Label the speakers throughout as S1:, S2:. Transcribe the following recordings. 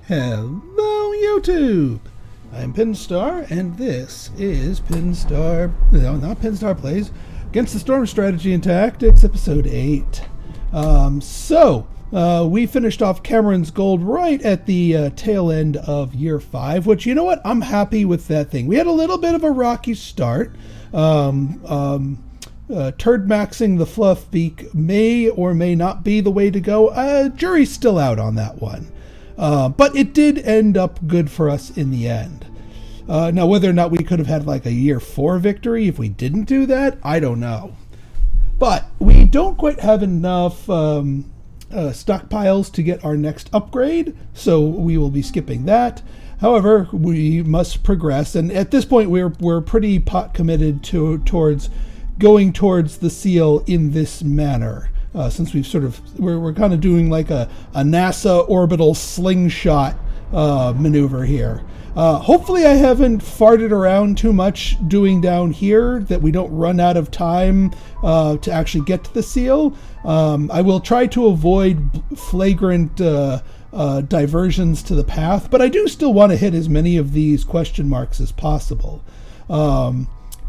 S1: Hello, YouTube! I'm Pinstar, and this is Pinstar... No, not Pinstar Plays. Against the Storm Strategy and Tactics, Episode 8. We finished off Cameron's Gold right at the tail end of Year 5, which, you know what? I'm happy with that thing. We had a little bit of a rocky start. Turd maxing the fluff beak may or may not be the way to go. Jury's still out on that one. But it did end up good for us in the end. Now, whether or not we could have had like a Year 4 victory if we didn't do that, I don't know. But we don't quite have enough stockpiles to get our next upgrade, so we will be skipping that. However, we must progress, and at this point we're pretty pot committed towards going towards the seal in this manner. Since we're kind of doing like a NASA orbital slingshot maneuver here. Hopefully I haven't farted around too much doing down here, that we don't run out of time to actually get to the seal. I will try to avoid flagrant diversions to the path, but I do still want to hit as many of these question marks as possible.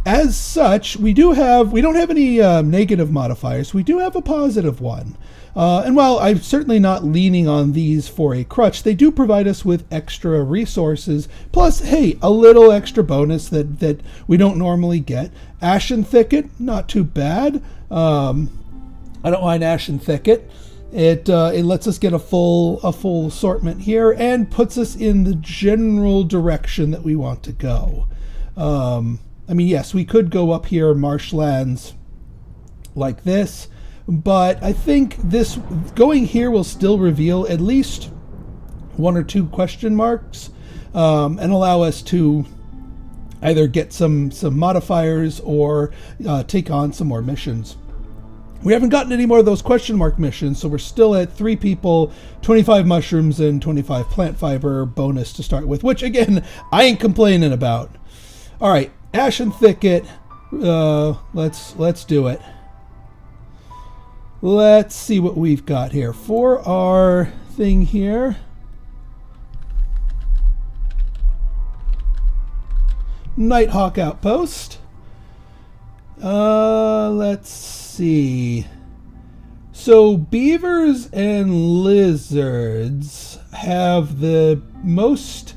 S1: As such, we don't have any negative modifiers. We do have a positive one. And while I'm certainly not leaning on these for a crutch, they do provide us with extra resources. Plus, hey, a little extra bonus that we don't normally get. Ashen Thicket, not too bad. I don't mind Ashen Thicket. It lets us get a full assortment here and puts us in the general direction that we want to go. I mean, yes, we could go up here marshlands like this, but I think this going here will still reveal at least one or two question marks and allow us to either get some modifiers or take on some more missions. We haven't gotten any more of those question mark missions, so we're still at 3 people, 25 mushrooms, and 25 plant fiber bonus to start with, which, again, I ain't complaining about. All right. Ashen Thicket, let's do it. Let's see what we've got here for our thing here. Nighthawk Outpost. Let's see. So beavers and lizards have the most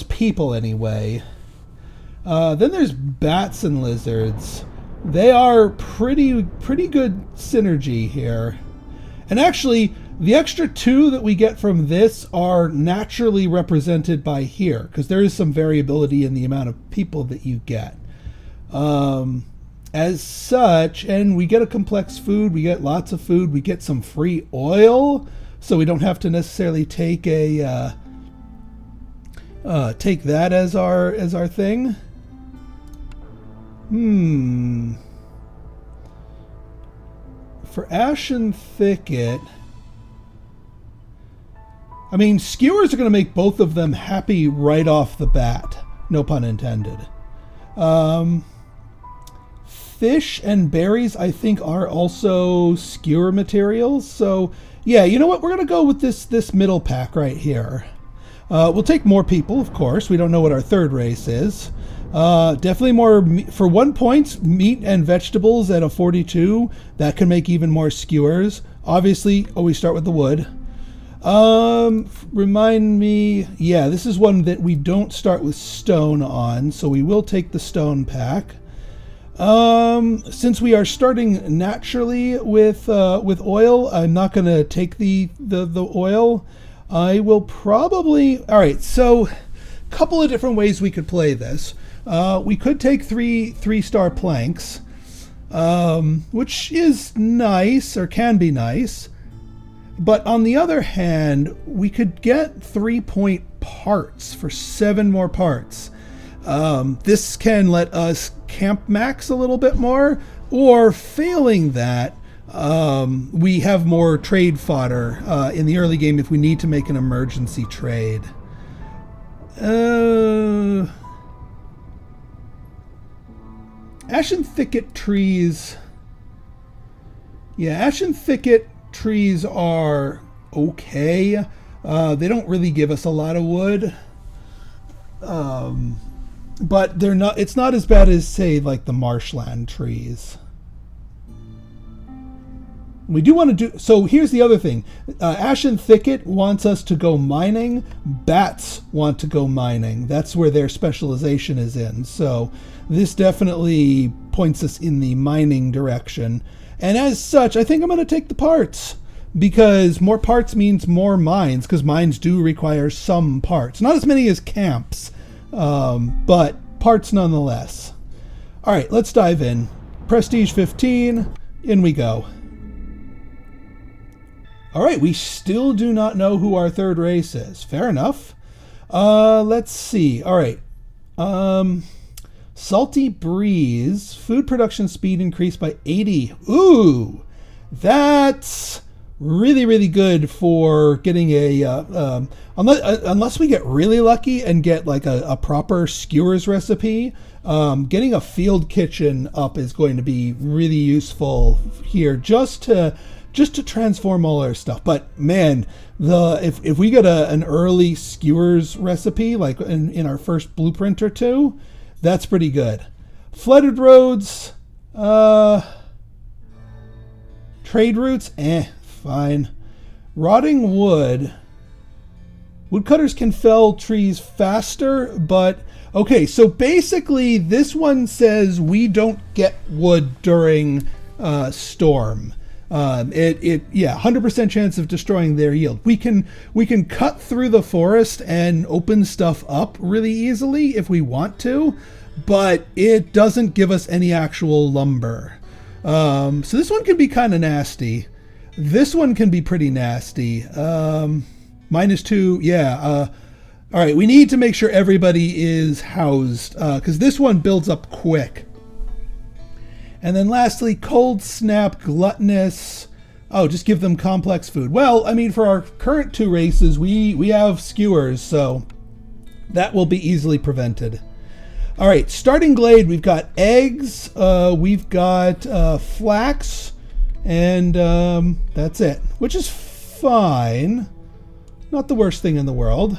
S1: people anyway. Then there's bats and lizards. They are pretty good synergy here. And actually, the extra 2 that we get from this are naturally represented by here, because there is some variability in the amount of people that you get. As such, and we get a complex food, we get lots of food, we get some free oil, so we don't have to necessarily take a take that as our thing. For Ashen Thicket, I mean, skewers are going to make both of them happy right off the bat. No pun intended. Fish and berries, I think, are also skewer materials. So, yeah, you know what? We're going to go with this middle pack right here. We'll take more people, of course. We don't know what our third race is. Definitely more for 1 point, meat and vegetables at a 42. That can make even more skewers. Obviously, always start with the wood. Remind me, yeah, this is one that we don't start with stone on, so we will take the stone pack. Since we are starting naturally with oil, I'm not going to take the oil. I will probably, all right, so a couple of different ways we could play this. We could take three-star planks, which is nice, or can be nice. But on the other hand, we could get 3-point parts for 7 more parts. This can let us camp max a little bit more, or failing that, we have more trade fodder in the early game if we need to make an emergency trade. Ashen Thicket trees. Yeah, Ashen Thicket trees are okay. They don't really give us a lot of wood. But they're not. It's not as bad as, say, like the marshland trees. We do want to do. So here's the other thing. Ashen Thicket wants us to go mining. Bats want to go mining. That's where their specialization is in. So this definitely points us in the mining direction. And as such, I think I'm going to take the parts. Because more parts means more mines. Because mines do require some parts. Not as many as camps. But parts nonetheless. All right, let's dive in. Prestige 15. In we go. All right, we still do not know who our third race is. Fair enough. Let's see. All right. Salty Breeze. Food production speed increased by 80. Ooh, that's really, really good for getting a... unless we get really lucky and get like a proper skewers recipe, getting a field kitchen up is going to be really useful here just to transform all our stuff. But man, if we get an early skewers recipe, like in our first blueprint or two, that's pretty good. Flooded roads, trade routes, fine. Rotting wood. Woodcutters can fell trees faster, but okay, so basically this one says we don't get wood during storm. 100% chance of destroying their yield. We can cut through the forest and open stuff up really easily if we want to, but it doesn't give us any actual lumber. So this one can be kind of nasty. This one can be pretty nasty. -2, yeah. All right, we need to make sure everybody is housed because this one builds up quick. And then lastly, Cold Snap, Gluttonous. Oh, just give them complex food. Well, I mean, for our current two races, we have skewers, so that will be easily prevented. All right, starting glade, we've got eggs, we've got flax, and that's it, which is fine. Not the worst thing in the world.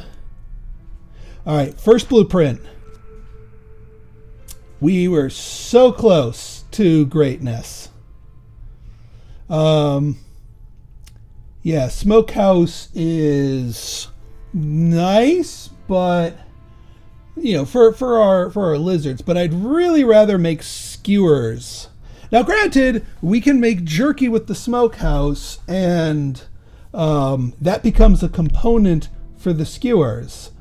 S1: All right, first blueprint. We were so close to greatness. Yeah, smokehouse is nice, but you know, for our lizards, but I'd really rather make skewers. Now granted, we can make jerky with the smokehouse, and that becomes a component for the skewers.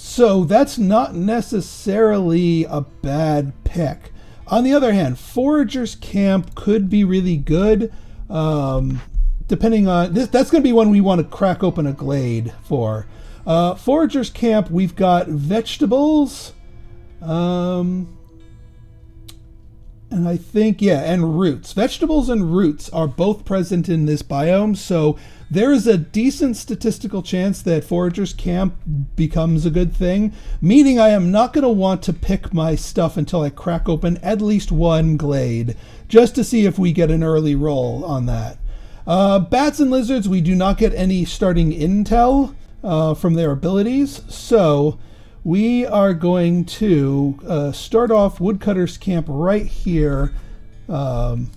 S1: So that's not necessarily a bad pick. On the other hand, Forager's Camp could be really good, depending on this. That's going to be one we want to crack open a glade for. Forager's Camp, we've got vegetables, and I think, and roots. Vegetables and roots are both present in this biome, so there is a decent statistical chance that Forager's Camp becomes a good thing, meaning I am not going to want to pick my stuff until I crack open at least one glade, just to see if we get an early roll on that. Bats and lizards, we do not get any starting intel from their abilities, so we are going to start off Woodcutter's Camp right here, and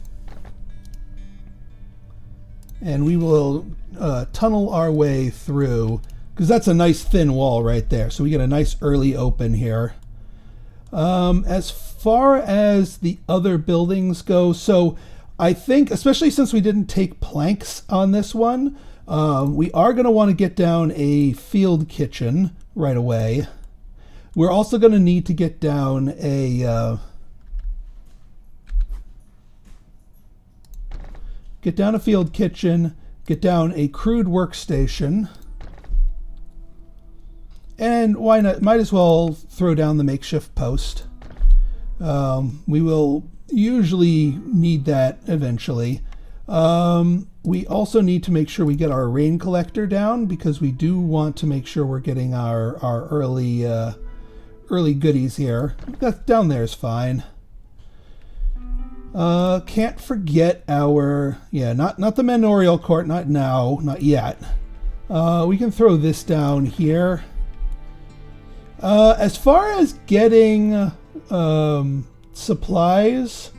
S1: we will tunnel our way through, because that's a nice thin wall right there, so we get a nice early open here. As far as the other buildings go, so I think, especially since we didn't take planks on this one, we are going to want to get down a field kitchen right away. We're also going to need to get down a field kitchen, get down a crude workstation, and why not? Might as well throw down the makeshift post. We will usually need that eventually. We also need to make sure we get our rain collector down, because we do want to make sure we're getting our early goodies here. That down there is fine. Can't forget our, yeah, not the manorial court, not now, not yet. We can throw this down here. As far as getting supplies,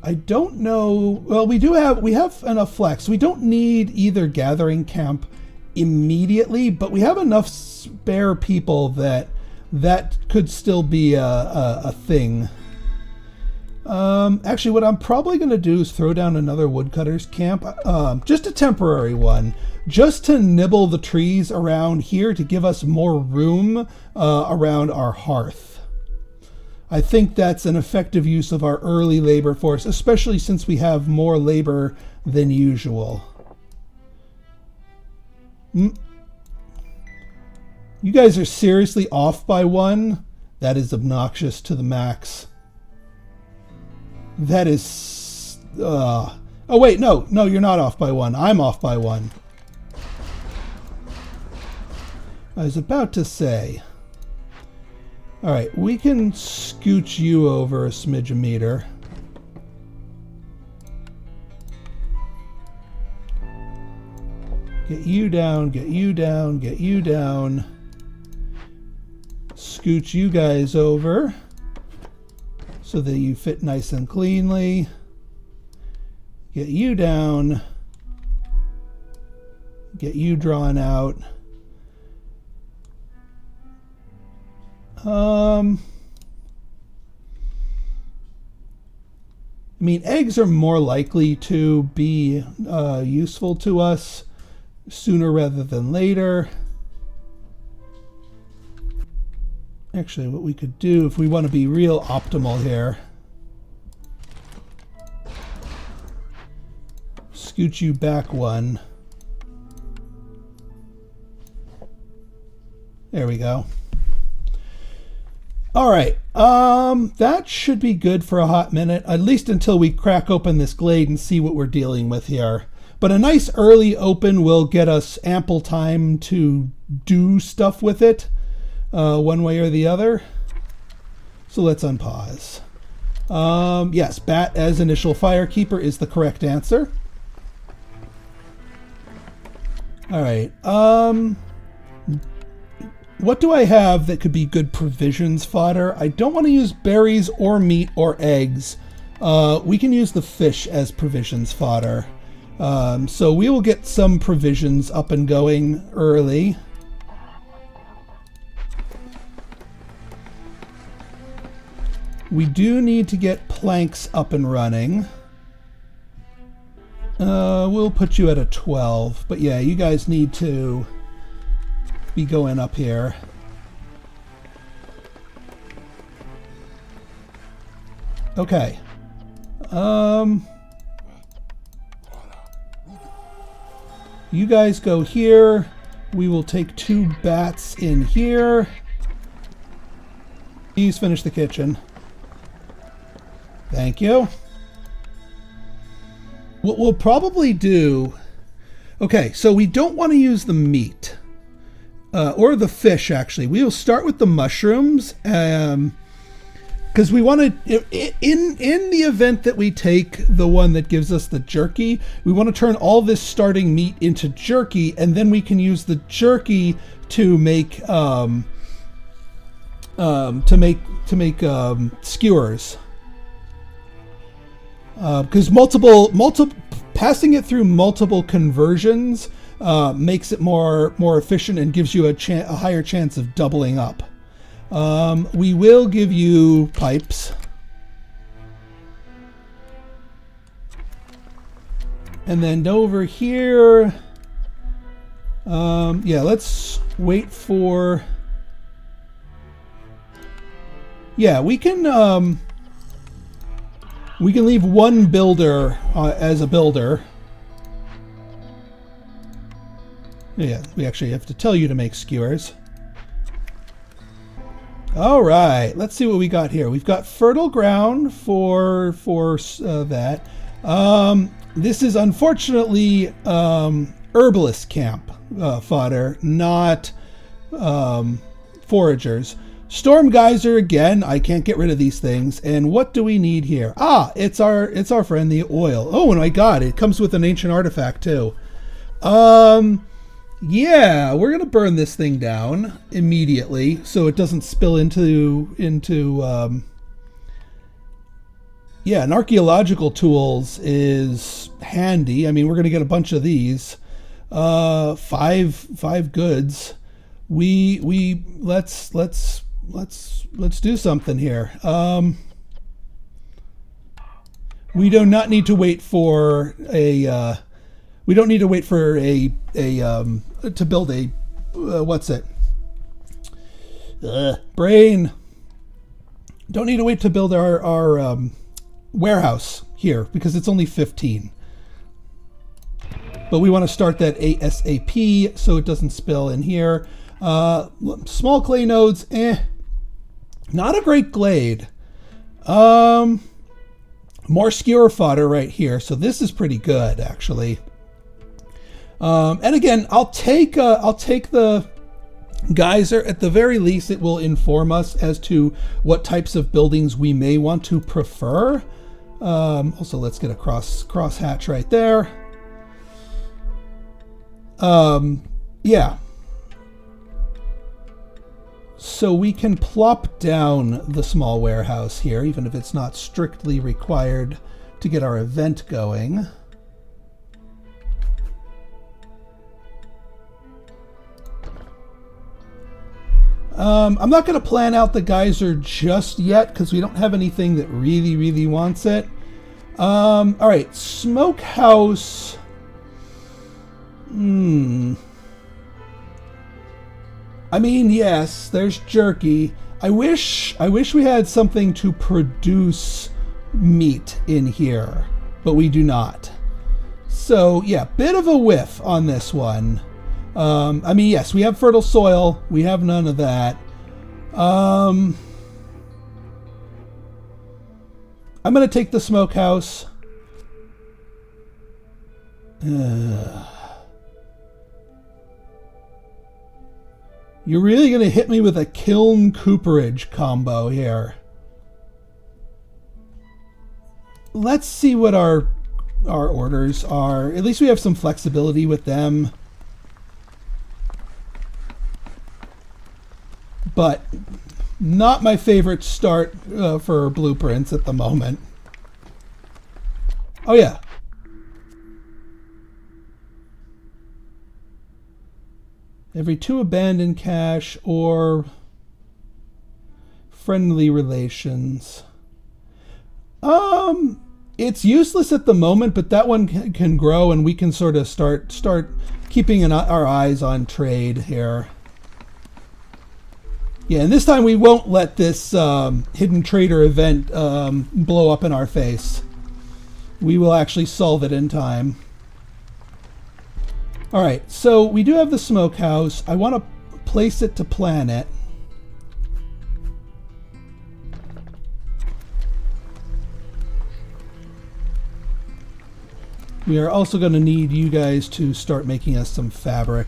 S1: I don't know. Well, we have enough flex. We don't need either gathering camp immediately, but we have enough spare people that could still be a thing. Actually, what I'm probably going to do is throw down another woodcutter's camp, just a temporary one, just to nibble the trees around here to give us more room around our hearth. I think that's an effective use of our early labor force, especially since we have more labor than usual. You guys are seriously off by one? That is obnoxious to the max. That is... oh wait, no, you're not off by one. I'm off by one. I was about to say... Alright, we can scooch you over a smidge a meter. Get you down, get you down, get you down. Scooch you guys over so that you fit nice and cleanly. Get you down. Get you drawn out. I mean, eggs are more likely to be useful to us sooner rather than later. Actually, what we could do if we want to be real optimal here, scoot you back one. There we go. All right, that should be good for a hot minute, at least until we crack open this glade and see what we're dealing with here. But a nice early open will get us ample time to do stuff with it, one way or the other. So let's unpause. Yes, bat as initial firekeeper is the correct answer. All right. What do I have that could be good provisions fodder? I don't want to use berries or meat or eggs. We can use the fish as provisions fodder. So we will get some provisions up and going early. We do need to get planks up and running. We'll put you at a 12. But yeah, you guys need to be going up here. Okay. You guys go here. We will take 2 bats in here. Please finish the kitchen. Thank you. What we'll probably do... Okay, so we don't want to use the meat. Or the fish, actually. We will start with the mushrooms. Because we want to... In the event that we take the one that gives us the jerky, we want to turn all this starting meat into jerky, and then we can use the jerky to make... skewers. Because passing it through multiple conversions makes it more efficient and gives you a higher chance of doubling up. We will give you pipes. And then over here, yeah, let's wait for... Yeah, we can leave one builder as a builder. Yeah, we actually have to tell you to make skewers. All right, let's see what we got here. We've got fertile ground for that. This is unfortunately herbalist camp fodder, not foragers. Storm geyser again. I can't get rid of these things. And what do we need here? Ah, it's our friend the oil. Oh my god, it comes with an ancient artifact too. Yeah, we're gonna burn this thing down immediately so it doesn't spill into yeah, and archaeological tools is handy. I mean, we're gonna get a bunch of these. Five goods. Let's do something here. We do not need to wait for a we don't need to wait for a to build a what's it? Brain. Don't need to wait to build our warehouse here because it's only 15. But we want to start that ASAP so it doesn't spill in here. Small clay nodes, not a great glade. More skewer fodder right here, so this is pretty good actually. And again, I'll take the geyser. At the very least, it will inform us as to what types of buildings we may want to prefer. Also, let's get a cross hatch right there. Yeah. So we can plop down the small warehouse here, even if it's not strictly required to get our event going. I'm not going to plan out the geyser just yet because we don't have anything that really wants it. All right, smokehouse. I mean, yes, there's jerky. I wish we had something to produce meat in here, but we do not. So yeah, bit of a whiff on this one. I mean, yes, we have fertile soil. We have none of that. I'm going to take the smokehouse. You're really going to hit me with a kiln cooperage combo here. Let's see what our orders are. At least we have some flexibility with them. But not my favorite start for blueprints at the moment. Oh yeah. Every 2 abandoned cache or friendly relations. It's useless at the moment, but that one can grow and we can sort of start keeping our eyes on trade here. Yeah, and this time we won't let this hidden trader event blow up in our face. We will actually solve it in time. All right, so we do have the smokehouse. I want to place it to plan it. We are also going to need you guys to start making us some fabric.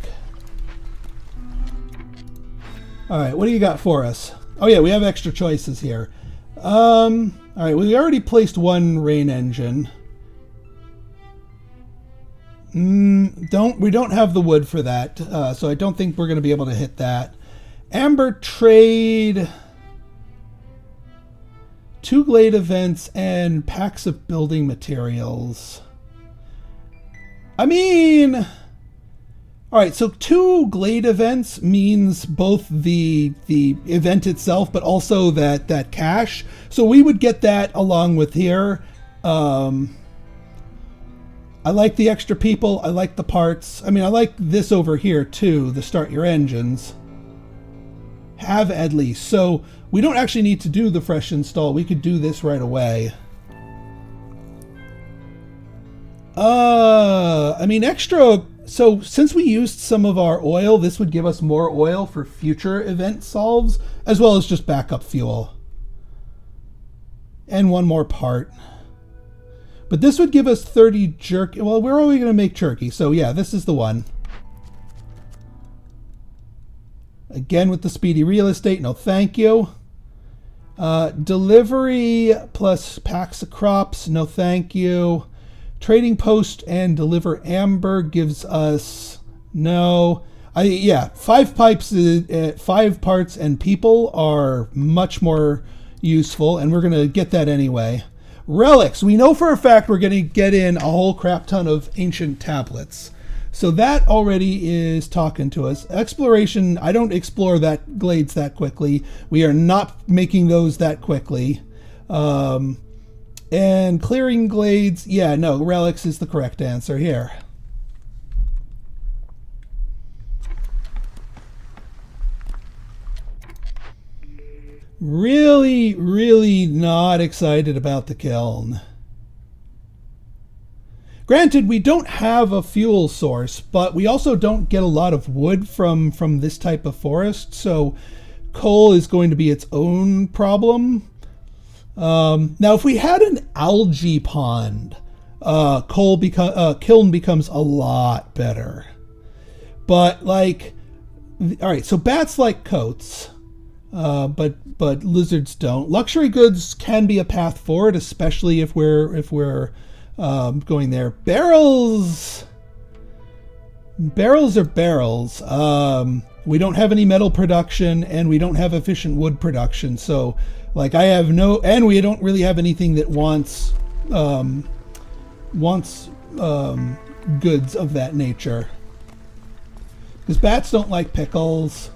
S1: All right, what do you got for us? Oh yeah, we have extra choices here. All right, we already placed one rain engine. We don't have the wood for that, so I don't think we're going to be able to hit that. Amber trade, 2 glade events and packs of building materials. I mean, all right, so 2 glade events means both the event itself, but also that cache. So we would get that along with here. I like the extra people. I like the parts. I mean, I like this over here too, the start your engines. Have at least. So we don't actually need to do the fresh install. We could do this right away. I mean, extra. So since we used some of our oil, this would give us more oil for future event solves, as well as just backup fuel. And one more part. But this would give us 30 jerky. Well, we're only going to make jerky. So yeah, this is the one. Again with the speedy real estate, no thank you. Delivery plus packs of crops, no thank you. Trading post and deliver amber gives us no. 5 pipes, 5 parts and people are much more useful, and we're going to get that anyway. Relics, we know for a fact we're going to get in a whole crap ton of ancient tablets. So that already is talking to us. Exploration, I don't explore that glades that quickly. We are not making those that quickly. And clearing glades, yeah, no, relics is the correct answer here. Really, really not excited about the kiln. Granted, we don't have a fuel source, but we also don't get a lot of wood from this type of forest, so coal is going to be its own problem. Now, if we had an algae pond, kiln becomes a lot better. But like, all right, so bats like coats. But lizards don't. Luxury goods can be a path forward, especially if we're going there. Barrels are barrels. We don't have any metal production, and we don't have efficient wood production. So, like, and we don't really have anything that wants goods of that nature. Because bats don't like pickles.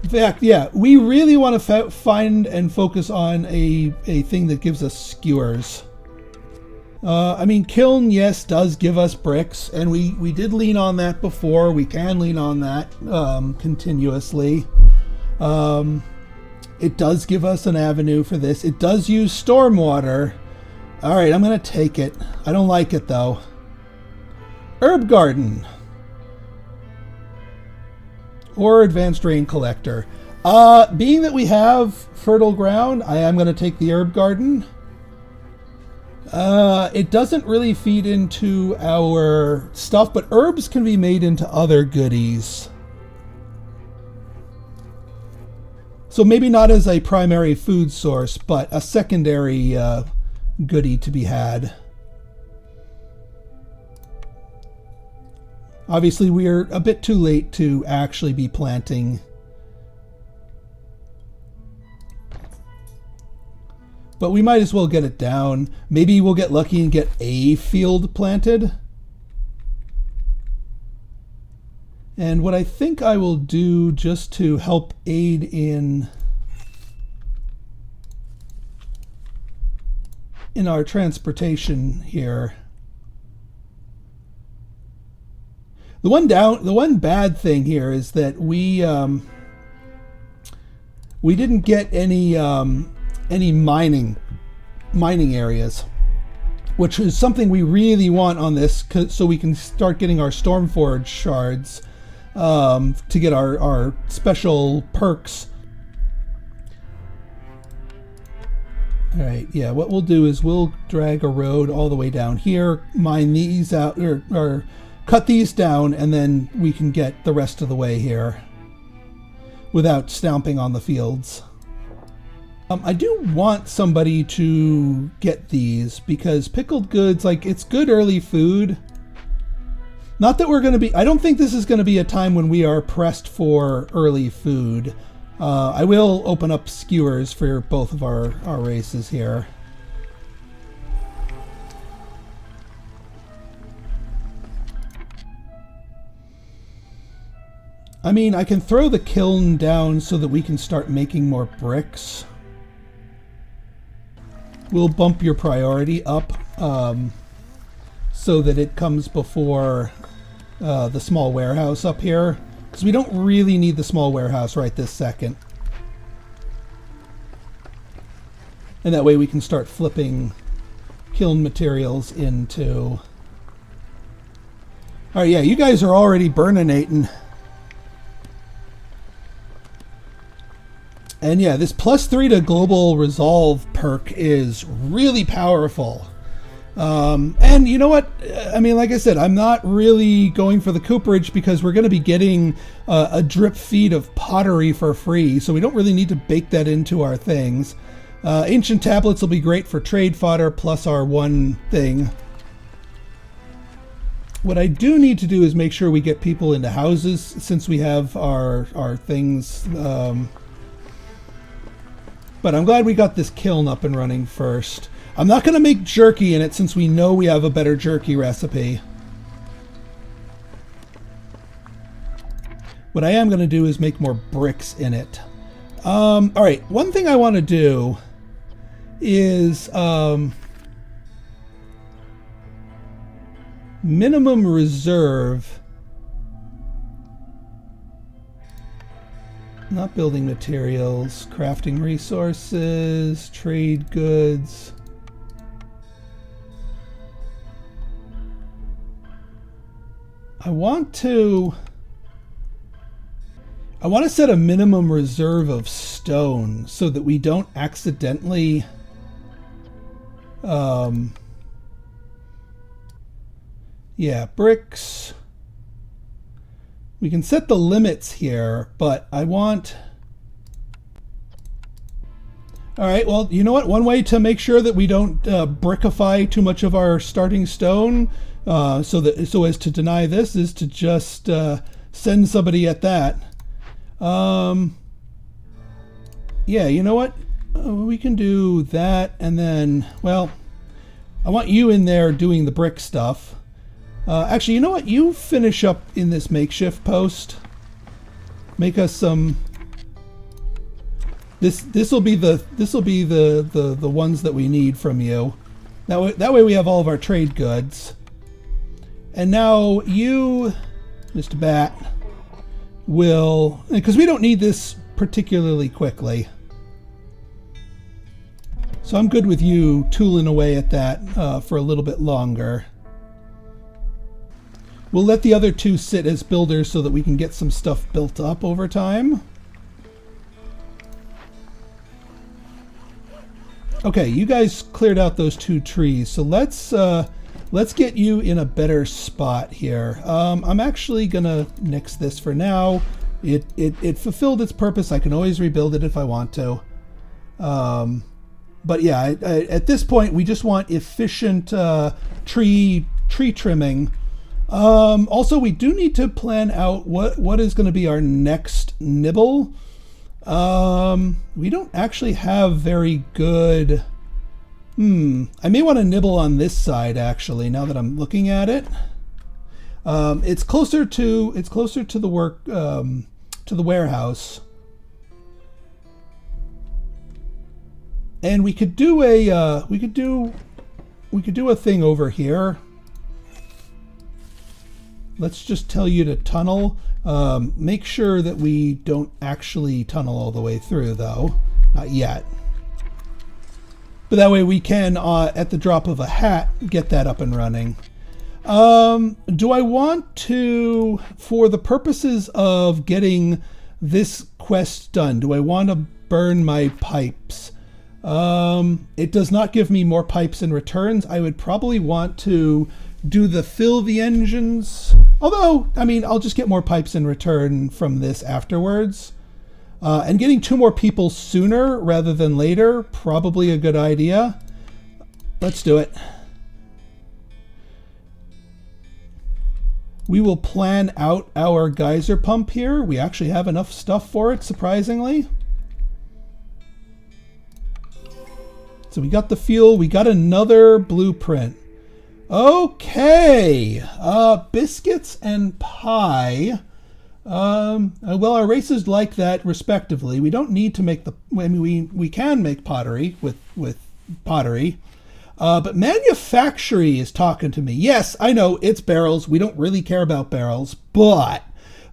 S1: In fact, yeah, we really want to find and focus on a thing that gives us skewers. I mean, kiln, yes, does give us bricks, and we did lean on that before. We can lean on that continuously. It does give us an avenue for this. It does use stormwater. All right, I'm going to take it. I don't like it, though. Herb garden. Or advanced rain collector. Being that we have fertile ground, I am going to take the herb garden. It doesn't really feed into our stuff, but herbs can be made into other goodies. So maybe not as a primary food source, but a secondary goodie to be had. Obviously, we're a bit too late to actually be planting. But we might as well get it down. Maybe we'll get lucky and get a field planted. And what I think I will do, just to help aid in our transportation here. The one bad thing here is that we didn't get any mining areas, which is something we really want on this, so we can start getting our Stormforge shards to get our special perks. All right, yeah, what we'll do is we'll drag a road all the way down here, mine these out, or cut these down, and then we can get the rest of the way here without stomping on the fields. I do want somebody to get these, because pickled goods, like, it's good early food. Not that we're going to be... I don't think this is going to be a time when we are pressed for early food. I will open up skewers for both of our races here. I mean, I can throw the kiln down so that we can start making more bricks. We'll bump your priority up so that it comes before the small warehouse up here, because we don't really need the small warehouse right this second. And that way we can start flipping kiln materials into... Alright, yeah, you guys are already burninating. And yeah, this +3 to global resolve perk is really powerful. And you know what? I mean, like I said, I'm not really going for the cooperage because we're going to be getting a drip feed of pottery for free, so we don't really need to bake that into our things. Ancient tablets will be great for trade fodder plus our one thing. What I do need to do is make sure we get people into houses since we have our things. But I'm glad we got this kiln up and running first. I'm not going to make jerky in it since we know we have a better jerky recipe. What I am going to do is make more bricks in it. All right, one thing I want to do is minimum reserve. Not building materials, crafting resources, trade goods. I want to set a minimum reserve of stone so that we don't accidentally yeah, bricks. We can set the limits here, but I want... All right, well, you know what? One way to make sure that we don't brickify too much of our starting stone so as to deny this is to just send somebody at that. Yeah, you know what? We can do that, and then, well, I want you in there doing the brick stuff. Actually, you know what? You finish up in this makeshift post. Make us some. This will be the ones that we need from you. That way we have all of our trade goods. And now you, Mr. Bat, will, because we don't need this particularly quickly. So I'm good with you tooling away at that for a little bit longer. We'll let the other two sit as builders so that we can get some stuff built up over time. Okay, you guys cleared out those two trees, so let's get you in a better spot here. I'm actually gonna nix this for now. It fulfilled its purpose. I can always rebuild it if I want to. But yeah, at this point we just want efficient tree trimming. Also, we do need to plan out what is going to be our next nibble. We don't actually have very good... I may want to nibble on this side, actually, now that I'm looking at it. It's closer to the work, to the warehouse. And we could do a thing over here. Let's just tell you to tunnel. Make sure that we don't actually tunnel all the way through, though. Not yet. But that way we can, at the drop of a hat, get that up and running. Do I want to, for the purposes of getting this quest done, do I want to burn my pipes? It does not give me more pipes in returns. I would probably want to do the fill the engines. Although, I mean, I'll just get more pipes in return from this afterwards. And getting 2 more people sooner rather than later, probably a good idea. Let's do it. We will plan out our geyser pump here. We actually have enough stuff for it, surprisingly. So we got the fuel. We got another blueprint. Okay. Biscuits and pie. Well, our races like that respectively. We don't need to make the... I mean, we can make pottery with pottery. But manufactory is talking to me. Yes, I know, it's barrels. We don't really care about barrels. But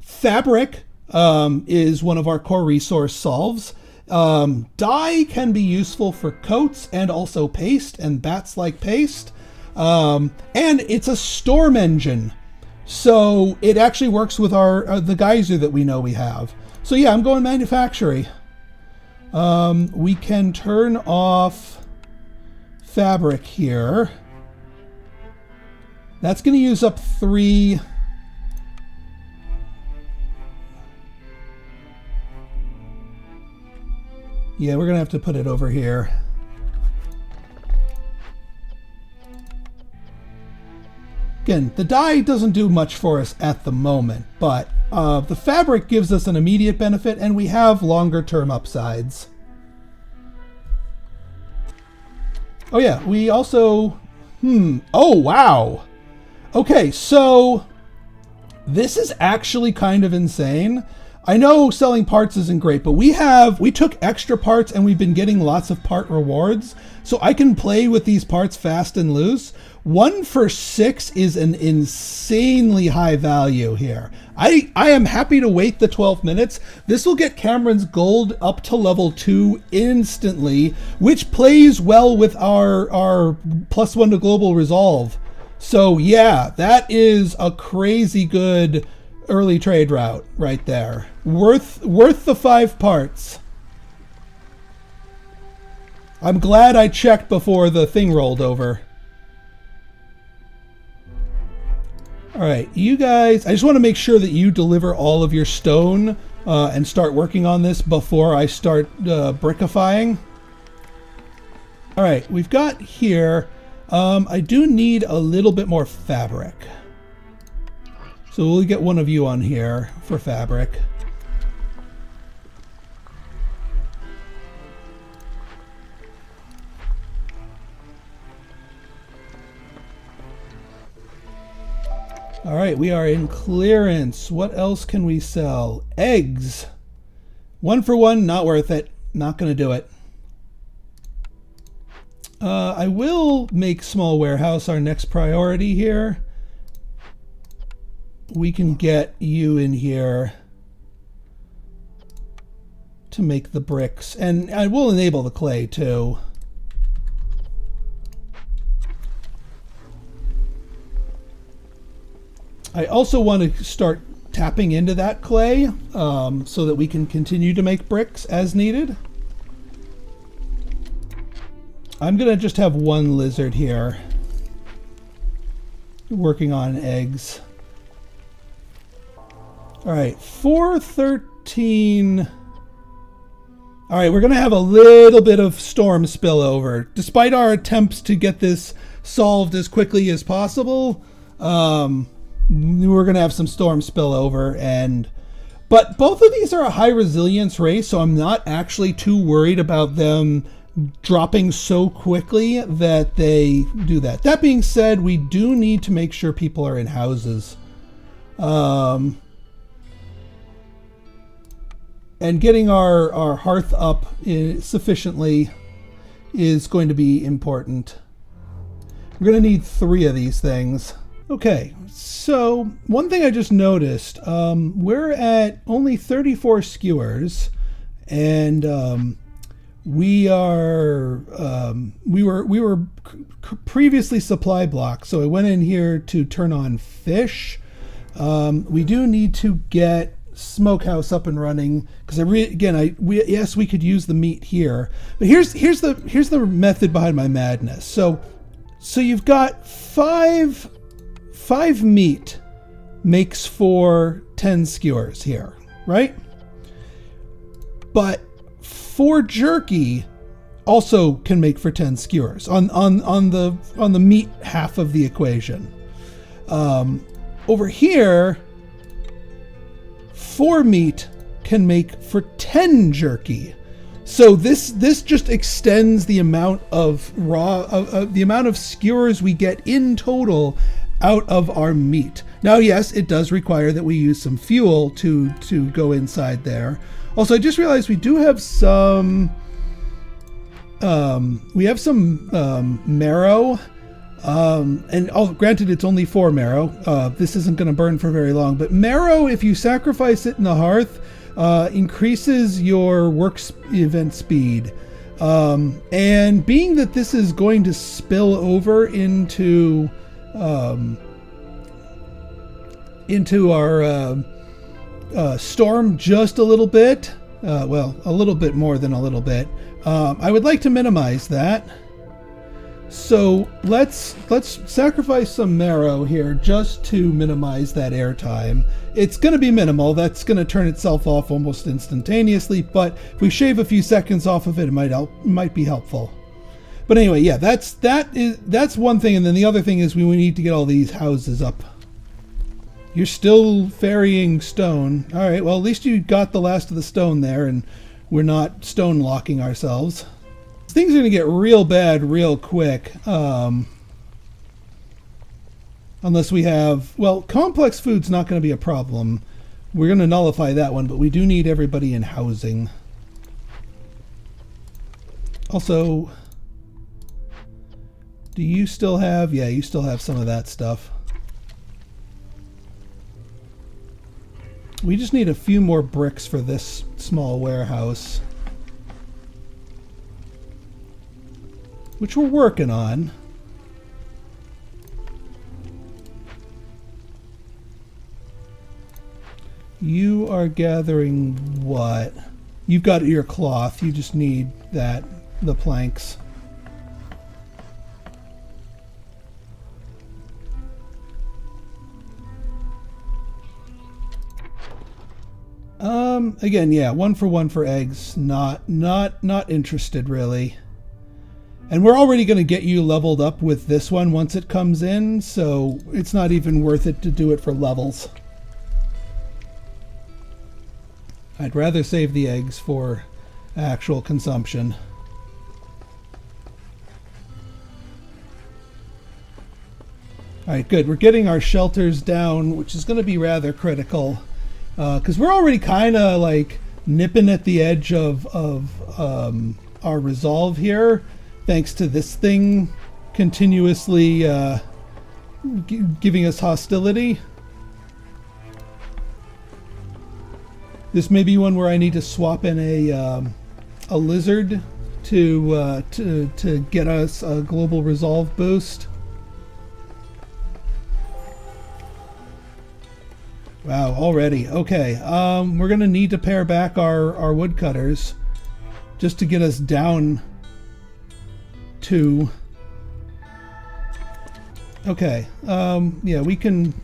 S1: fabric is one of our core resource solves. Dye can be useful for coats and also paste, and bats like paste. And it's a storm engine. So it actually works with our the geyser that we know we have. So yeah, I'm going manufactory. We can turn off fabric here. That's going to use up 3. Yeah, we're going to have to put it over here. Again, the dye doesn't do much for us at the moment, but the fabric gives us an immediate benefit, and we have longer term upsides. Oh yeah, we also... Oh, wow! Okay, so this is actually kind of insane. I know selling parts isn't great, but we took extra parts and we've been getting lots of part rewards. So I can play with these parts fast and loose. 1 for 6 is an insanely high value here. I am happy to wait the 12 minutes. This will get Cameron's gold up to level 2 instantly, which plays well with our +1 to global resolve. So yeah, that is a crazy good early trade route right there. Worth the 5 parts. I'm glad I checked before the thing rolled over. All right, you guys, I just want to make sure that you deliver all of your stone and start working on this before I start brickifying. All right, we've got here, I do need a little bit more fabric. So we'll get one of you on here for fabric. All right, we are in clearance. What else can we sell? Eggs. 1 for 1, not worth it. Not going to do it. I will make small warehouse our next priority here. We can get you in here to make the bricks. And I will enable the clay too. I also want to start tapping into that clay so that we can continue to make bricks as needed. I'm going to just have 1 lizard here working on eggs. All right, 413. All right, we're going to have a little bit of storm spillover. Despite our attempts to get this solved as quickly as possible, we're going to have some storm spillover. But both of these are a high resilience race, so I'm not actually too worried about them dropping so quickly that they do that. That being said, we do need to make sure people are in houses. And getting our hearth up sufficiently is going to be important. We're going to need 3 of these things. Okay, so one thing I just noticed, we're at only 34 skewers, and we were previously supply blocked, so I went in here to turn on fish. We do need to get smokehouse up and running because yes, we could use the meat here, but here's the method behind my madness. So you've got 5 meat makes for 10 skewers here, right? But 4 jerky also can make for 10 skewers on the meat half of the equation. Over here, 4 meat can make for 10 jerky. So this just extends the amount of the amount of skewers we get in total out of our meat. Now, yes, it does require that we use some fuel to go inside there. Also, I just realized we do have some marrow. And granted, it's only 4 marrow. This isn't going to burn for very long. But marrow, if you sacrifice it in the hearth, increases your work event speed. And being that this is going to spill over into our storm just a little bit, well, a little bit more than a little bit, I would like to minimize that. So let's sacrifice some marrow here just to minimize that airtime. It's going to be minimal. That's going to turn itself off almost instantaneously, but if we shave a few seconds off of it, it might be helpful. But anyway, yeah, that's one thing, and then the other thing is we need to get all these houses up. You're still ferrying stone. All right, well, at least you got the last of the stone there, and we're not stone locking ourselves. Things are going to get real bad real quick. Unless we have... Well, complex food's not going to be a problem. We're going to nullify that one, but we do need everybody in housing. Also, do you still have... Yeah, you still have some of that stuff. We just need a few more bricks for this small warehouse, which we're working on. You are gathering what? You've got your cloth. You just need the planks. Again, yeah, 1 for eggs. Not interested really. And we're already going to get you leveled up with this one once it comes in, so it's not even worth it to do it for levels. I'd rather save the eggs for actual consumption. Alright, good. We're getting our shelters down, which is going to be rather critical. Because we're already kind of like nipping at the edge of our resolve here, thanks to this thing continuously giving us hostility. This may be one where I need to swap in a lizard to get us a global resolve boost. Wow, already. Okay, we're going to need to pare back our woodcutters just to get us down to... Okay, yeah, we can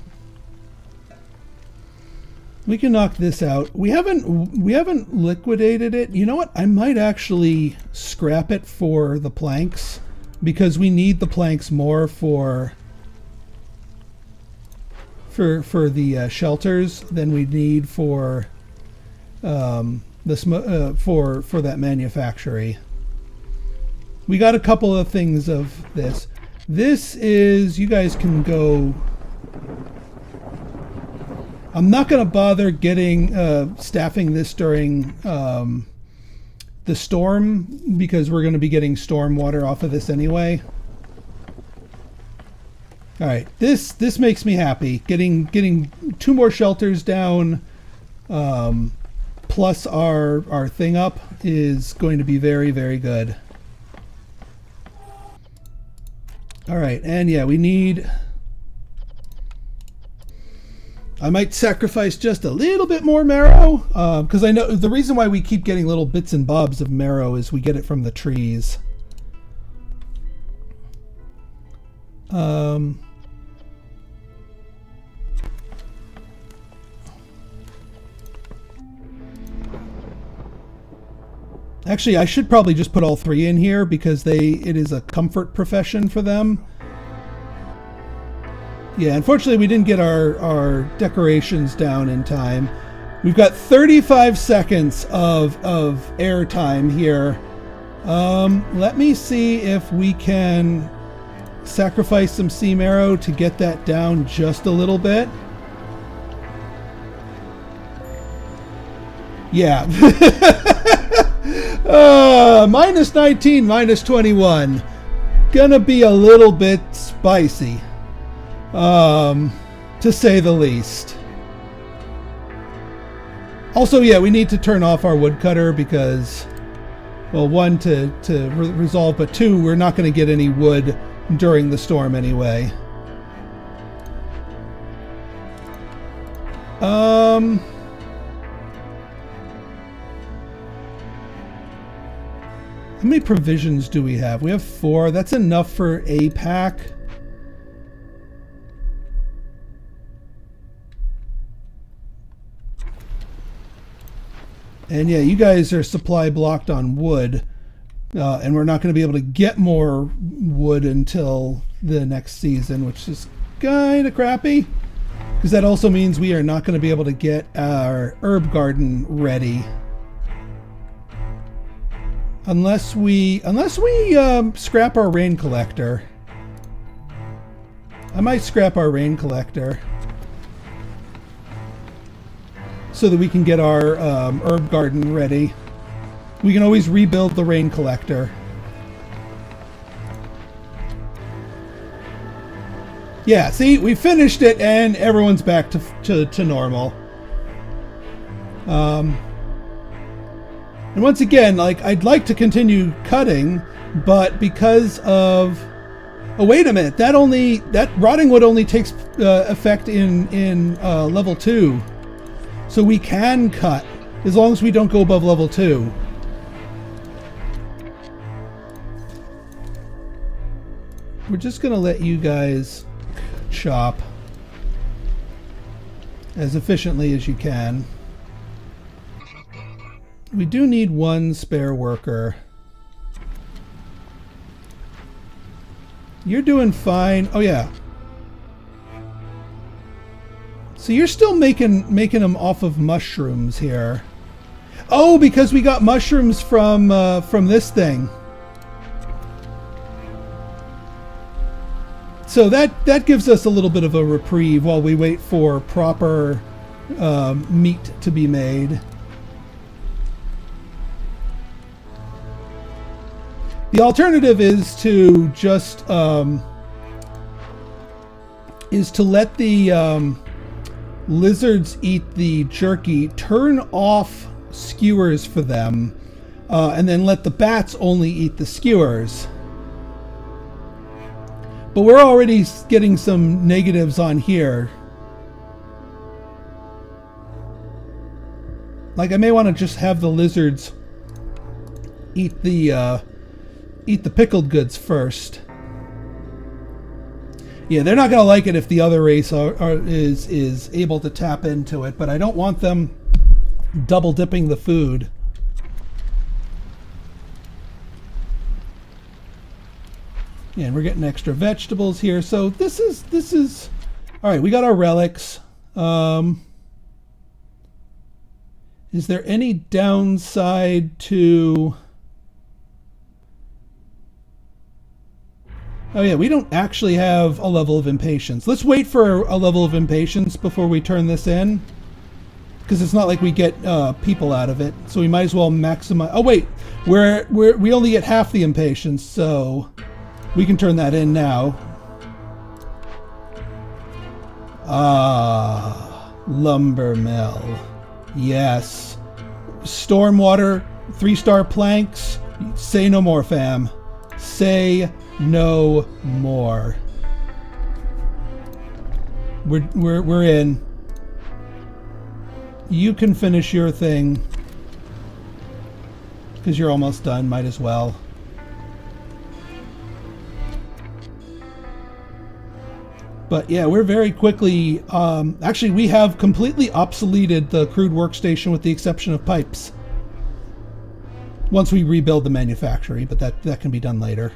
S1: knock this out. We haven't liquidated it. You know what? I might actually scrap it for the planks, because we need the planks more for the shelters than we need for for that manufactory. We got a couple of things of this. This is, you guys can go. I'm not going to bother getting staffing this during the storm, because we're going to be getting storm water off of this anyway. All right, this makes me happy. Getting 2 more shelters down, plus our thing up is going to be very, very good. All right, and yeah, we need... I might sacrifice just a little bit more marrow, because I know the reason why we keep getting little bits and bobs of marrow is we get it from the trees. Actually, I should probably just put all 3 in here, because it is a comfort profession for them. Yeah, unfortunately we didn't get our decorations down in time. We've got 35 seconds of air time here. Let me see if we can sacrifice some sea marrow to get that down just a little bit. Yeah. Minus 19, minus 21. Gonna be a little bit spicy, to say the least. Also, yeah, we need to turn off our woodcutter because, well, 1, to resolve, but 2, we're not going to get any wood during the storm anyway. How many provisions do we have? We have 4. That's enough for a pack. And yeah, you guys are supply blocked on wood. And we're not going to be able to get more wood until the next season, which is kind of crappy. Because that also means we are not going to be able to get our herb garden ready. Unless we scrap our rain collector. I might scrap our rain collector. So that we can get our herb garden ready. We can always rebuild the rain collector. Yeah, see, we finished it and everyone's back to normal. And once again, like, I'd like to continue cutting, but because of... Oh, wait a minute. That rotting wood only takes effect in level 2. So we can cut, as long as we don't go above level 2. We're just going to let you guys chop as efficiently as you can. We do need 1 spare worker. You're doing fine. Oh yeah. So you're still making them off of mushrooms here. Oh, because we got mushrooms from this thing. So that gives us a little bit of a reprieve while we wait for proper meat to be made. The alternative is to just let the lizards eat the jerky, turn off skewers for them, and then let the bats only eat the skewers. But we're already getting some negatives on here. Like, I may want to just have the lizards eat the pickled goods first. Yeah, they're not going to like it if the other race is able to tap into it, but I don't want them double dipping the food. Yeah, and we're getting extra vegetables here. So this is all right. We got our relics. Is there any downside to... Oh yeah, we don't actually have a level of impatience. Let's wait for a level of impatience before we turn this in. Because it's not like we get people out of it. So we might as well maximize... Oh wait, we only get half the impatience, so we can turn that in now. Ah, lumber mill. Yes. Stormwater, 3-star planks. Say no more, fam. Say no more. We're in. You can finish your thing because you're almost done. Might as well. But yeah, we're very quickly... actually, we have completely obsoleted the crude workstation with the exception of pipes. Once we rebuild the manufactory, but that can be done later.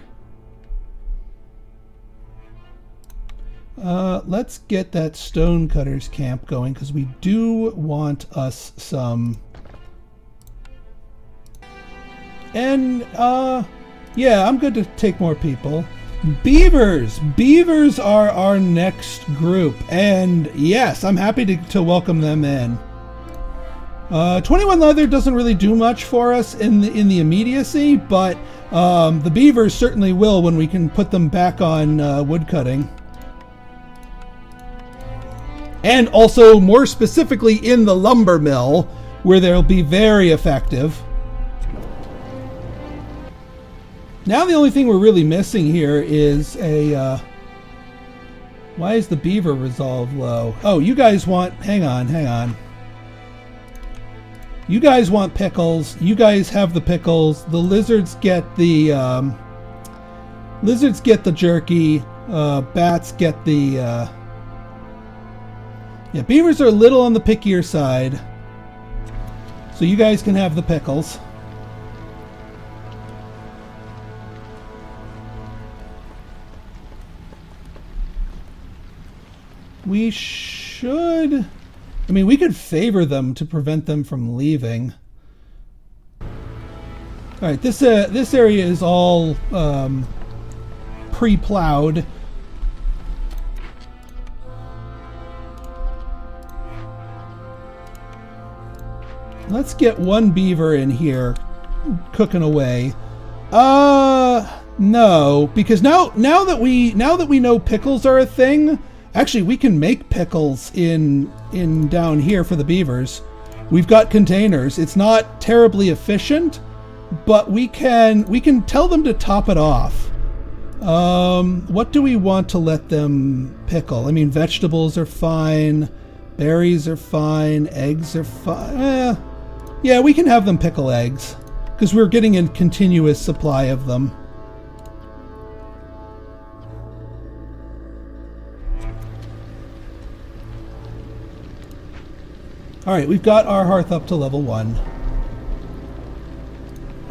S1: Let's get that stonecutters camp going, because we do want us some... And, yeah, I'm good to take more people. Beavers! Beavers are our next group, and yes, I'm happy to welcome them in. 21 leather doesn't really do much for us in the immediacy, but the beavers certainly will when we can put them back on wood cutting. And also, more specifically, in the lumber mill, where they'll be very effective. Now the only thing we're really missing here is a... why is the beaver resolve low? Oh, you guys want... Hang on. You guys want pickles. You guys have the pickles. The lizards get the jerky. Bats get the yeah, beavers are a little on the pickier side. So you guys can have the pickles. We should... I mean, we could favor them to prevent them from leaving. Alright, this area is all pre-plowed. Let's get one beaver in here cooking away. No, because now that we know pickles are a thing, actually we can make pickles in down here for the beavers. We've got containers. It's not terribly efficient, but we can tell them to top it off. What do we want to let them pickle? I mean, vegetables are fine, berries are fine, eggs are fine. Yeah, we can have them pickle eggs, because we're getting a continuous supply of them. Alright, we've got our hearth up to level 1.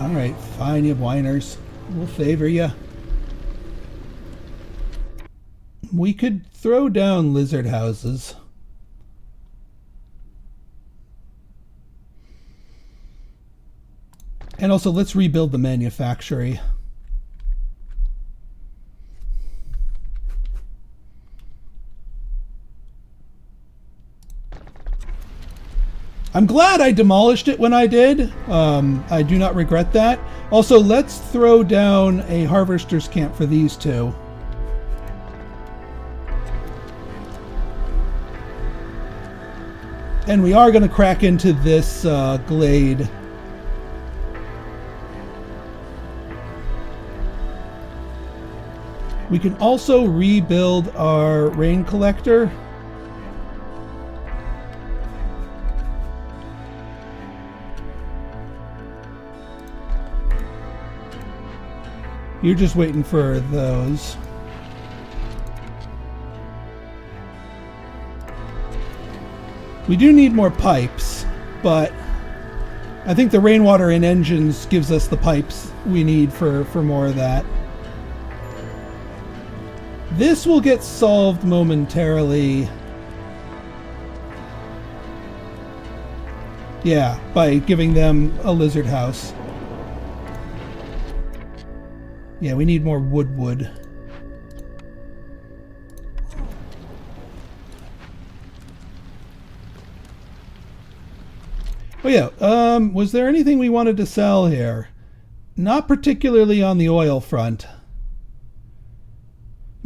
S1: Alright, fine, you whiners. We'll favor you. We could throw down lizard houses. And also, let's rebuild the manufactory. I'm glad I demolished it when I did. I do not regret that. Also, let's throw down a harvester's camp for these two. And we are going to crack into this glade. We can also rebuild our rain collector. You're just waiting for those. We do need more pipes, but I think the rainwater in engines gives us the pipes we need for more of that. This will get solved momentarily. Yeah, by giving them a lizard house. Yeah, we need more wood. Oh yeah, was there anything we wanted to sell here? Not particularly on the oil front. I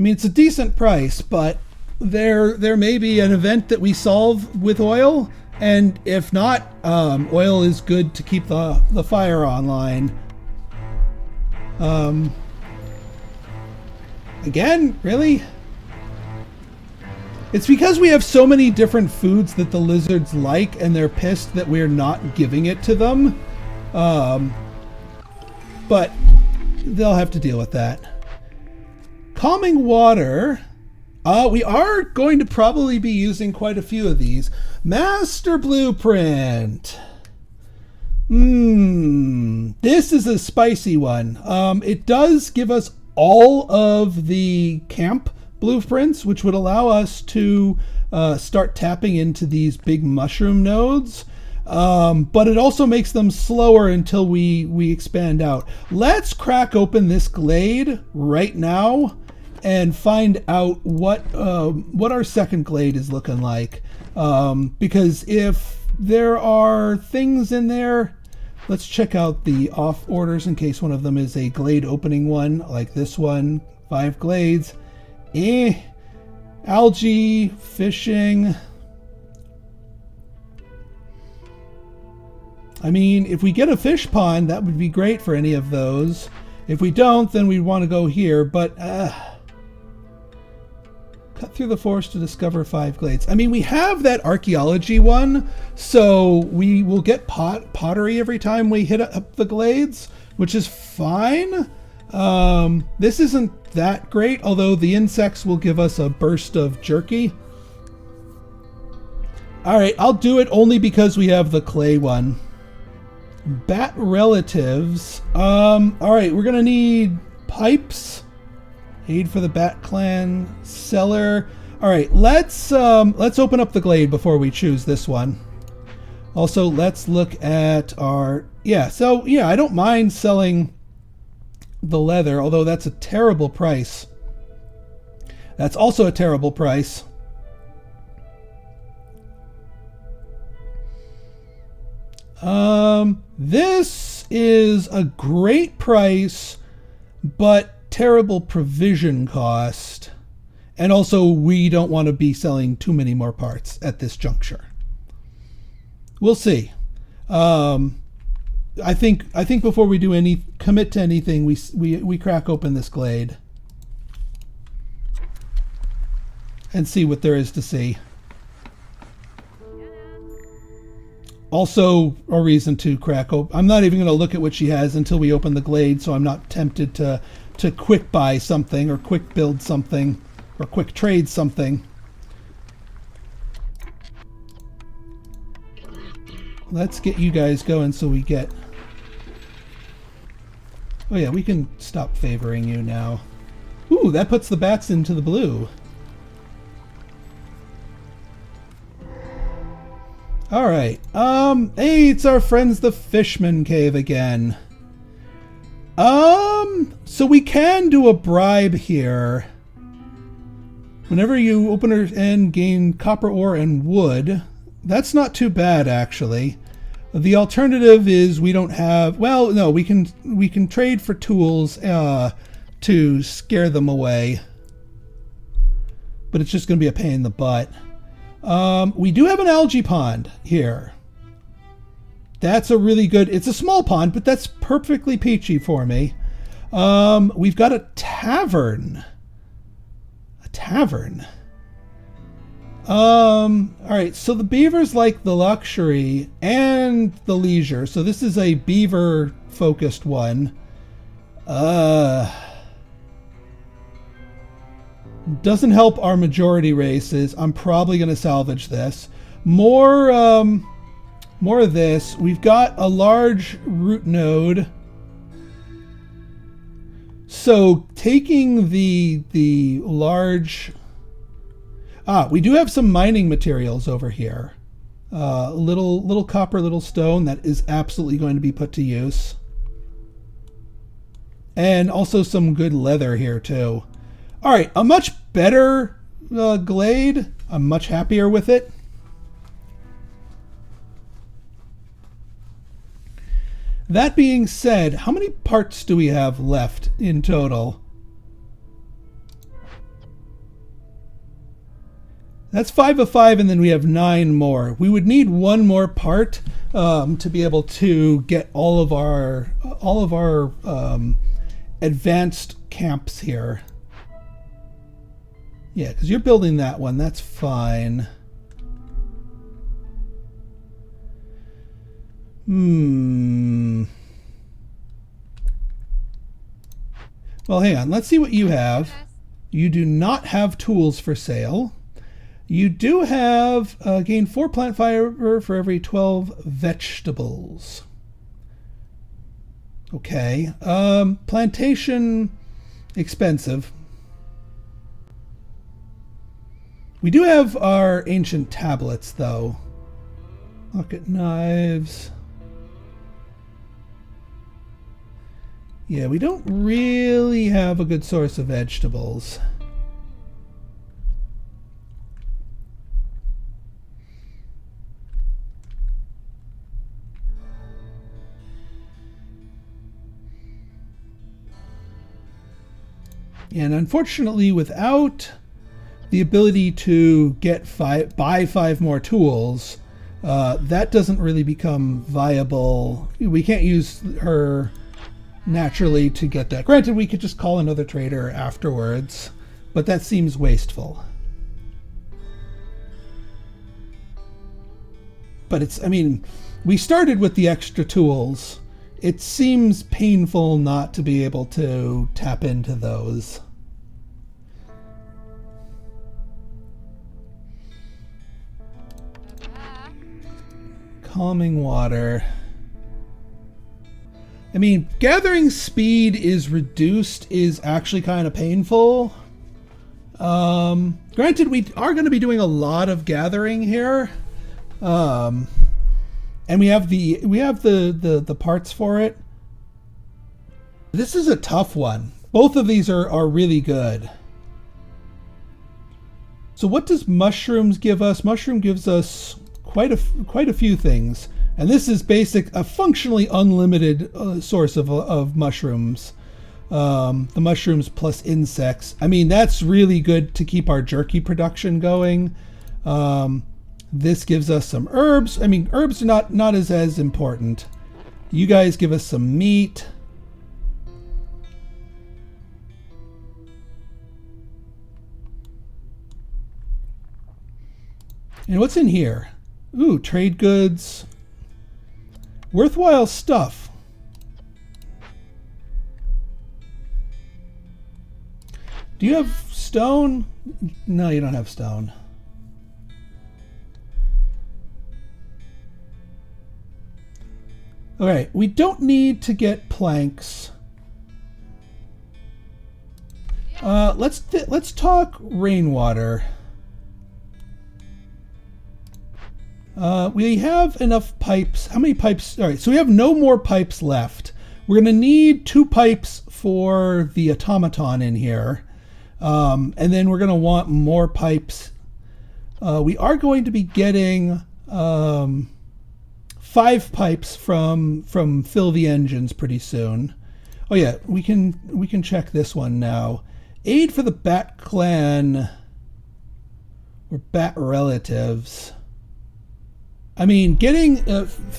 S1: mean, it's a decent price, but there may be an event that we solve with oil, and if not, oil is good to keep the fire online. Again, really? It's because we have so many different foods that the lizards like, and they're pissed that we're not giving it to them. But they'll have to deal with that. Calming water. We are going to probably be using quite a few of these. Master Blueprint. This is a spicy one. It does give us all of the camp blueprints, which would allow us to start tapping into these big mushroom nodes. But it also makes them slower until we expand out. Let's crack open this glade right now and find out what our second glade is looking like. Because if there are things in there, let's check out the off orders in case one of them is a glade opening one, like this one. 5 glades. Algae, fishing. I mean, if we get a fish pond, that would be great for any of those. If we don't, then we'd want to go here, but Cut through the forest to discover 5 glades. I mean, we have that archaeology one, so we will get pottery every time we hit up the glades, which is fine. This isn't that great, although the insects will give us a burst of jerky. Alright, I'll do it only because we have the clay one. Bat relatives. Alright, we're gonna need pipes. Aid for the Bat Clan. Cellar. Alright, let's open up the glade before we choose this one. Also, let's look at our... Yeah, so, yeah, I don't mind selling the leather, although that's a terrible price. That's also a terrible price. This is a great price, but terrible provision cost. And also, we don't want to be selling too many more parts at this juncture. We'll see. I think before we do any commit to anything, we crack open this glade and see what there is to see. Also, a reason to crack open. I'm not even going to look at what she has until we open the glade, so I'm not tempted to quick buy something or quick build something or quick trade something. Let's get you guys going so we get... Oh yeah, we can stop favoring you now. Ooh, that puts the bats into the blue. Alright, hey, it's our friends the Fishman Cave again. So we can do a bribe here. Whenever you open and gain copper ore and wood, that's not too bad actually. The alternative is we don't have, well, no, we can trade for tools to scare them away. But it's just going to be a pain in the butt. We do have an algae pond here. That's a really good, it's a small pond, but that's perfectly peachy for me. We've got a tavern. A tavern. Alright, so the beavers like the luxury and the leisure. So this is a beaver focused one. Doesn't help our majority races. I'm probably going to salvage this. More of this. We've got a large root node. So taking the large... we do have some mining materials over here. Little copper, little stone that is absolutely going to be put to use. And also some good leather here too. All right, a much better glade. I'm much happier with it. That being said, how many parts do we have left in total? That's 5 of 5, and then we have 9 more. We would need 1 more part to be able to get all of our advanced camps here. Yeah, because you're building that one. That's fine. Well, hang on. Let's see what you have. You do not have tools for sale. You do have gain 4 plant fiber for every 12 vegetables. Okay. Plantation expensive. We do have our ancient tablets, though. Pocket knives. Yeah, we don't really have a good source of vegetables. And unfortunately, without the ability to buy 5 more tools, that doesn't really become viable. We can't use her naturally to get that. Granted, we could just call another trader afterwards, but that seems wasteful. but it's, I mean, we started with the extra tools. It seems painful not to be able to tap into those. Calming water. I mean, gathering speed is reduced is actually kind of painful. Granted, we are going to be doing a lot of gathering here. And we have the parts for it. This is a tough one. Both of these are really good. So what does mushrooms give us? Mushroom gives us quite a few things. And this is a functionally unlimited source of mushrooms. The mushrooms plus insects. I mean, that's really good to keep our jerky production going. This gives us some herbs. I mean, herbs are not as important. You guys give us some meat. And what's in here? Ooh, trade goods. Worthwhile stuff. Do you have stone? No, you don't have stone. Okay, we don't need to get planks. Let's talk rainwater. We have enough pipes. How many pipes? All right, so we have no more pipes left. We're going to need 2 pipes for the automaton in here. And then we're going to want more pipes. We are going to be getting 5 pipes from Fill the Engines pretty soon. Oh yeah, we can check this one now. Aid for the Bat Clan or Bat relatives. I mean, getting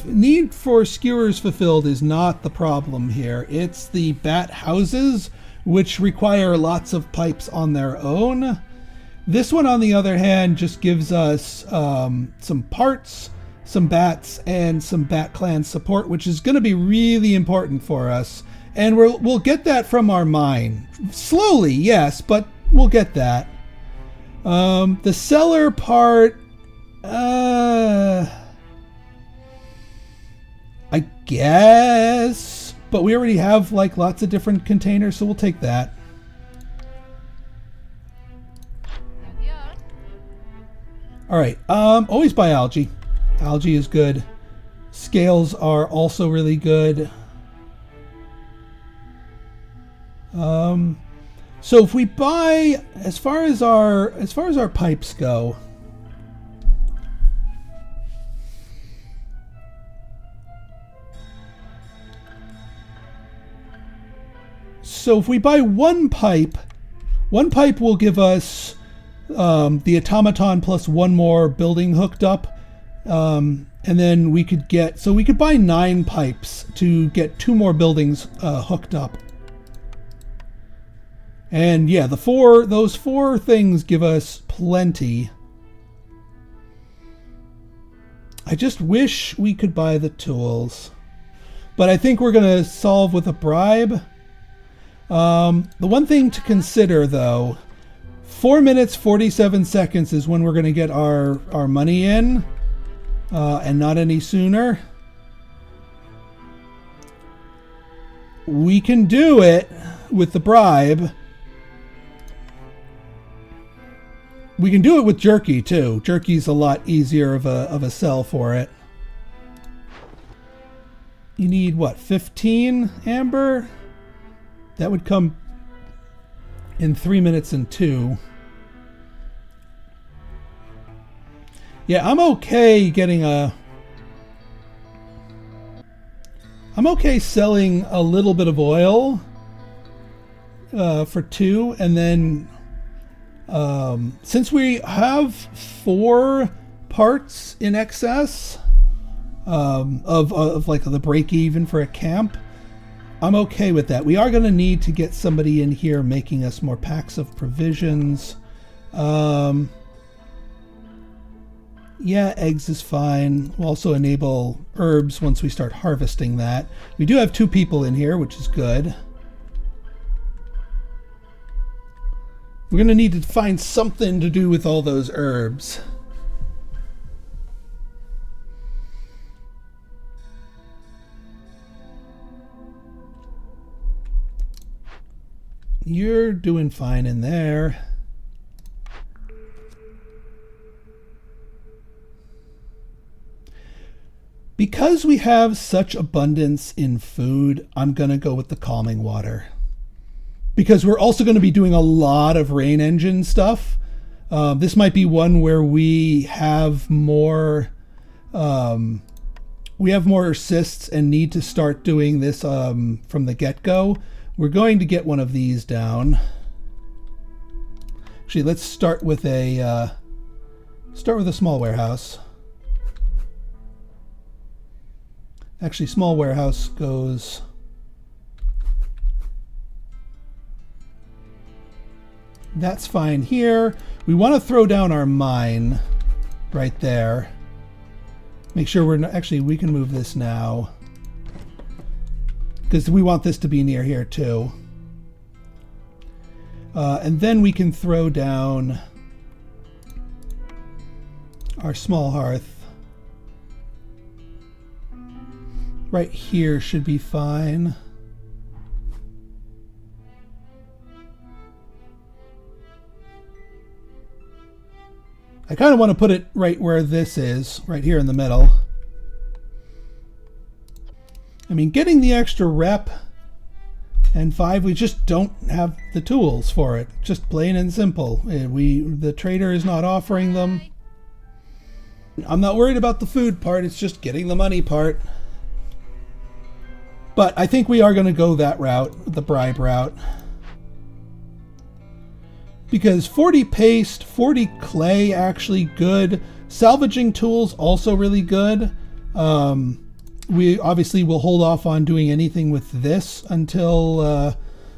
S1: need for skewers fulfilled is not the problem here. It's the bat houses, which require lots of pipes on their own. This one, on the other hand, just gives us some parts, some bats, and some Bat Clan support, which is going to be really important for us. And we'll get that from our mine. Slowly, yes, but we'll get that. The cellar part... I guess, but we already have like lots of different containers, so we'll take that. All right, always buy algae. Algae is good. Scales are also really good. So if we buy, as far as our pipes go, so if we buy one pipe will give us the automaton plus 1 more building hooked up. And then we could buy 9 pipes to get 2 more buildings hooked up. And yeah, those 4 things give us plenty. I just wish we could buy the tools. But I think we're going to solve with a bribe. The one thing to consider, though, 4 minutes 47 seconds is when we're going to get our money in, and not any sooner. We can do it with the bribe. We can do it with jerky too. Jerky's a lot easier of a sell for it. You need what, 15 amber? That would come in 3 minutes and 2. Yeah, I'm okay selling a little bit of oil for 2, and then since we have 4 parts in excess of like the break even for a camp, I'm okay with that. We are going to need to get somebody in here making us more packs of provisions. Yeah, eggs is fine. We'll also enable herbs once we start harvesting that. We do have 2 people in here, which is good. We're going to need to find something to do with all those herbs. You're doing fine in there. Because we have such abundance in food, I'm going to go with the calming water. Because we're also going to be doing a lot of rain engine stuff. This might be one where we have more assists and need to start doing this from the get-go. We're going to get one of these down. Actually, let's start with a small warehouse. Actually, small warehouse goes... That's fine here. We want to throw down our mine right there. Make sure we're not... Actually, we can move this now. Because we want this to be near here too. And then we can throw down our small hearth. Right here should be fine. I kind of want to put it right where this is, right here in the middle. I mean, getting the extra rep and 5, we just don't have the tools for it. Just plain and simple. The trader is not offering them. I'm not worried about the food part, it's just getting the money part. But I think we are going to go that route, the bribe route. Because 40 paste, 40 clay, actually good. Salvaging tools, also really good. We obviously will hold off on doing anything with this until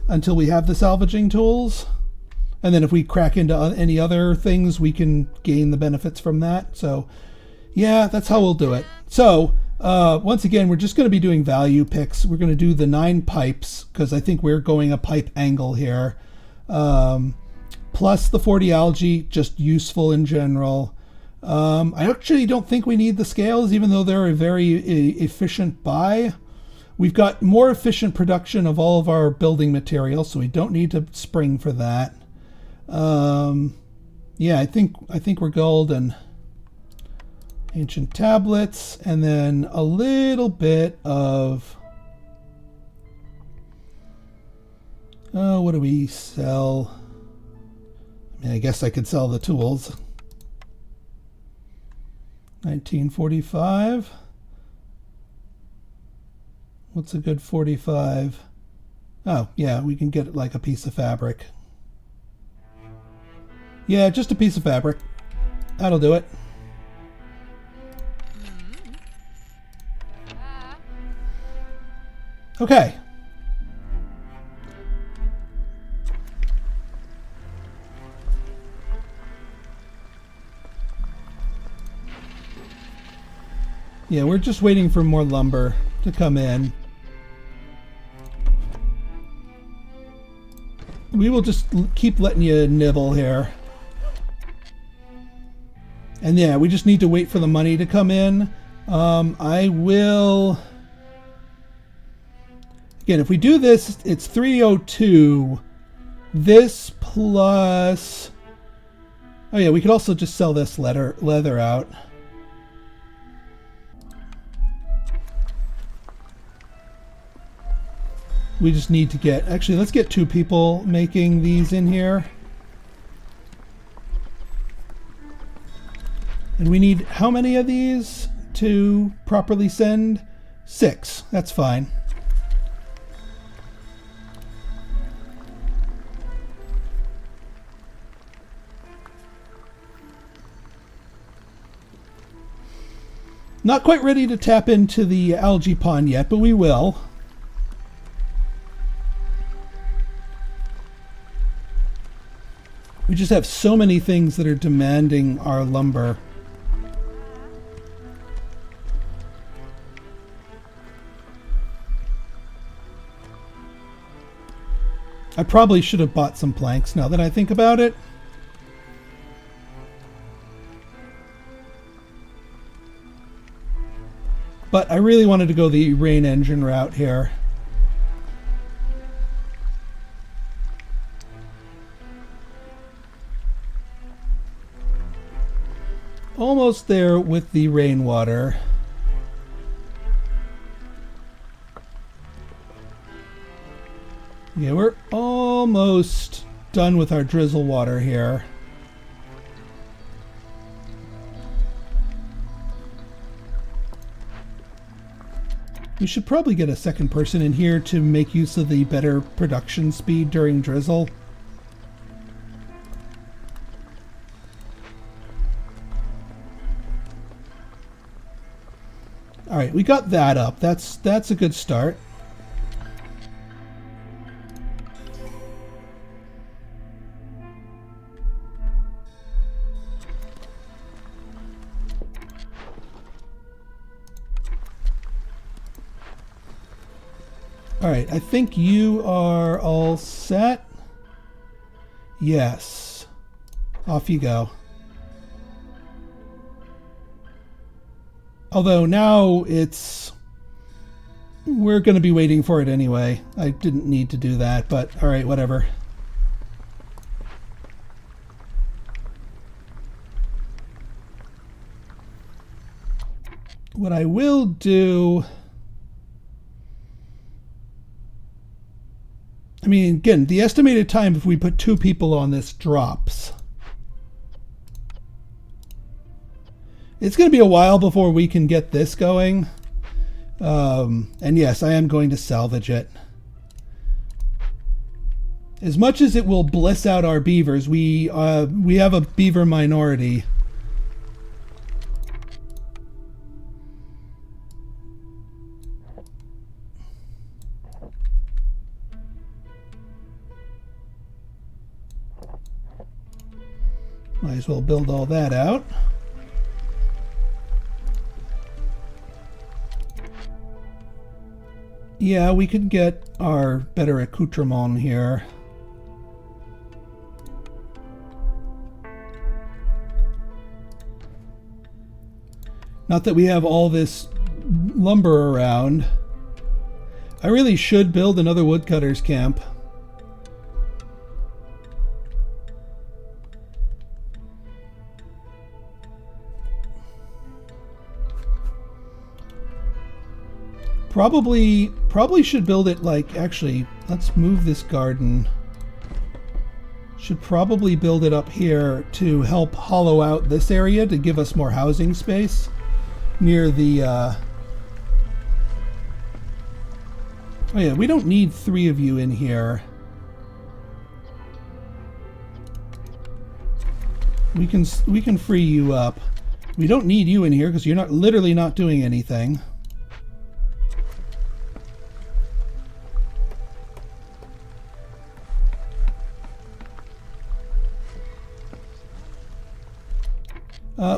S1: we have the salvaging tools. And then if we crack into any other things, we can gain the benefits from that. So yeah, that's how we'll do it. So once again, we're just going to be doing value picks. We're going to do the 9 pipes because I think we're going a pipe angle here. Plus the 40 algae, just useful in general. I actually don't think we need the scales, even though they're a very efficient buy. We've got more efficient production of all of our building materials, so we don't need to spring for that. Yeah, I think we're golden. Ancient tablets, and then a little bit of... what do we sell? I mean, I guess I could sell the tools. 1945. What's a good 45? Oh, yeah, we can get like a piece of fabric. Yeah, just a piece of fabric. That'll do it. Okay. Yeah, we're just waiting for more lumber to come in. We will just keep letting you nibble here. And yeah, we just need to wait for the money to come in. I will... Again, if we do this, it's 302. This plus... Oh yeah, we could also just sell this leather out. We just need to get... Actually, let's get 2 people making these in here. And we need how many of these to properly send? 6. That's fine. Not quite ready to tap into the algae pond yet, but we will. We just have so many things that are demanding our lumber. I probably should have bought some planks now that I think about it. But I really wanted to go the rain engine route here. Almost there with the rainwater. Yeah, we're almost done with our drizzle water here. We should probably get a second person in here to make use of the better production speed during drizzle. All right, we got that up. That's a good start. All right, I think you are all set. Yes. Off you go. Although now we're going to be waiting for it anyway. I didn't need to do that, but all right, whatever. What I will do... I mean, again, the estimated time if we put 2 people on this drops. It's going to be a while before we can get this going. And yes, I am going to salvage it. As much as it will bliss out our beavers, we have a beaver minority. Might as well build all that out. Yeah, we could get our better accoutrement here. Not that we have all this lumber around. I really should build another woodcutter's camp. Probably should build it like, actually, let's move this garden. Should probably build it up here to help hollow out this area to give us more housing space near the, oh yeah, we don't need 3 of you in here. We can free you up. We don't need you in here because you're literally not doing anything.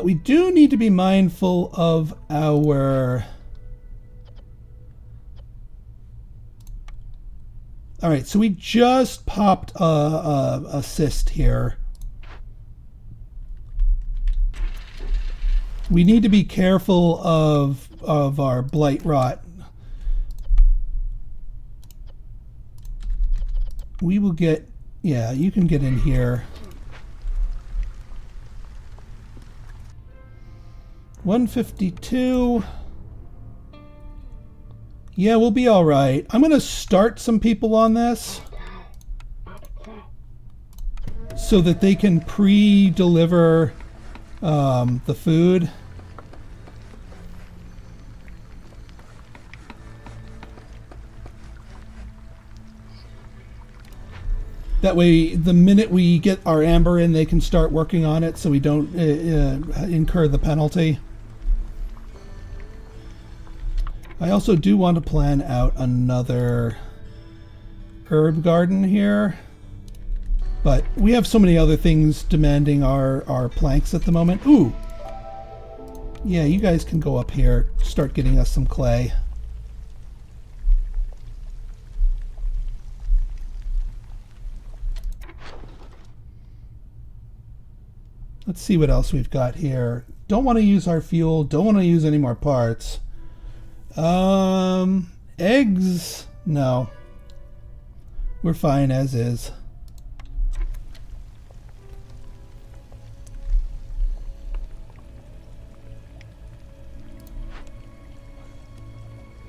S1: We do need to be mindful of our... All right, so we just popped a cyst here. We need to be careful of our blight rot. We will get... Yeah, you can get in here. 152. Yeah, we'll be all right. I'm going to start some people on this so that they can pre-deliver the food. That way, the minute we get our amber in, they can start working on it so we don't incur the penalty. I also do want to plan out another herb garden here, but we have so many other things demanding our planks at the moment. Ooh! Yeah, you guys can go up here, start getting us some clay. Let's see what else we've got here. Don't want to use our fuel. Don't want to use any more parts. Eggs? No. We're fine as is.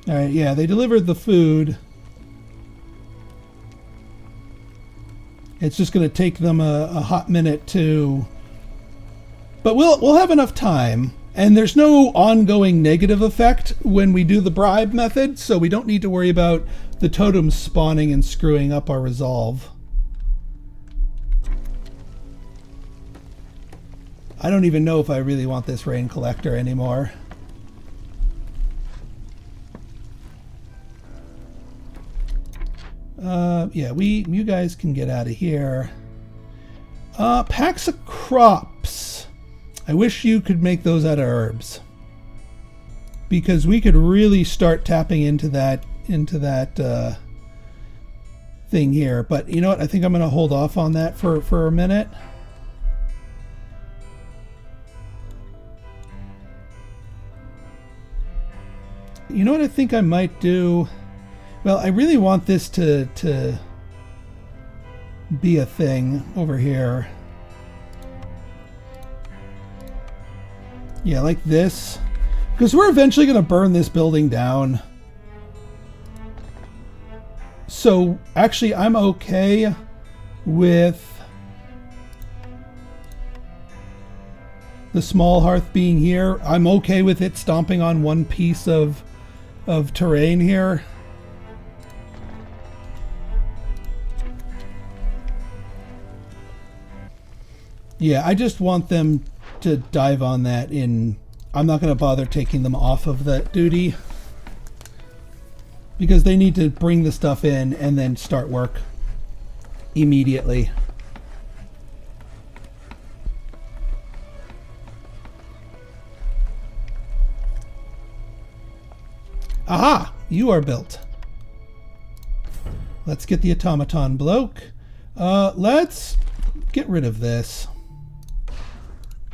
S1: Alright, yeah, they delivered the food. It's just going to take them a hot minute to... But we'll have enough time. And there's no ongoing negative effect when we do the bribe method, so we don't need to worry about the totems spawning and screwing up our resolve. I don't even know if I really want this rain collector anymore. Yeah, you guys can get out of here. Packs of crops. I wish you could make those out of herbs, because we could really start tapping into that thing here. But you know what? I think I'm going to hold off on that for a minute. You know what I think I might do? Well, I really want this to be a thing over here. Yeah, like this. Because we're eventually going to burn this building down. So, actually, I'm okay with the small hearth being here. I'm okay with it stomping on one piece of terrain here. Yeah, I just want them to dive on that in... I'm not going to bother taking them off of that duty, because they need to bring the stuff in and then start work immediately. Aha! You are built. Let's get the automaton bloke. Let's get rid of this.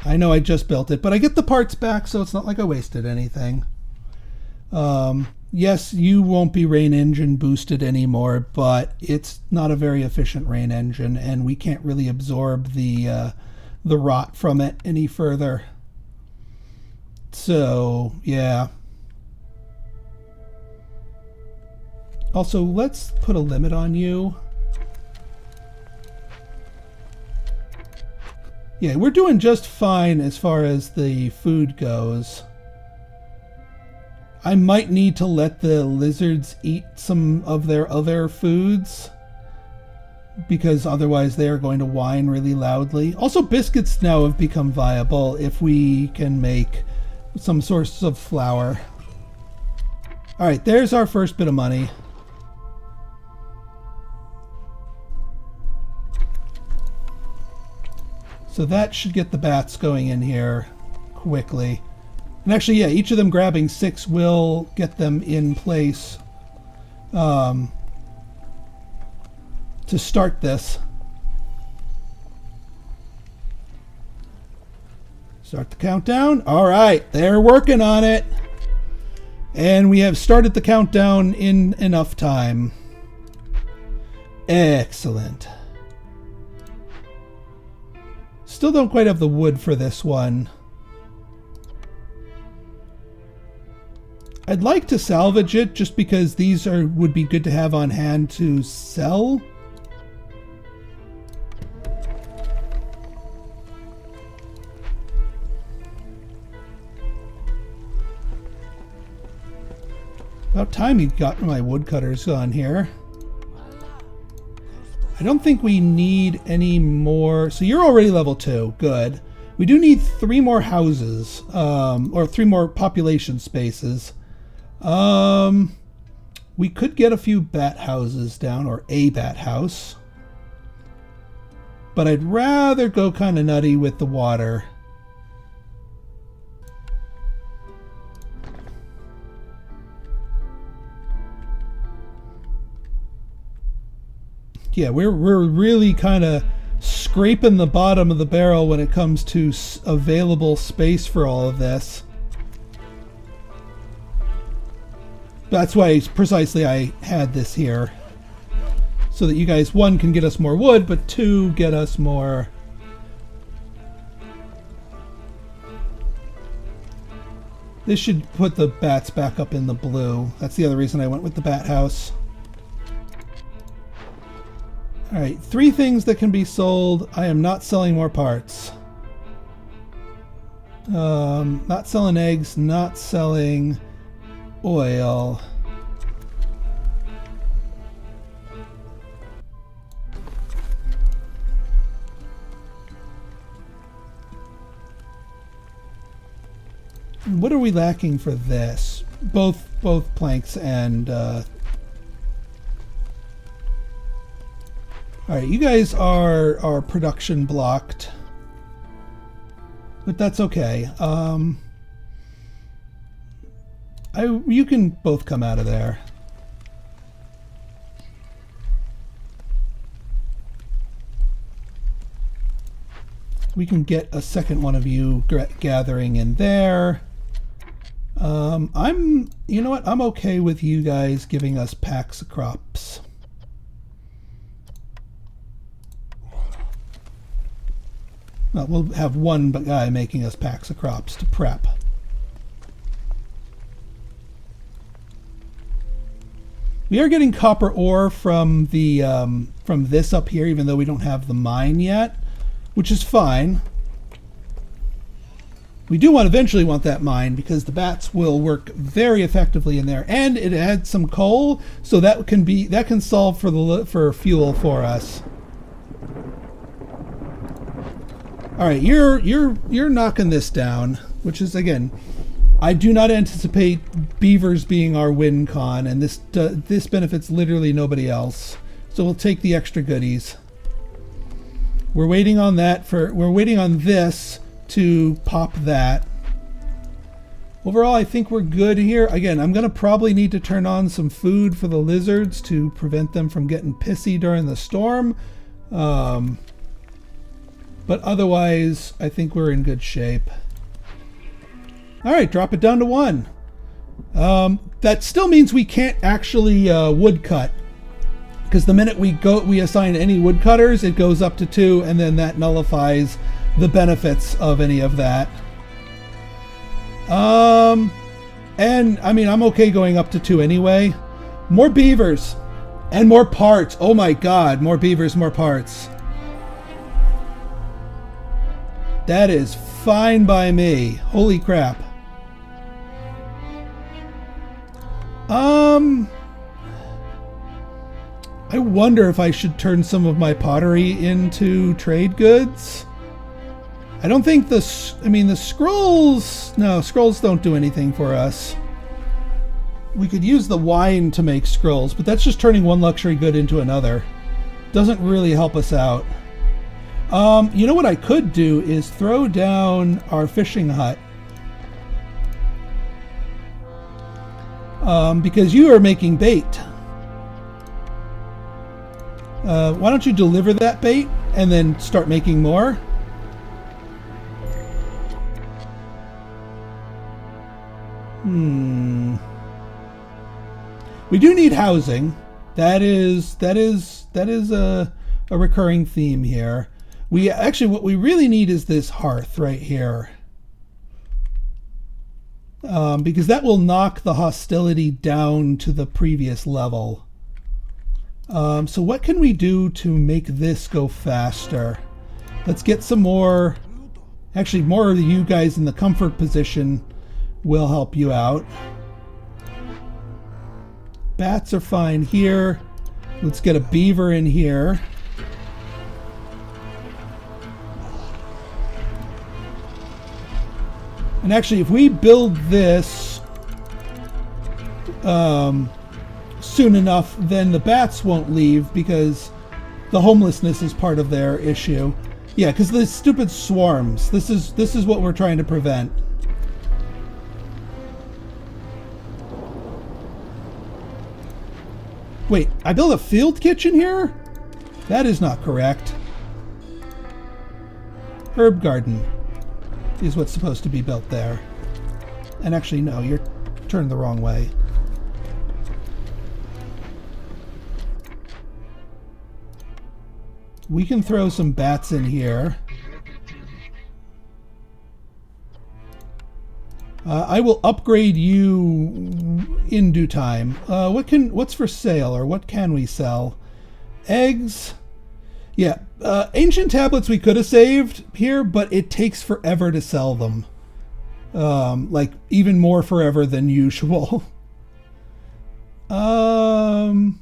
S1: I know I just built it, but I get the parts back, so it's not like I wasted anything. Yes, you won't be rain engine boosted anymore, but it's not a very efficient rain engine, and we can't really absorb the rot from it any further. So, yeah. Also, let's put a limit on you. Yeah, we're doing just fine as far as the food goes. I might need to let the lizards eat some of their other foods, because otherwise they are going to whine really loudly. Also, biscuits now have become viable if we can make some source of flour. Alright, there's our first bit of money. So that should get the bats going in here quickly. And actually, yeah, each of them grabbing 6 will get them in place to start this. Start the countdown. All right, they're working on it. And we have started the countdown in enough time. Excellent. Still don't quite have the wood for this one. I'd like to salvage it just because these would be good to have on hand to sell. About time you got my woodcutters on here. I don't think we need any more. So you're already level 2. Good. We do need 3 more houses, or 3 more population spaces. We could get a few bat houses down, or a bat house. But I'd rather go kind of nutty with the water. Yeah, we're really kind of scraping the bottom of the barrel when it comes to available space for all of this. That's why precisely I had this here. So that you guys, one, can get us more wood, but two, get us more... This should put the bats back up in the blue. That's the other reason I went with the bat house. Alright, 3 things that can be sold. I am not selling more parts. Not selling eggs, not selling oil. What are we lacking for this? Both planks and... Alright, you guys are production blocked. But that's okay. You can both come out of there. We can get a second one of you gathering in there. You know what? I'm okay with you guys giving us packs of crops. Well, we'll have one guy making us packs of crops to prep. We are getting copper ore from the from this up here, even though we don't have the mine yet, which is fine. We do eventually want that mine because the bats will work very effectively in there, and it adds some coal, so that can solve for fuel for us. All right, you're knocking this down, which is, again, I do not anticipate beavers being our win con, and this benefits literally nobody else. So we'll take the extra goodies. We're waiting on we're waiting on this to pop that. Overall, I think we're good here. Again, I'm going to probably need to turn on some food for the lizards to prevent them from getting pissy during the storm. But otherwise, I think we're in good shape. All right, drop it down to 1. That still means we can't actually woodcut, because the minute we assign any woodcutters, it goes up to 2, and then that nullifies the benefits of any of that. And I mean, I'm okay going up to 2 anyway. More beavers and more parts. Oh my God, more beavers, more parts. That is fine by me. Holy crap. I wonder if I should turn some of my pottery into trade goods. I don't think the scrolls... No, scrolls don't do anything for us. We could use the wine to make scrolls, but that's just turning one luxury good into another. Doesn't really help us out. You know what I could do is throw down our fishing hut. Because you are making bait. Why don't you deliver that bait and then start making more? We do need housing. That is a recurring theme here. What we really need is this hearth right here. Because that will knock the hostility down to the previous level. So what can we do to make this go faster? Let's get some more... Actually, more of you guys in the comfort position will help you out. Bats are fine here. Let's get a beaver in here. And actually, if we build this soon enough, then the bats won't leave, because the homelessness is part of their issue. Yeah, because the stupid swarms. This is what we're trying to prevent. Wait, I built a field kitchen here? That is not correct. herb garden is what's supposed to be built there. And actually, no, you're turned the wrong way. We can throw some bats in here. I will upgrade you in due time. What's for sale, or what can we sell? Eggs. Yeah, ancient tablets we could have saved here, but it takes forever to sell them. Like even more forever than usual. 1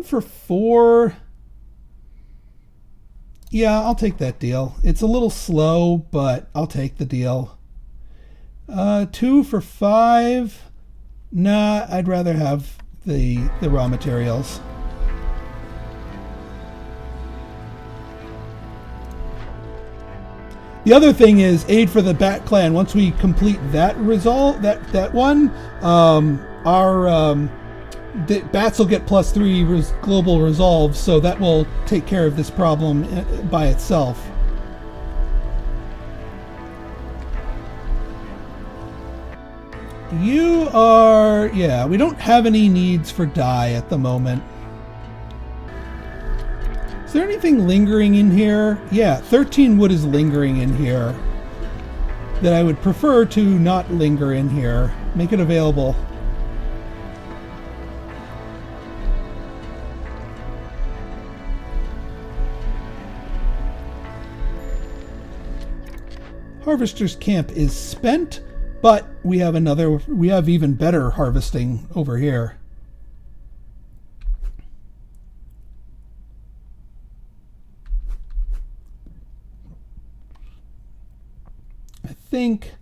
S1: for 4. Yeah, I'll take that deal. It's a little slow, but I'll take the deal. 2 for 5. Nah, I'd rather have the raw materials. The other thing is aid for the Bat Clan. Once we complete that that one, the bats will get +3 global resolve, so that will take care of this problem by itself. You are, yeah, we don't have any needs for dye at the moment. Is there anything lingering in here? Yeah, 13 wood is lingering in here that I would prefer to not linger in here. Make it available. Harvester's camp is spent, but we have even better harvesting over here. I think,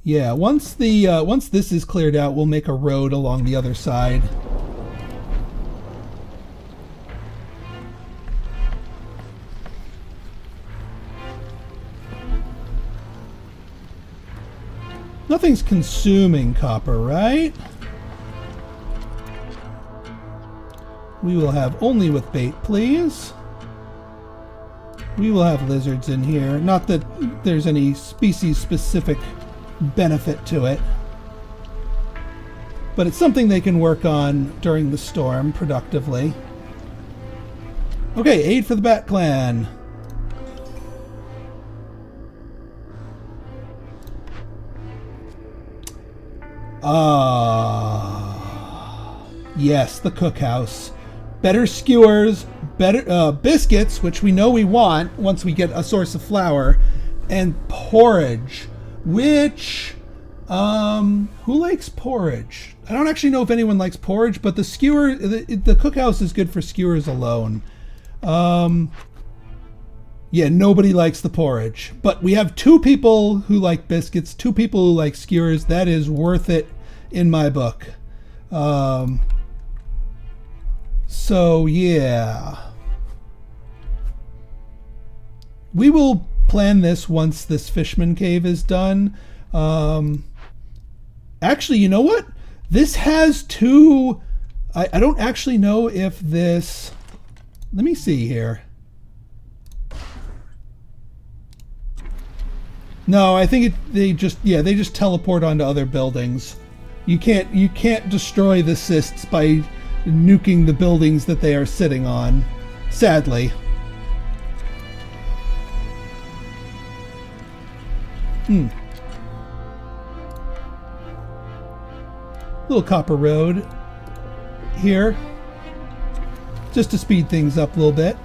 S1: yeah, once this is cleared out, we'll make a road along the other side. Nothing's consuming copper, right? We will have only with bait, please. We will have lizards in here. Not that there's any species-specific benefit to it, but it's something they can work on during the storm productively. Okay, aid for the Bat Clan. Yes, the cookhouse. Better skewers, better biscuits, which we know we want once we get a source of flour, and porridge, which who likes porridge? I don't actually know if anyone likes porridge, but the cookhouse is good for skewers alone. Yeah, nobody likes the porridge, but we have 2 people who like biscuits, 2 people who like skewers. That is worth it in my book. So yeah, we will plan this once this Fishman Cave is done. Actually, you know what? This has 2. I don't actually know if this. Let me see here. No, I think they just teleport onto other buildings. You can't destroy the cysts by nuking the buildings that they are sitting on, sadly. Little copper road here, just to speed things up a little bit.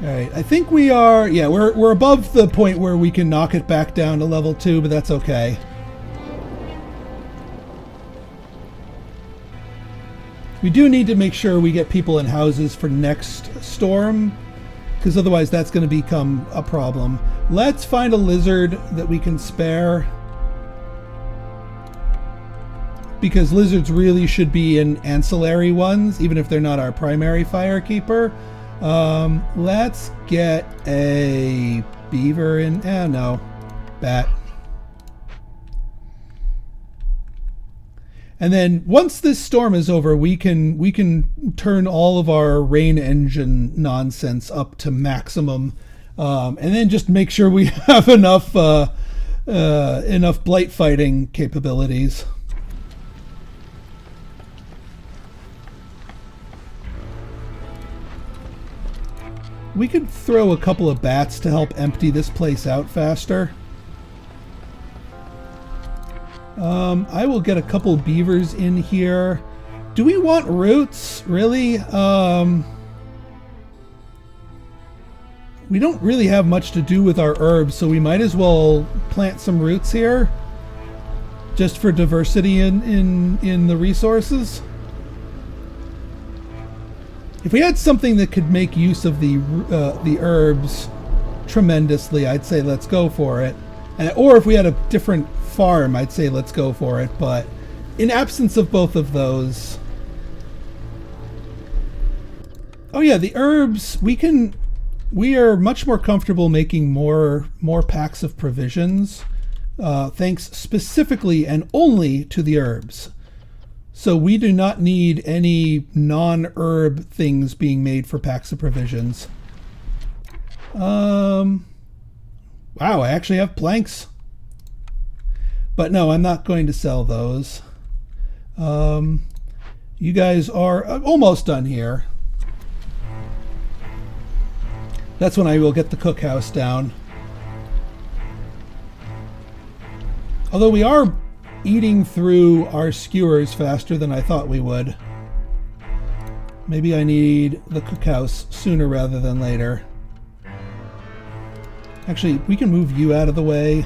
S1: Alright, I think we are, yeah, we're above the point where we can knock it back down to level 2, but that's okay. We do need to make sure we get people in houses for next storm, because otherwise that's going to become a problem. Let's find a lizard that we can spare, because lizards really should be in ancillary ones, even if they're not our primary firekeeper. Let's get a beaver in. No, bat. And then once this storm is over, we can turn all of our rain engine nonsense up to maximum, and then just make sure we have enough blight fighting capabilities. We could throw a couple of bats to help empty this place out faster. I will get a couple beavers in here. Do we want roots? Really? We don't really have much to do with our herbs, so we might as well plant some roots here. Just for diversity in the resources. If we had something that could make use of the herbs tremendously, I'd say let's go for it. Or if we had a different farm, I'd say let's go for it. But in absence of both of those... Oh yeah, the herbs, we are much more comfortable making more packs of provisions, thanks specifically and only to the herbs. So we do not need any non-herb things being made for packs of provisions. Wow, I actually have planks. But no, I'm not going to sell those. You guys are almost done here. That's when I will get the cookhouse down. Although we are eating through our skewers faster than I thought we would. Maybe I need the cookhouse sooner rather than later. Actually, we can move you out of the way.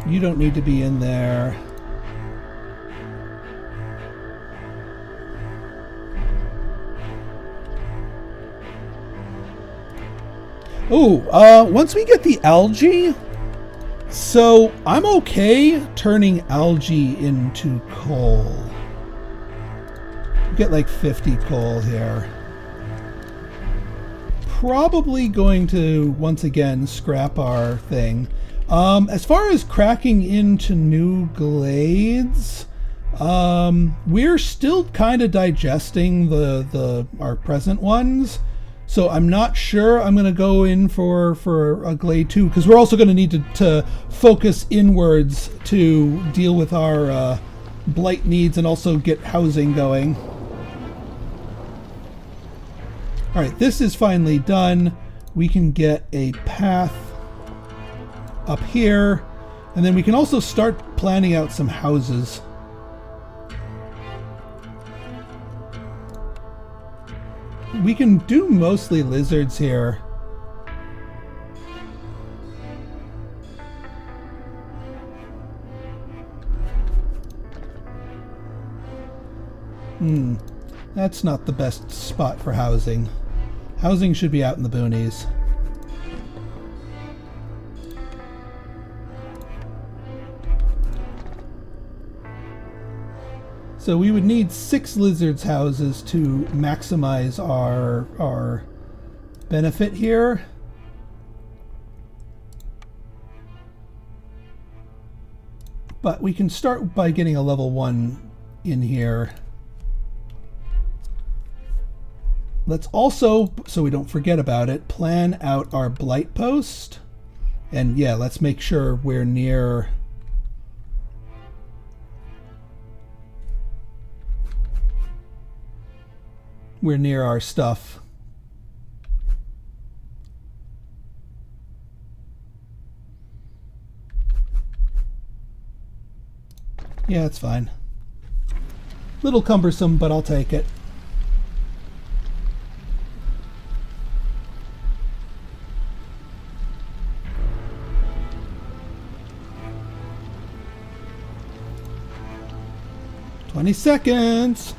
S1: You don't need to be in there. Oh, once we get the algae, so I'm okay turning algae into coal. Get like 50 coal here. Probably going to once again scrap our thing. As far as cracking into new glades, we're still kind of digesting our present ones. So I'm not sure I'm going to go in for a glade 2, because we're also going to need to focus inwards to deal with our blight needs and also get housing going. All right, this is finally done. We can get a path up here, and then we can also start planning out some houses. We can do mostly lizards here. That's not the best spot for housing. Housing should be out in the boonies. So we would need 6 lizards houses to maximize our benefit here. But we can start by getting a level 1 in here. Let's also, so we don't forget about it, plan out our blight post. And yeah, let's make sure we're near our stuff. Yeah, it's fine. Little cumbersome, but I'll take it. "20 seconds.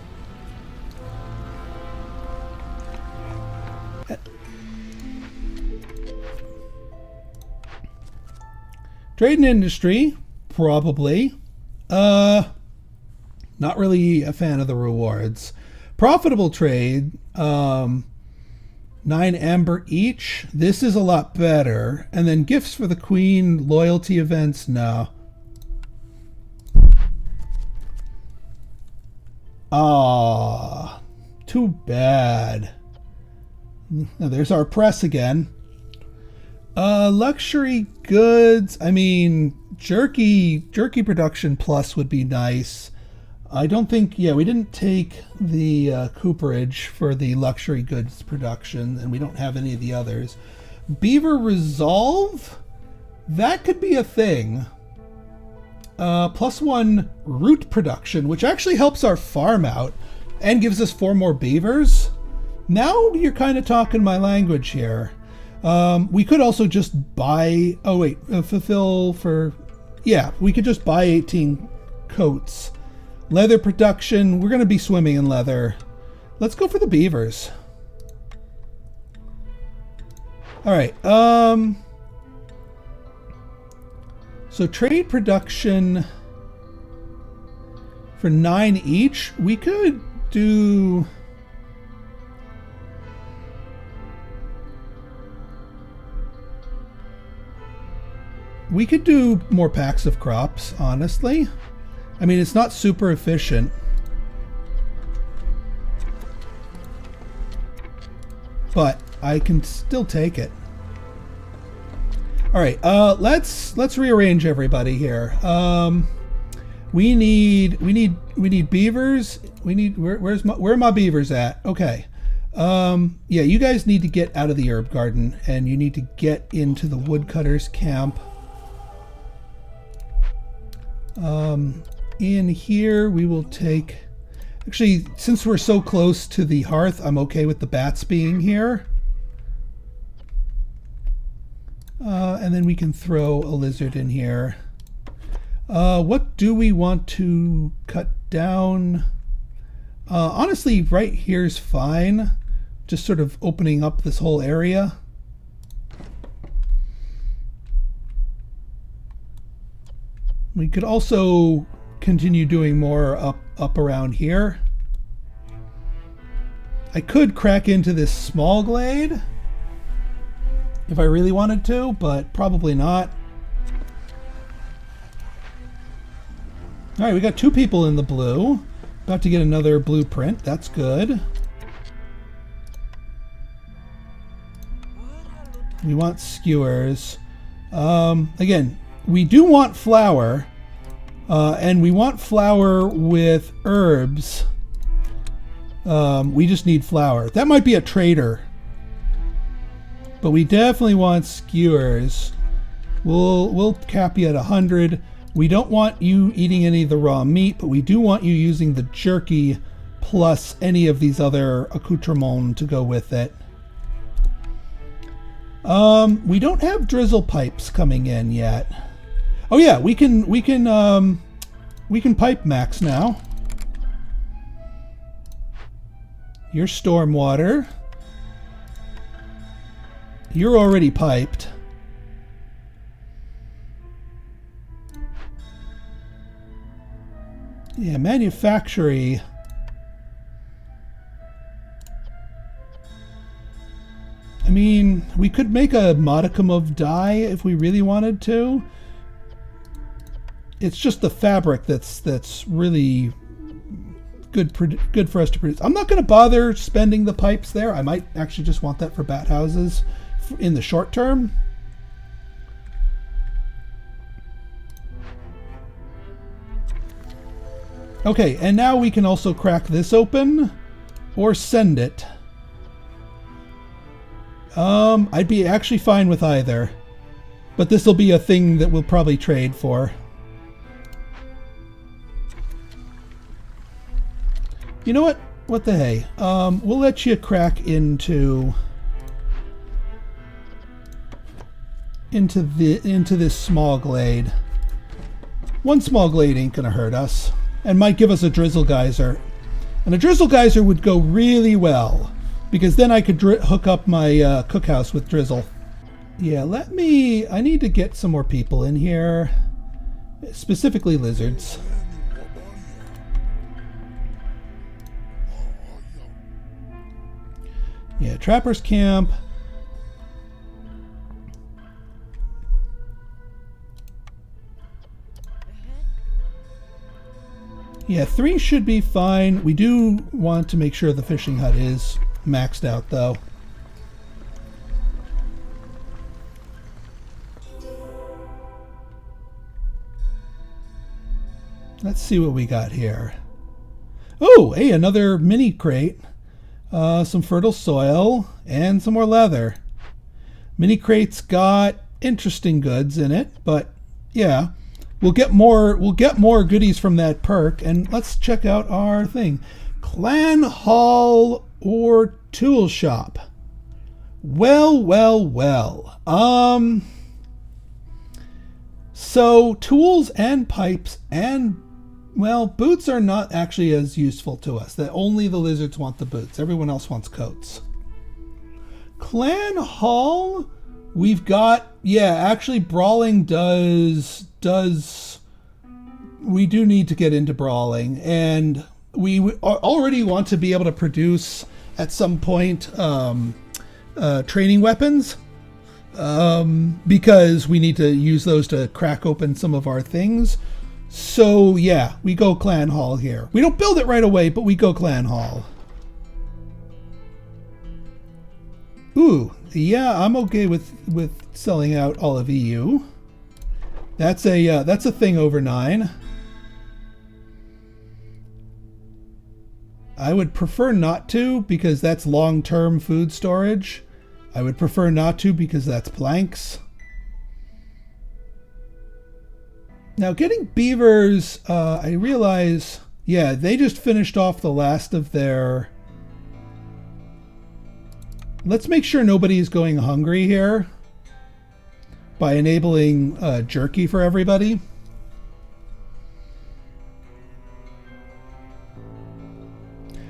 S1: Trade and industry, probably. Not really a fan of the rewards. Profitable trade, 9 amber each. This is a lot better. And then gifts for the queen, loyalty events, no. Ah, too bad. Now there's our press again. Luxury goods. I mean, jerky production plus would be nice. I don't think, yeah, we didn't take the cooperage for the luxury goods production, and we don't have any of the others. Beaver resolve? That could be a thing. +1 root production, which actually helps our farm out and gives us 4 more beavers. Now you're kind of talking my language here. We could also just buy, oh wait, fulfill for, yeah, we could just buy 18 coats. Leather production, we're going to be swimming in leather. Let's go for the beavers. All right. So trade production for 9 each. We could do... We could do more packs of crops, honestly. I mean, it's not super efficient. But I can still take it. All right, let's rearrange everybody here. We need beavers. Where are my beavers at? Okay. Yeah, you guys need to get out of the herb garden and you need to get into the woodcutters camp. In here we will take, actually, since we're so close to the hearth, I'm okay with the bats being here. And then we can throw a lizard in here. What do we want to cut down? Honestly, right here's fine. Just sort of opening up this whole area. We could also continue doing more up around here. I could crack into this small glade if I really wanted to, but probably not. All right, we got 2 people in the blue. About to get another blueprint. That's good. We want skewers. Again, we do want flour. And we want flour with herbs. We just need flour. That might be a trader. But we definitely want skewers. We'll cap you at 100. We don't want you eating any of the raw meat, but we do want you using the jerky plus any of these other accoutrements to go with it. We don't have drizzle pipes coming in yet. Oh yeah, we can pipe max now. Your stormwater. You're already piped. Yeah, manufactory. I mean, we could make a modicum of dye if we really wanted to. It's just the fabric that's really good for us to produce. I'm not going to bother spending the pipes there. I might actually just want that for bat houses in the short term. Okay, and now we can also crack this open or send it. I'd be actually fine with either, but this will be a thing that we'll probably trade for. You know what? What the hey? We'll let you crack into this small glade. One small glade ain't gonna hurt us, and might give us a drizzle geyser. And a drizzle geyser would go really well, because then I could hook up my cookhouse with drizzle. Yeah, I need to get some more people in here, specifically lizards. Yeah, Trapper's Camp. Yeah, 3 should be fine. We do want to make sure the fishing hut is maxed out, though. Let's see what we got here. Oh, hey, another mini crate. Some fertile soil and some more leather. Mini crate's got interesting goods in it, but yeah, we'll get more goodies from that perk. And let's check out our thing. Clan Hall or Tool Shop. Well. So tools and pipes and, well, boots are not actually as useful to us. That only the lizards want the boots. Everyone else wants coats. Clan Hall, we've got, yeah, actually brawling does, we do need to get into brawling, and we already want to be able to produce at some point training weapons, because we need to use those to crack open some of our things. So yeah, we go Clan Hall here. We don't build it right away, but we go Clan Hall. Ooh, yeah, I'm okay with selling out all of EU. That's a thing over 9. I would prefer not to, because that's long-term food storage. I would prefer not to because that's planks. Now, getting beavers, I realize, yeah, they just finished off the last of their... Let's make sure nobody is going hungry here by enabling jerky for everybody.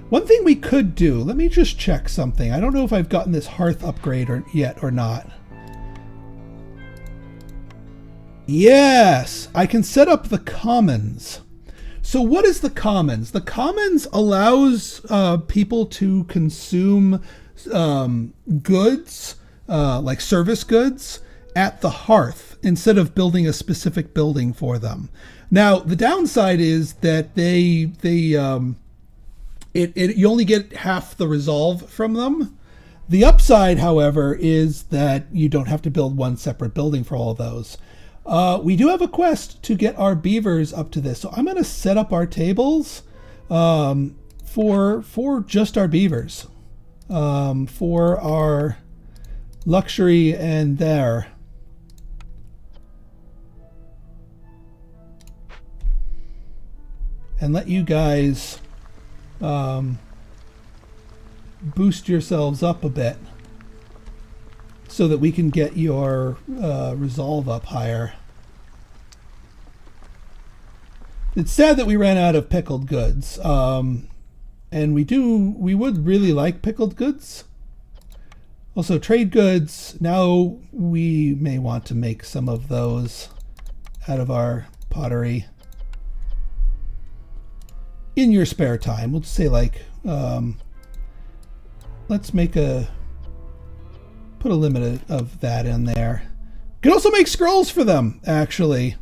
S1: One thing we could do, let me just check something. I don't know if I've gotten this hearth upgrade yet or not. Yes, I can set up the commons. So what is the commons? The commons allows people to consume goods, like service goods, at the hearth instead of building a specific building for them. Now, the downside is that you only get half the resolve from them. The upside, however, is that you don't have to build one separate building for all of those. We do have a quest to get our beavers up to this, so I'm going to set up our tables for just our beavers, for our luxury and there. And let you guys boost yourselves up a bit so that we can get your resolve up higher. It's sad that we ran out of pickled goods, and we would really like pickled goods. Also, trade goods, now we may want to make some of those out of our pottery in your spare time. We'll just say, like, let's put a limit of that in there. You can also make scrolls for them, actually.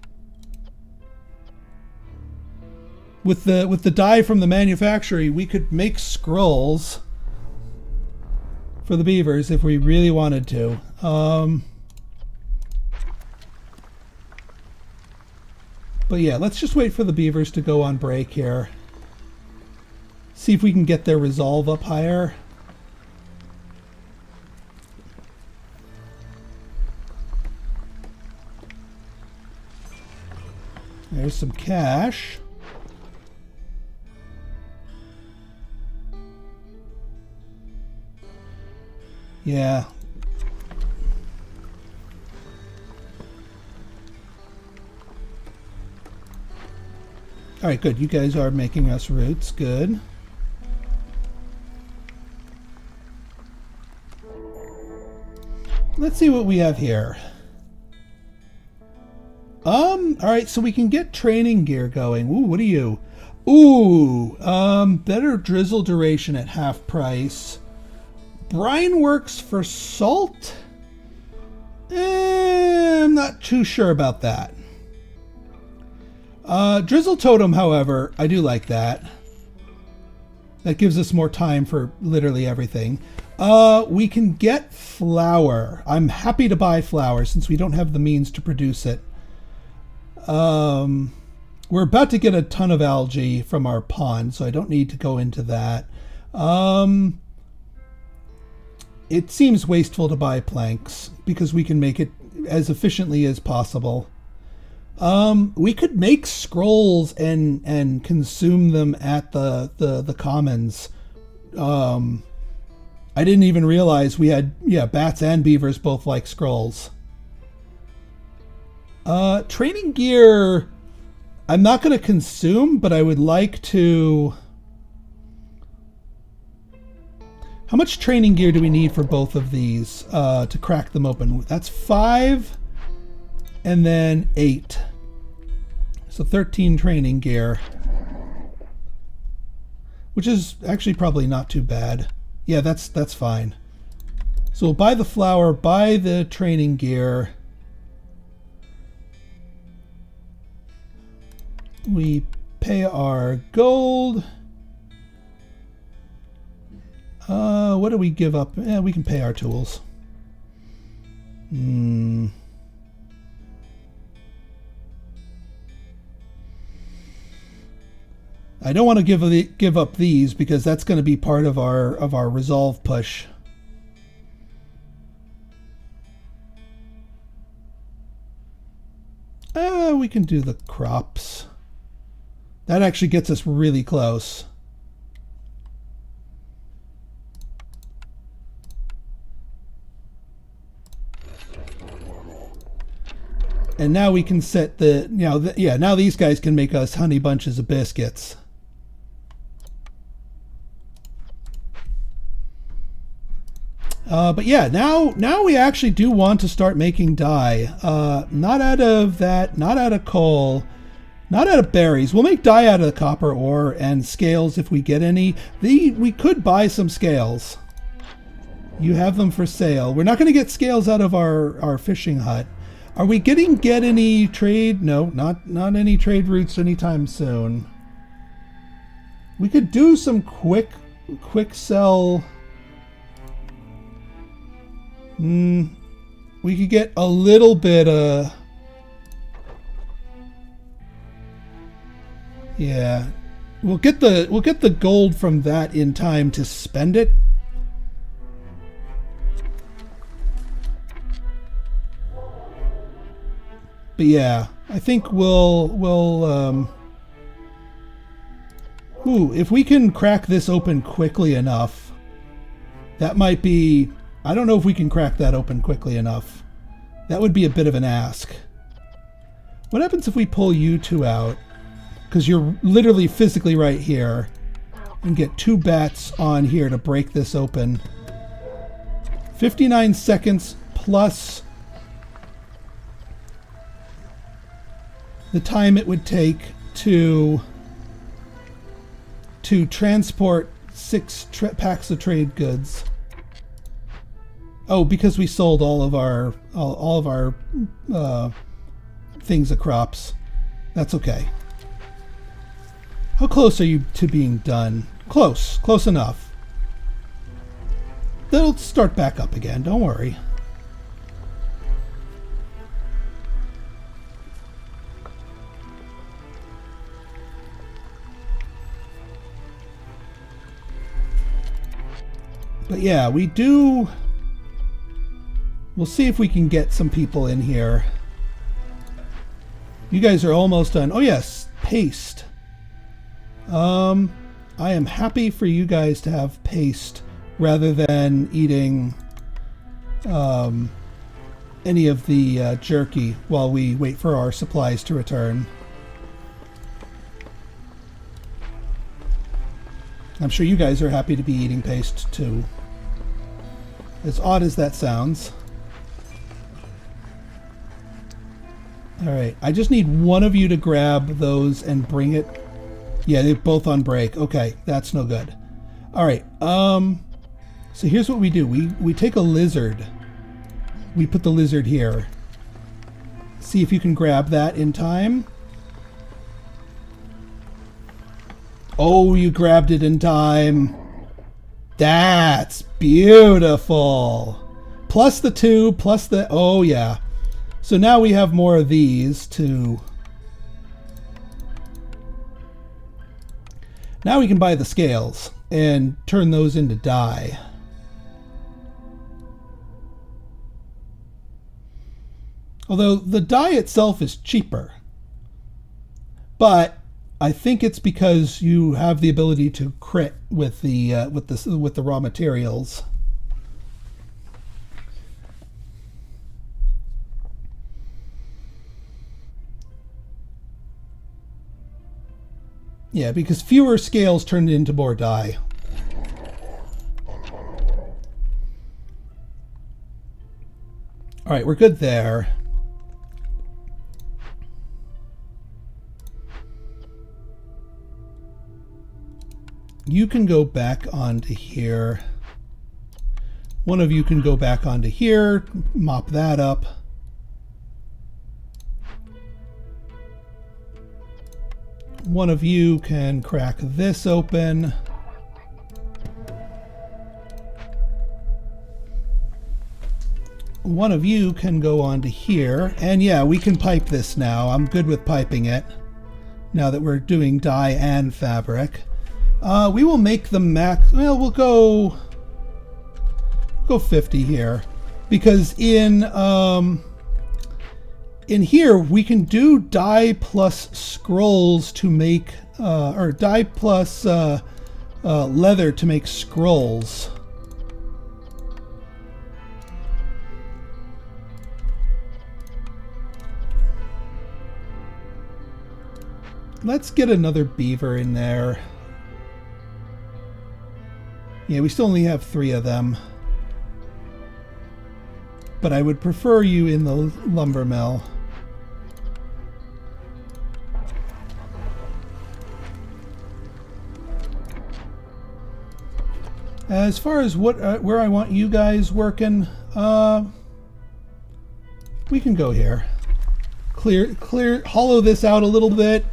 S1: With the dye from the manufactory, we could make scrolls for the beavers if we really wanted to. But yeah, let's just wait for the beavers to go on break here. See if we can get their resolve up higher. There's some cash. Yeah. All right, good. You guys are making us roots. Good. Let's see what we have here. All right, so we can get training gear going. Ooh, what are you? Ooh, better drizzle duration at half price. Brine works for salt? I'm not too sure about that. Drizzle Totem, however, I do like that. That gives us more time for literally everything. We can get flour. I'm happy to buy flour since we don't have the means to produce it. We're about to get a ton of algae from our pond, so I don't need to go into that. It seems wasteful to buy planks because we can make it as efficiently as possible. We could make scrolls and consume them at the commons. I didn't even realize we had, bats and beavers both like scrolls. Training gear, I'm not going to consume, but I would like to... How much training gear do we need for both of these to crack them open? That's 5 and then 8. So 13 training gear. Which is actually probably not too bad. Yeah, that's fine. So we'll buy the flour, buy the training gear. We pay our gold. What do we give up? We can pay our tools. I don't want to give up these because that's going to be part of our resolve push. We can do the crops. That actually gets us really close. And now we can set the, now these guys can make us honey bunches of biscuits. But yeah, now we actually do want to start making dye. Not out of that, not out of coal, not out of berries. We'll make dye out of the copper ore and scales if we get any. We could buy some scales. You have them for sale. We're not going to get scales out of our fishing hut. Are we get any trade? No, not any trade routes anytime soon. We could do some quick sell. We could get a little bit yeah. We'll get the gold from that in time to spend it. But yeah, I think we'll if we can crack this open quickly enough, that might be, I don't know if we can crack that open quickly enough. That would be a bit of an ask. What happens if we pull you two out? Because you're literally physically right here. And get 2 bats on here to break this open. 59 seconds plus the time it would take to transport 6 packs of trade goods. Oh, because we sold all of our things of crops. That's okay. How close are you to being done? Close enough. They'll start back up again, don't worry. But yeah, we'll see if we can get some people in here. You guys are almost done. Oh yes, paste. I am happy for you guys to have paste rather than eating any of the jerky while we wait for our supplies to return. I'm sure you guys are happy to be eating paste too. As odd as that sounds. Alright, I just need one of you to grab those and bring it. Yeah, they're both on break. Okay, that's no good. Alright, So here's what we do. We take a lizard. We put the lizard here. See if you can grab that in time. Oh, you grabbed it in time. That's beautiful. Plus the 2, plus the... Oh, yeah. So now we have more of these to... Now we can buy the scales and turn those into dye. Although the dye itself is cheaper. But I think it's because you have the ability to crit with the raw materials. Yeah, because fewer scales turned into more dye. All right, we're good there. You can go back onto here. One of you can go back onto here, mop that up. One of you can crack this open. One of you can go onto here. And yeah, we can pipe this now. I'm good with piping it now that we're doing dye and fabric. We will make the max. Well, we'll go 50 here, because in here we can do dye plus scrolls to make, or dye plus leather to make scrolls. Let's get another beaver in there. Yeah, we still only have 3 of them. But I would prefer you in the lumber mill. As far as where I want you guys working, we can go here. Hollow this out a little bit.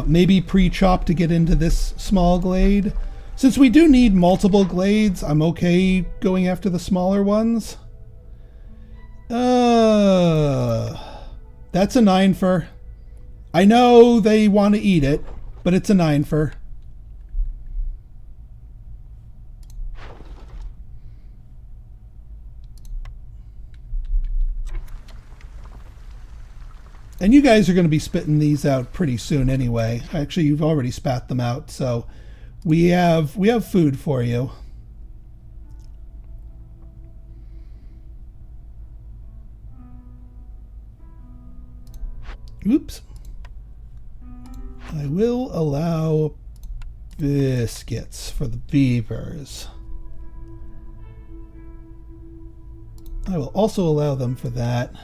S1: Maybe pre-chop to get into this small glade. Since we do need multiple glades, I'm okay going after the smaller ones. That's a 9-fer. I know they want to eat it, but it's a 9-fer. And you guys are going to be spitting these out pretty soon anyway. Actually, you've already spat them out, so we have food for you. Oops. I will allow biscuits for the beavers. I will also allow them for that.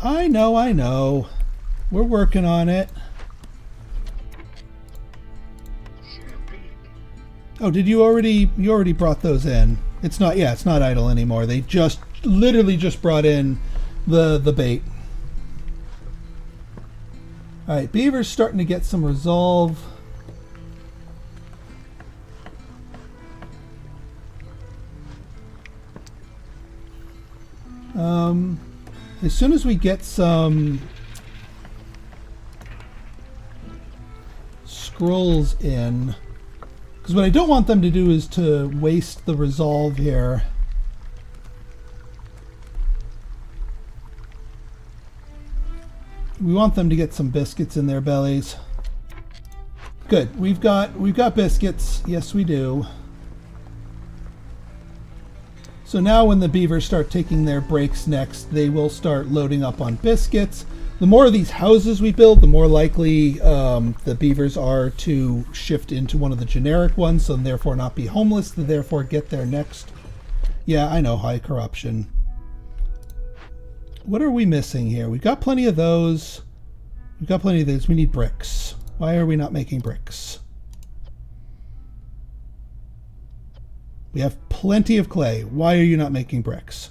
S1: I know. We're working on it. Oh, did you already brought those in? It's not idle anymore. They literally just brought in the bait. All right, beaver's starting to get some resolve. As soon as we get some scrolls in, because what I don't want them to do is to waste the resolve here. We want them to get some biscuits in their bellies. Good. We've got biscuits. Yes, we do. So now when the beavers start taking their breaks next, they will start loading up on biscuits. The more of these houses we build, the more likely the beavers are to shift into one of the generic ones, and therefore not be homeless, and therefore get there next. Yeah, I know, high corruption. What are we missing here? We've got plenty of those. We've got plenty of these. We need bricks. Why are we not making bricks? We have plenty of clay. Why are you not making bricks?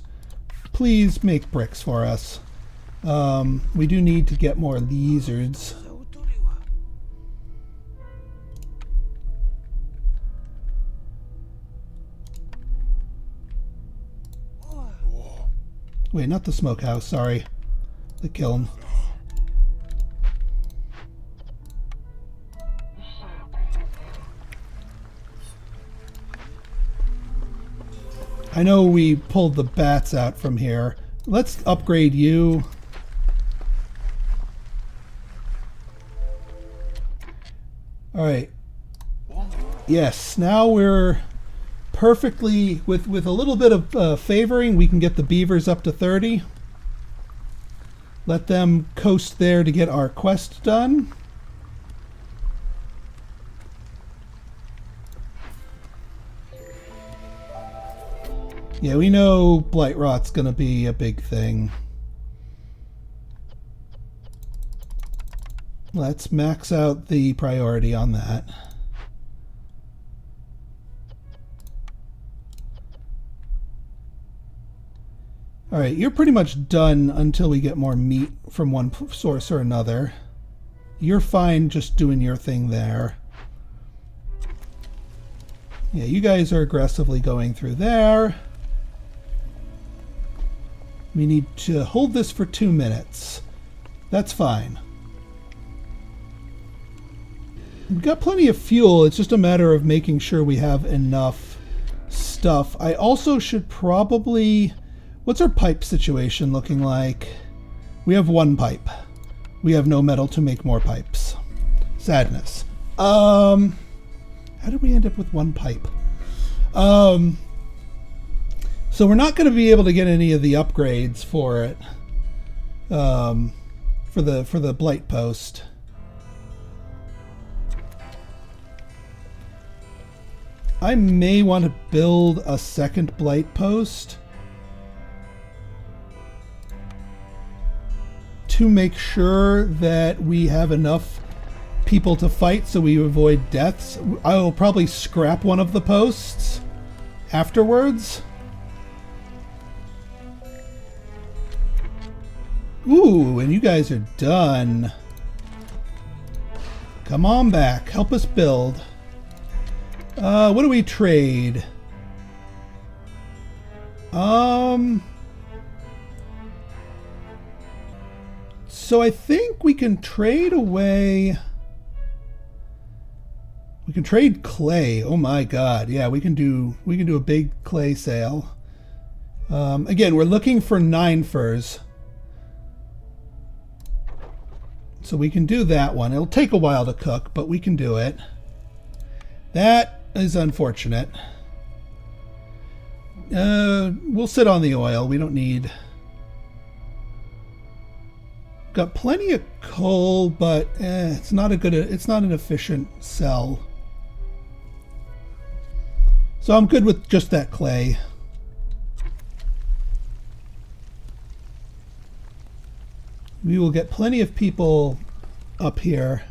S1: Please make bricks for us. We do need to get more lizards. Wait, not the smokehouse, sorry. The kiln. I know we pulled the bats out from here. Let's upgrade you. Alright. Yes, now we're perfectly, with a little bit of favoring, we can get the beavers up to 30. Let them coast there to get our quest done. Yeah, we know blight rot's gonna be a big thing. Let's max out the priority on that. Alright, you're pretty much done until we get more meat from one source or another. You're fine just doing your thing there. Yeah, you guys are aggressively going through there. We need to hold this for 2 minutes. That's fine. We've got plenty of fuel. It's just a matter of making sure we have enough stuff. I also should probably... What's our pipe situation looking like? We have 1 pipe. We have no metal to make more pipes. Sadness. How did we end up with 1 pipe? So we're not going to be able to get any of the upgrades for it. For the blight post. I may want to build a second blight post to make sure that we have enough people to fight so we avoid deaths. I will probably scrap one of the posts afterwards. Ooh, and you guys are done. Come on back. Help us build. What do we trade? So I think we can trade away... We can trade clay. Oh my god. Yeah, we can do a big clay sale. Again, we're looking for 9 furs. So we can do that one. It'll take a while to cook, but we can do it. That is unfortunate. We'll sit on the oil. We don't need... Got plenty of coal, but it's not an efficient sell. So I'm good with just that clay. We will get plenty of people up here.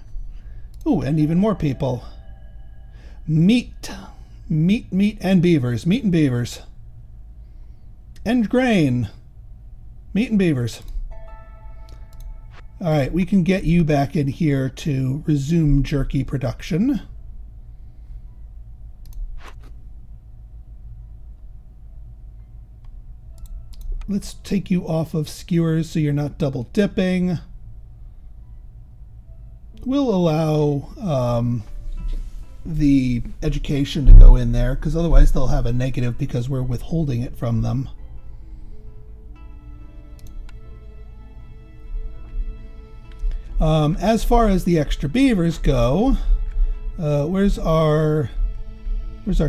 S1: Oh, and even more people. Meat, and beavers. Meat and beavers. And grain. Meat and beavers. All right, we can get you back in here to resume jerky production. Let's take you off of skewers so you're not double dipping. We'll allow the education to go in there because otherwise they'll have a negative because we're withholding it from them. As far as the extra beavers go, where's our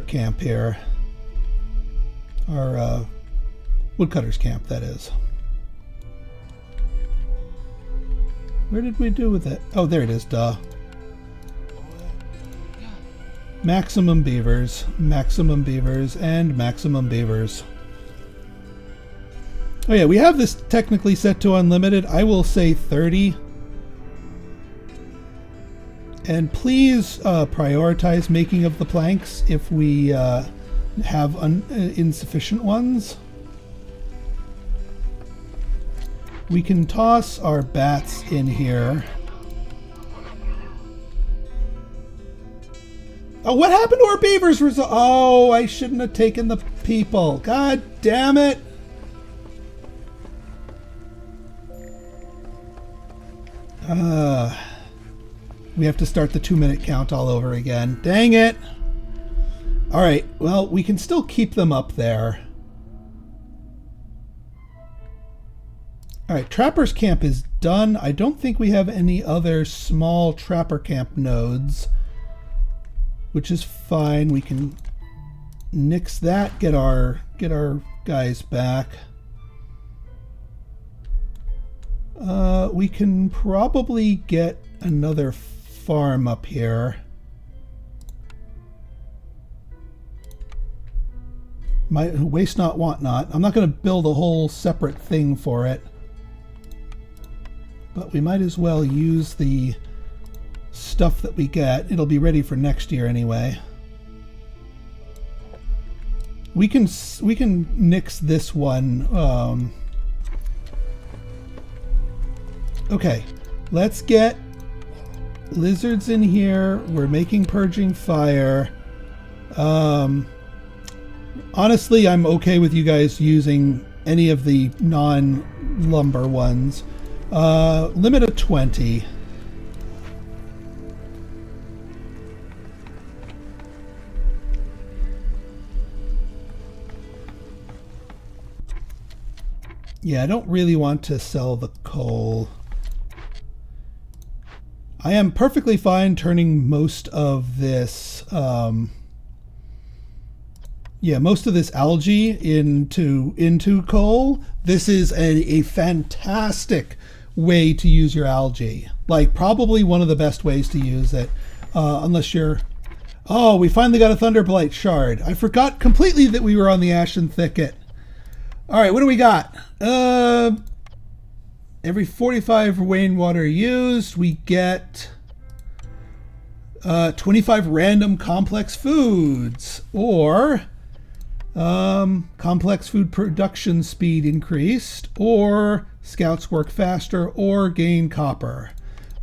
S1: camp here? Our woodcutters camp, that is. Where did we do with it? Oh, there it is, duh. Maximum beavers, and maximum beavers. Oh yeah, we have this technically set to unlimited. I will say 30. And please prioritize making of the planks if we have insufficient ones. We can toss our bats in here. Oh, what happened to our beavers? Oh, I shouldn't have taken the people. God damn it. We have to start the 2-minute count all over again. Dang it. All right, well, we can still keep them up there. All right, Trapper's Camp is done. I don't think we have any other small Trapper Camp nodes, which is fine. We can nix that, get our guys back. We can probably get another farm up here. Waste not, want not. I'm not going to build a whole separate thing for it. But we might as well use the stuff that we get. It'll be ready for next year anyway. We can nix this one. Okay, let's get lizards in here. We're making purging fire. Honestly, I'm okay with you guys using any of the non-lumber ones. Limit of 20. Yeah, I don't really want to sell the coal. I am perfectly fine turning most of this most of this algae into coal. This is a fantastic way to use your algae. Like, probably one of the best ways to use it. Unless you're... Oh, we finally got a Thunderblight shard. I forgot completely that we were on the Ashen Thicket. All right, what do we got? Every 45 rainwater used, we get 25 random complex foods, or complex food production speed increased, or scouts work faster, or gain copper.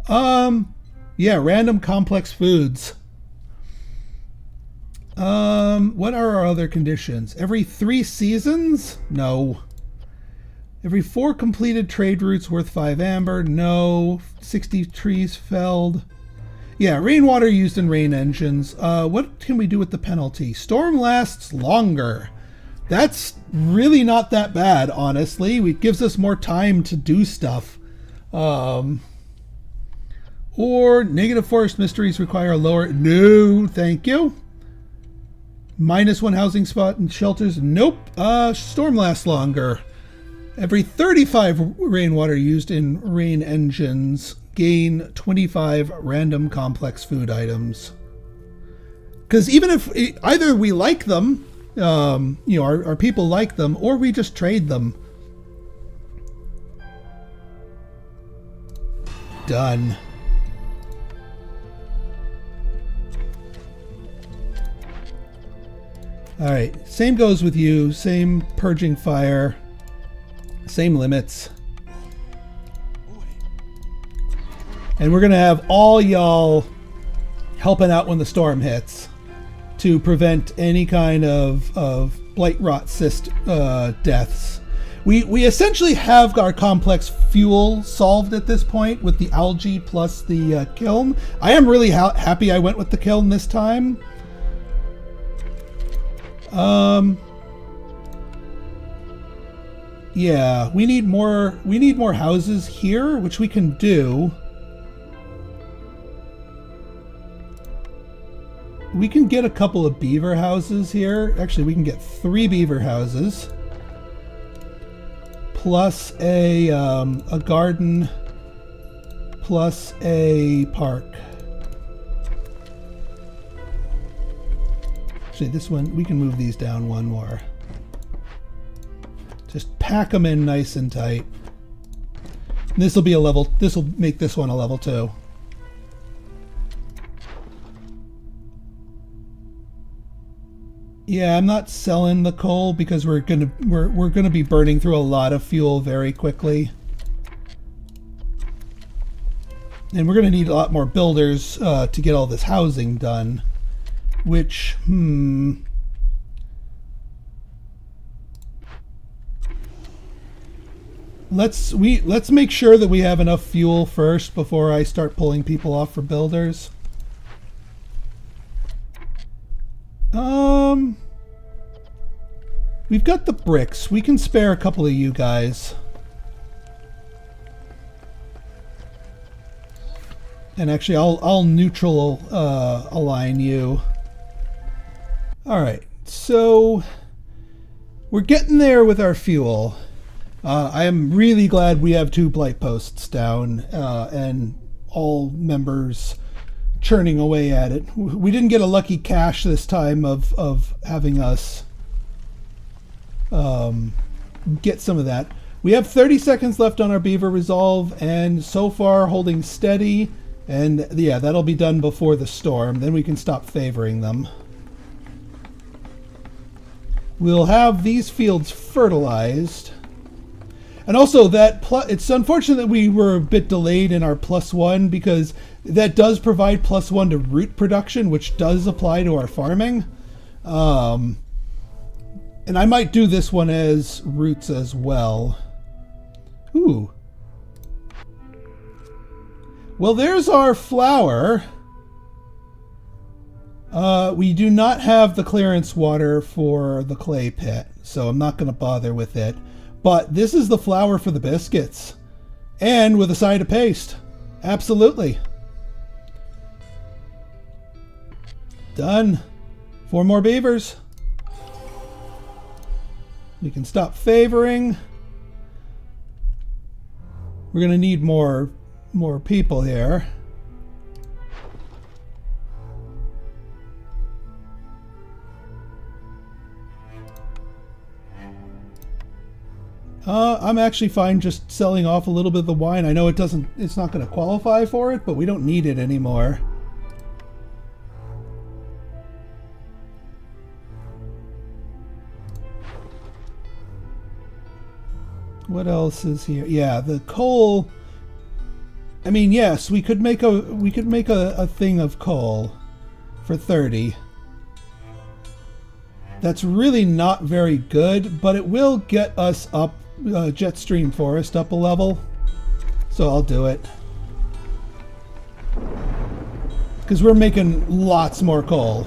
S1: Yeah, random complex foods. What are our other conditions? Every 3 seasons? No. Every 4 completed trade routes worth 5 amber? No. 60 trees felled? Yeah, rainwater used in rain engines. What can we do with the penalty? Storm lasts longer. That's really not that bad, honestly. It gives us more time to do stuff. Or negative forest mysteries require a lower... No, thank you. -1 housing spot and shelters? Nope. Storm lasts longer. Every 35 rainwater used in rain engines, gain 25 random complex food items. Because even if either we like them, our people like them, or we just trade them. Done. All right, same goes with you. Same purging fire. Same limits. And we're going to have all y'all helping out when the storm hits to prevent any kind of blight rot cyst deaths. We essentially have our complex fuel solved at this point with the algae plus the kiln. I am really happy I went with the kiln this time. Yeah, we need more houses here, which we can do. We can get a couple of beaver houses here. Actually, we can get 3 beaver houses. Plus a garden. Plus a park. Actually, this one, we can move these down 1 more. Just pack them in nice and tight. And this will make this one a level 2. Yeah, I'm not selling the coal because we're gonna be burning through a lot of fuel very quickly. And we're gonna need a lot more builders to get all this housing done. Which, let's make sure that we have enough fuel first before I start pulling people off for builders. We've got the bricks. We can spare a couple of you guys. And actually, I'll neutral align you. All right, so we're getting there with our fuel. I am really glad we have 2 blight posts down and all members churning away at it. We didn't get a lucky cache this time of having us get some of that. We have 30 seconds left on our beaver resolve, and so far holding steady. And yeah, that'll be done before the storm. Then we can stop favoring them. We'll have these fields fertilized. And also it's unfortunate that we were a bit delayed in our +1 because that does provide +1 to root production, which does apply to our farming. And I might do this one as roots as well. Ooh. Well, there's our flour. We do not have the clearance water for the clay pit, so I'm not going to bother with it. But this is the flour for the biscuits. And with a side of paste. Absolutely. Done. 4 more beavers. We can stop favoring. We're going to need more people here. I'm actually fine just selling off a little bit of the wine. I know it's not going to qualify for it, but we don't need it anymore. What else is here? Yeah, the coal. I mean, yes, we could make a thing of coal for 30. That's really not very good, but it will get us up Jetstream Forest up a level. So I'll do it. Because we're making lots more coal.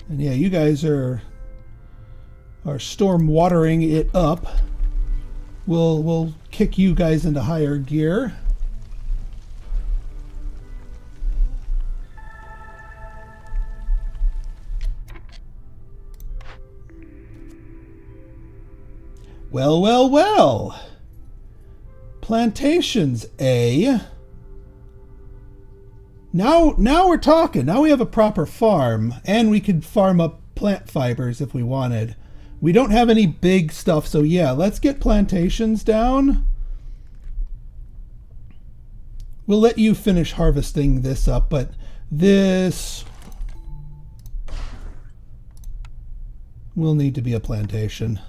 S1: And yeah, you guys are storm watering it up. We'll kick you guys into higher gear. Well, well, well. Plantations, eh? Now we're talking. Now we have a proper farm, and we could farm up plant fibers if we wanted. We don't have any big stuff, so yeah, let's get plantations down. We'll let you finish harvesting this up, but this will need to be a plantation.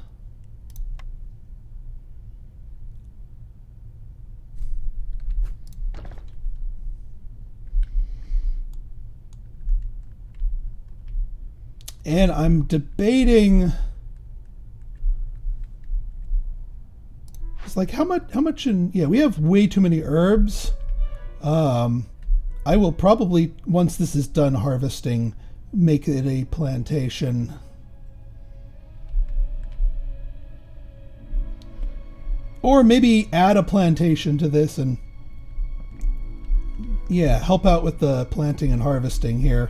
S1: And I'm debating, it's like how much in, yeah, we have way too many herbs. I will probably, once this is done harvesting, make it a plantation. Or maybe add a plantation to this and, yeah, help out with the planting and harvesting here.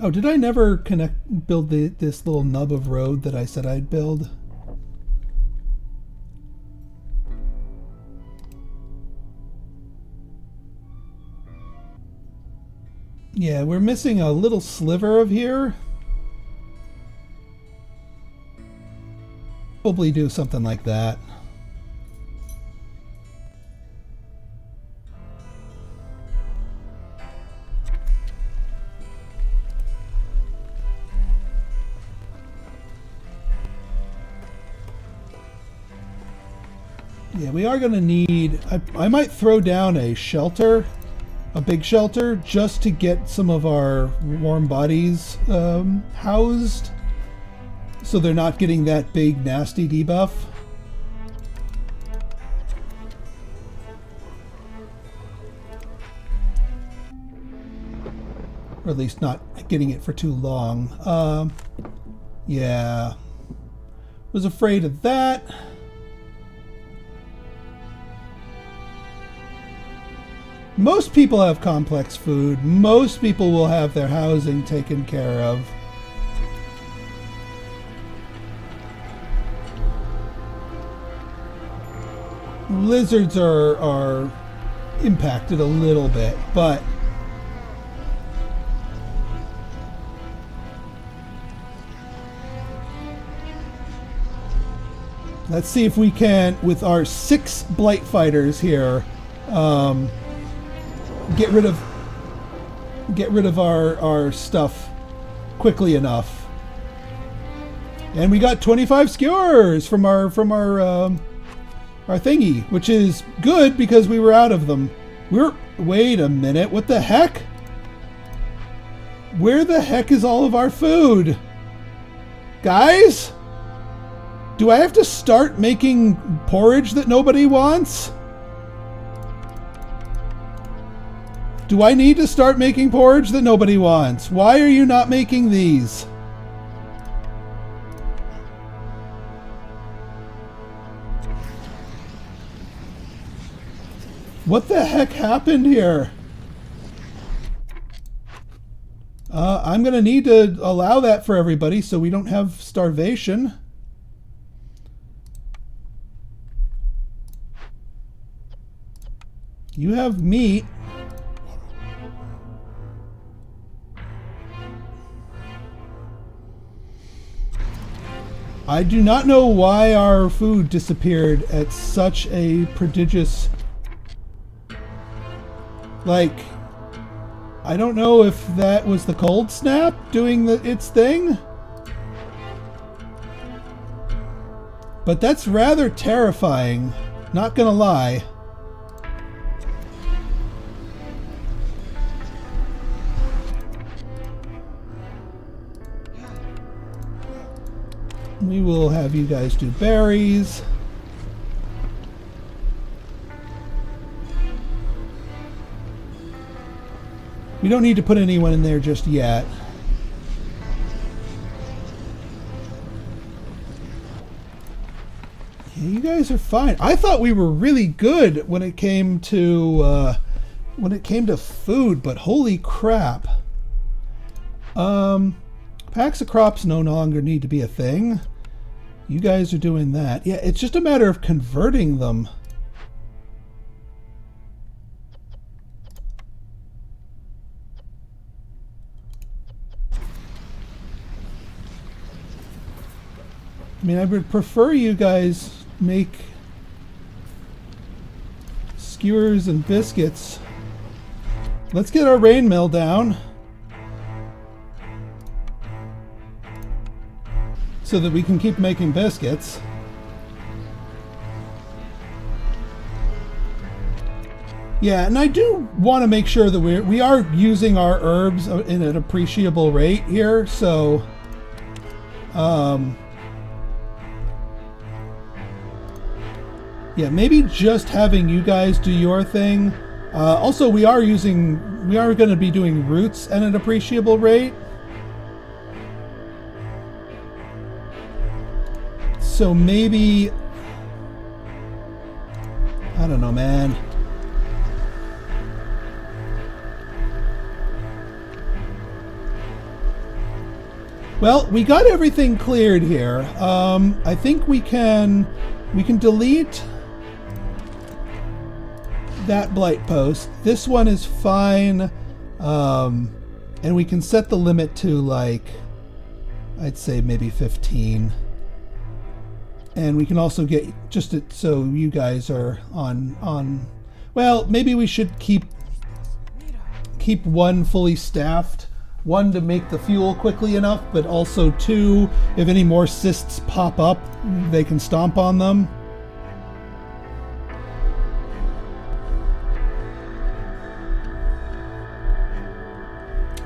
S1: Oh, did I never build this little nub of road that I said I'd build? Yeah, we're missing a little sliver of here. Probably do something like that. Yeah, we are going to need... I might throw down a shelter, a big shelter, just to get some of our warm bodies housed, so they're not getting that big, nasty debuff. Or at least not getting it for too long. Yeah. Was afraid of that. Most people have complex food. Most people will have their housing taken care of. Lizards are impacted a little bit, but let's see if we can, with our 6 blight fighters here, get rid of our stuff quickly enough. And we got 25 skewers from our thingy, which is good because we were out of them. Wait a minute, what the heck? Where the heck is all of our food? Guys? Do I have to start making porridge that nobody wants? Do I need to start making porridge that nobody wants? Why are you not making these? What the heck happened here? I'm going to need to allow that for everybody so we don't have starvation. You have meat. I do not know why our food disappeared at such a prodigious... Like, I don't know if that was the cold snap doing its thing. But that's rather terrifying, not gonna lie. We will have you guys do berries. We don't need to put anyone in there just yet. Yeah, you guys are fine. I thought we were really good when it came to food, but holy crap. Packs of crops no longer need to be a thing. You guys are doing that. Yeah, it's just a matter of converting them. I mean, I would prefer you guys make skewers and biscuits. Let's get our rain mill down so that we can keep making biscuits. Yeah, and I do want to make sure that we are using our herbs in an appreciable rate here, so yeah, maybe just having you guys do your thing. Also, we are going to be doing roots at an appreciable rate. So maybe, I don't know, man. Well, we got everything cleared here. I think we can delete that blight post. This one is fine. And we can set the limit to, like, I'd say maybe 15. And we can also get, just so you guys are on, well, maybe we should keep one fully staffed. One, to make the fuel quickly enough, but also two, if any more cysts pop up, they can stomp on them.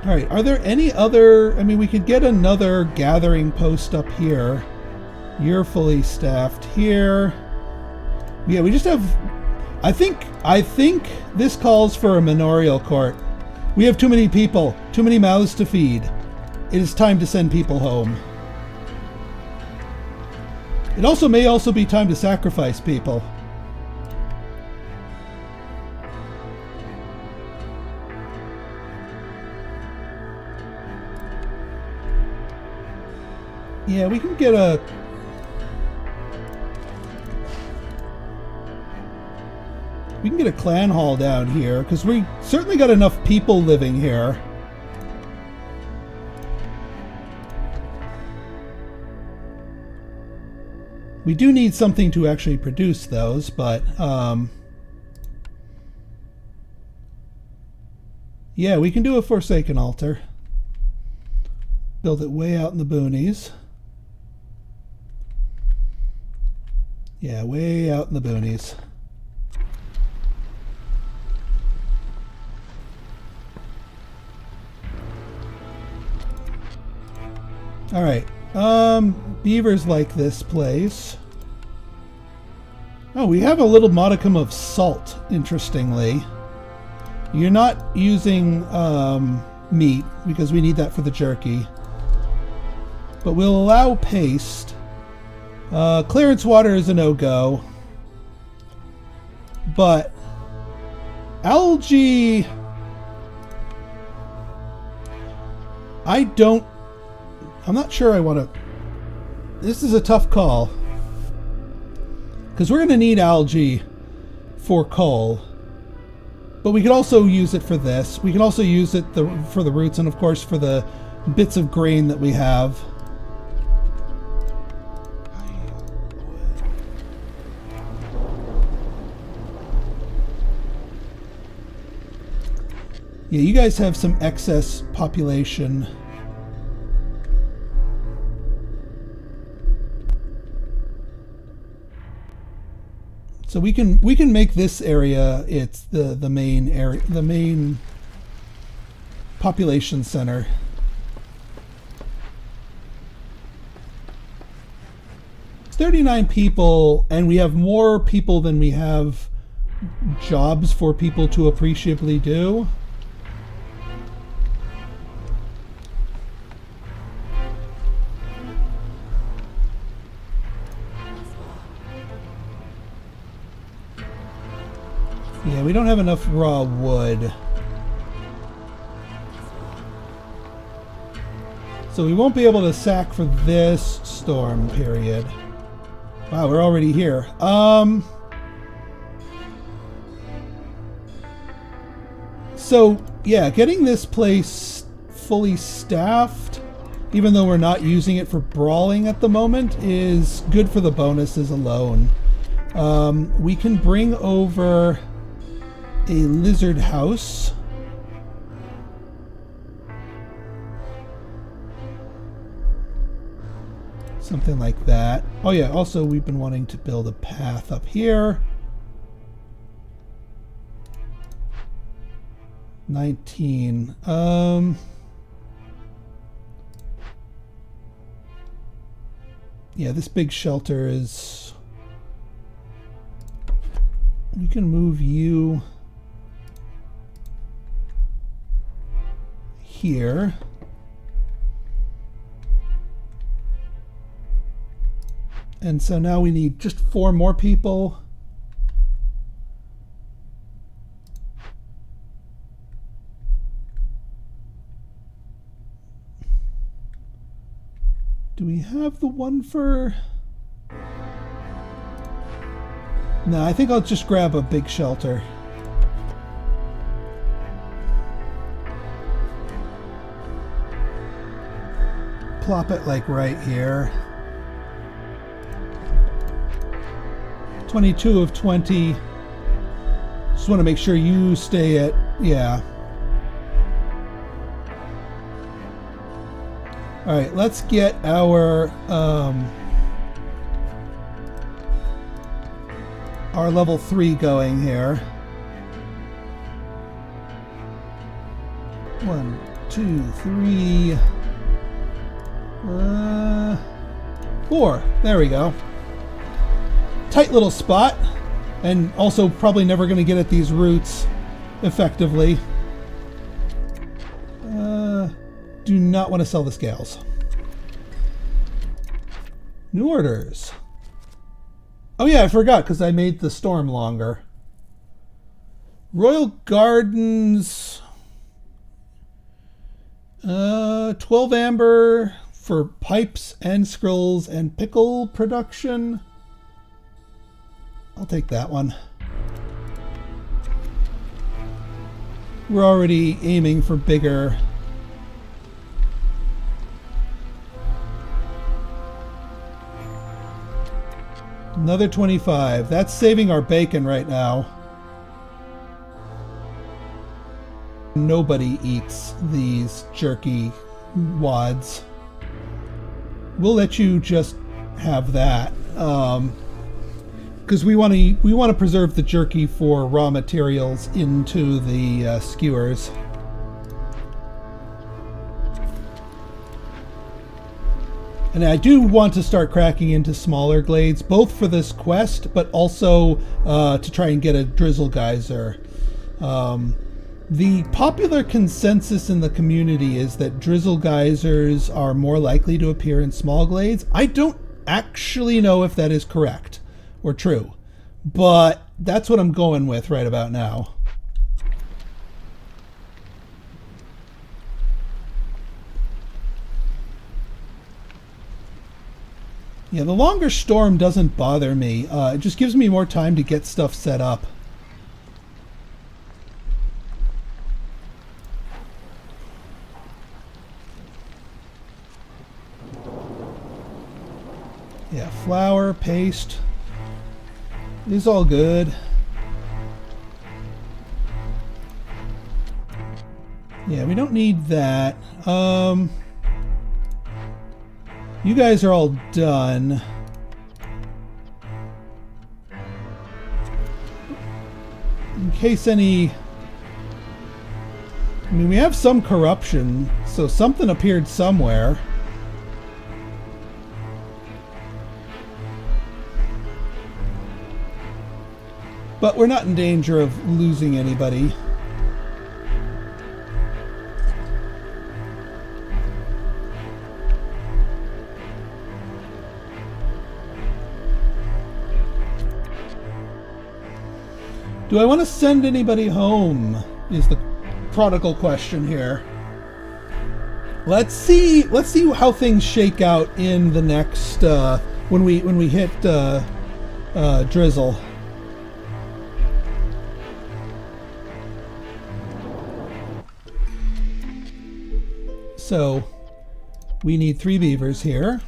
S1: All right, are there any other, I mean, we could get another gathering post up here. You're fully staffed here. Yeah, we just have, I think this calls for a manorial court. We have too many people, too many mouths to feed. It is time to send people home. It also may also be time to sacrifice people. Yeah, we can get a... We can get a clan hall down here, because we certainly got enough people living here. We do need something to actually produce those, but... yeah, we can do a Forsaken altar. Build it way out in the boonies. Yeah, way out in the boonies. All right, beavers like this place. Oh, we have a little modicum of salt, interestingly. You're not using meat, because we need that for the jerky. But we'll allow paste. Clearance water is a no-go. But algae... I'm not sure I want to... This is a tough call. Because we're going to need algae for coal. But we could also use it for this. We can also use it for the roots and, of course, for the bits of grain that we have. Yeah, you guys have some excess population. So we can make this area, it's the main area, the main population center. It's 39 people, and we have more people than we have jobs for people to appreciably do. Yeah, we don't have enough raw wood. So we won't be able to sack for this storm period. Wow, we're already here. So, yeah, getting this place fully staffed, even though we're not using it for brawling at the moment, is good for the bonuses alone. We can bring over a lizard house. Something like that. Oh yeah, also we've been wanting to build a path up here. 19. Yeah, this big shelter is... We can move you here. And so now we need just 4 more people. Do we have the one for... No, I think I'll just grab a big shelter. plop it like right here. 22 of 20. Just want to make sure you stay at, yeah. All right, let's get our level 3 going here. 1, 2, 3, 4. There we go. Tight little spot, and also probably never going to get at these roots effectively. Do not want to sell the scales. New orders. Oh yeah, I forgot because I made the storm longer. Royal Gardens. 12 amber for pipes and skrills and pickle production. I'll take that one. We're already aiming for bigger. Another 25. That's saving our bacon right now. Nobody eats these jerky wads. We'll let you just have that. Because we want to preserve the jerky for raw materials into the skewers. And I do want to start cracking into smaller glades, both for this quest, but also to try and get a drizzle geyser. The popular consensus in the community is that drizzle geysers are more likely to appear in small glades. I don't actually know if that is correct or true, but that's what I'm going with right about now. Yeah, the longer storm doesn't bother me. It just gives me more time to get stuff set up. Yeah, flour, paste. It's all good. Yeah, we don't need that. You guys are all done. In case any... I mean, we have some corruption, so something appeared somewhere. But we're not in danger of losing anybody. Do I want to send anybody home is the prodigal question here. Let's see how things shake out in the next when we hit drizzle. So we need 3 beavers here.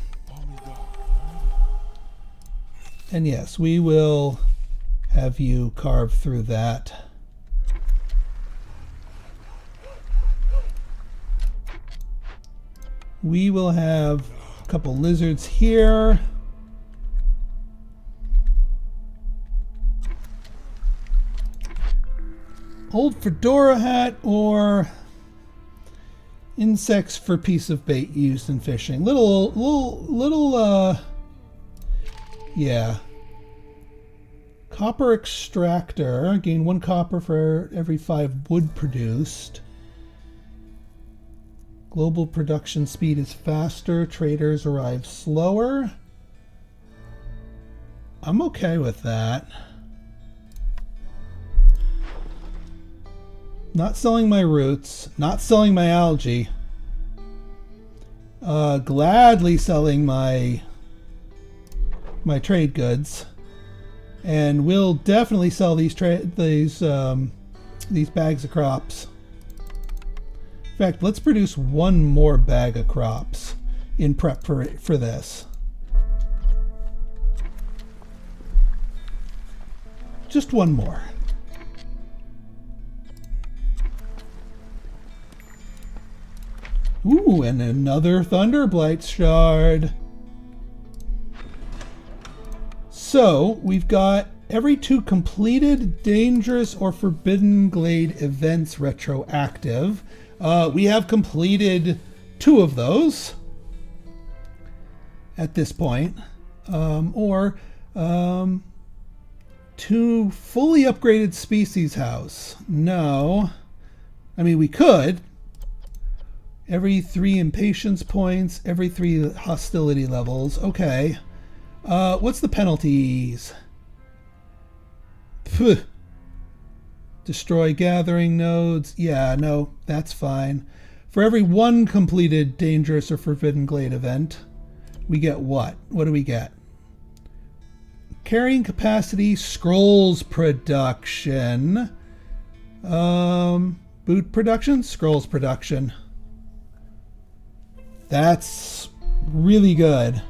S1: And yes, we will have you carve through that. We will have a couple lizards here. Old fedora hat or insects for piece of bait used in fishing. Yeah. Copper extractor. Gain 1 copper for every 5 wood produced. Global production speed is faster. Traders arrive slower. I'm okay with that. Not selling my roots. Not selling my algae. Gladly selling my trade goods. And we'll definitely sell these bags of crops. In fact, let's produce 1 more bag of crops. in prep for this. Just one more. Ooh, and another Thunderblight shard. So we've got every 2 completed dangerous or forbidden glade events retroactive. We have completed 2 of those at this point. 2 fully upgraded species house. No. I mean, we could. Every 3 impatience points, every 3 hostility levels. Okay. What's the penalties? Phew. Destroy gathering nodes. Yeah, no, that's fine. For every 1 completed dangerous or forbidden glade event, we get what? What do we get? Carrying capacity, scrolls production. Boot production, scrolls production. That's really good.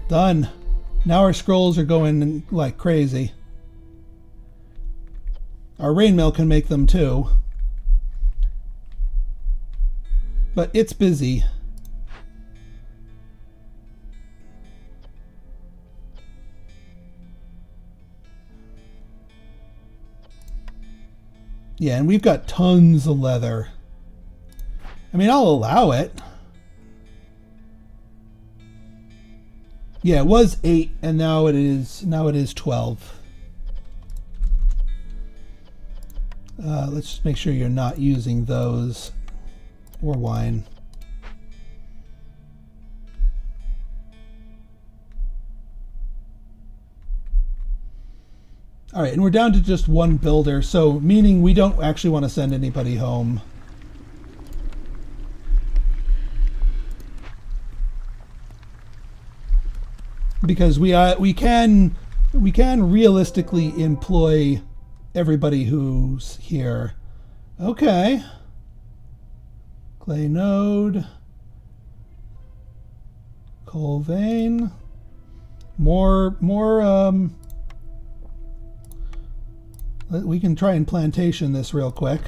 S1: Done. Now our scrolls are going like crazy. Our rainmail can make them too. But it's busy. Yeah, and we've got tons of leather. I mean, I'll allow it. Yeah, it was 8, and now it is 12. Let's just make sure you're not using those or wine. All right, and we're down to just 1 builder, so meaning we don't actually want to send anybody home. Because we can realistically employ everybody who's here. Okay. Clay node. Coal vein. More we can try and plantation this real quick.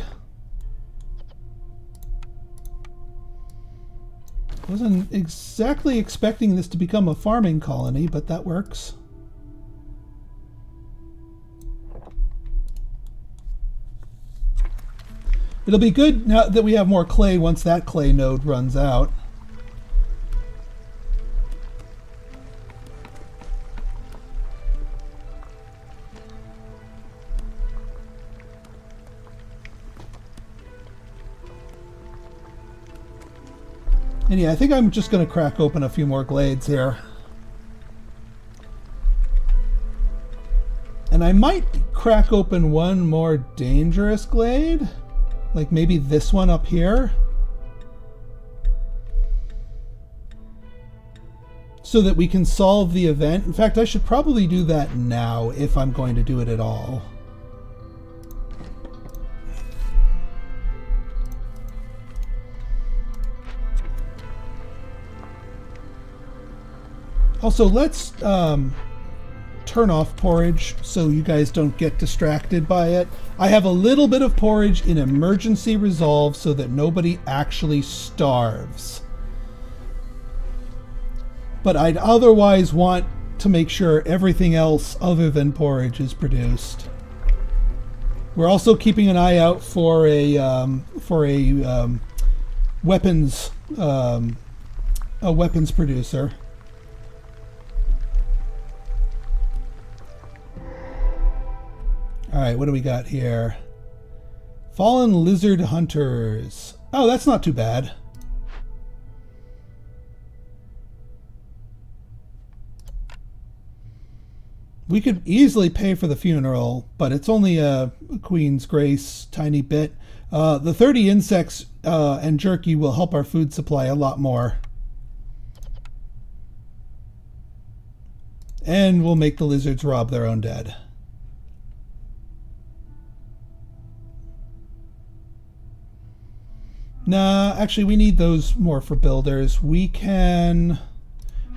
S1: Wasn't exactly expecting this to become a farming colony, but that works. It'll be good now that we have more clay once that clay node runs out. And yeah, I think I'm just going to crack open a few more glades here. And I might crack open one more dangerous glade. Like maybe this one up here. So that we can solve the event. In fact, I should probably do that now if I'm going to do it at all. Also, let's turn off porridge so you guys don't get distracted by it. I have a little bit of porridge in emergency resolve so that nobody actually starves. But I'd otherwise want to make sure everything else other than porridge is produced. We're also keeping an eye out for a weapons producer. All right, what do we got here? Fallen lizard hunters. Oh, that's not too bad. We could easily pay for the funeral, but it's only a Queen's Grace tiny bit. The 30 insects and jerky will help our food supply a lot more. And we'll make the lizards rob their own dead. Nah, actually, we need those more for builders. We can...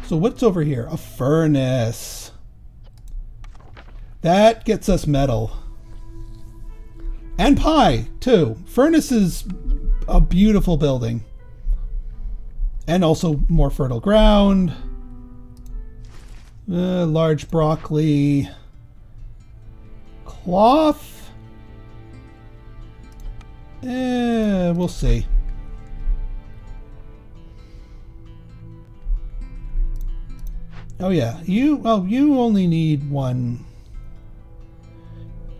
S1: So what's over here? A furnace. That gets us metal. And pie, too. Furnace is a beautiful building. And also more fertile ground. Large broccoli. Cloth. We'll see. Oh yeah, you only need one.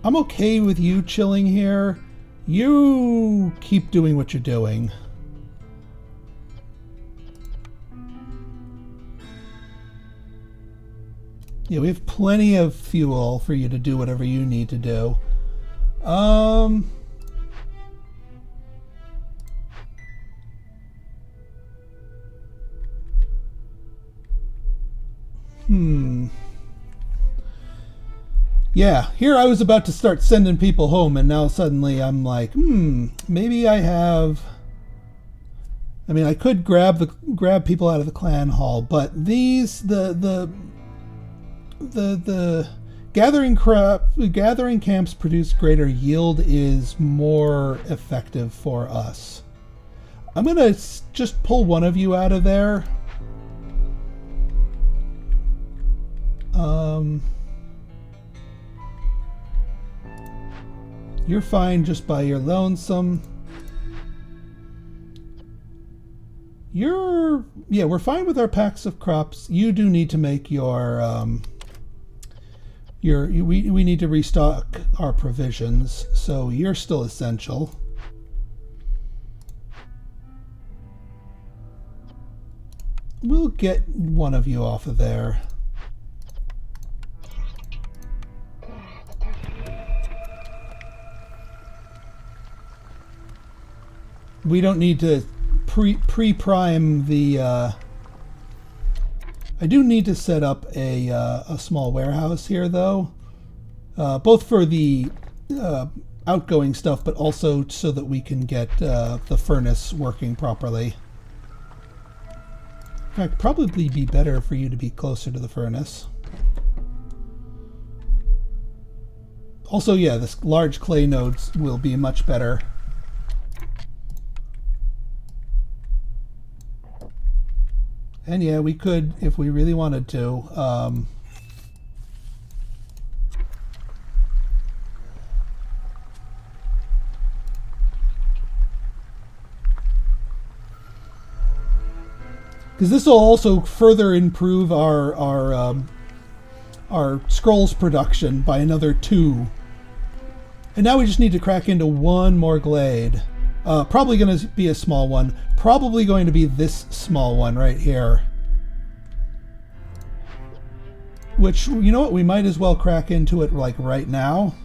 S1: I'm okay with you chilling here. You keep doing what you're doing. Yeah, we have plenty of fuel for you to do whatever you need to do. Yeah, here I was about to start sending people home, and now suddenly I'm like, maybe I have... I mean, I could grab people out of the clan hall, but these, the gathering camps produce greater yield is more effective for us. I'm gonna just pull one of you out of there. You're fine just by your lonesome. Yeah, we're fine with our packs of crops. You do need to make we need to restock our provisions, so you're still essential. We'll get one of you off of there. We don't need to pre-prime the... I do need to set up a small warehouse here, though. Both for the outgoing stuff, but also so that we can get the furnace working properly. In fact, probably be better for you to be closer to the furnace. Also, yeah, this large clay nodes will be much better. And yeah, we could, if we really wanted to, because this will also further improve our scrolls production by another 2. And now we just need to crack into one more glade. Probably going to be a small one. Probably going to be this small one right here. Which, you know what, we might as well crack into it like right now.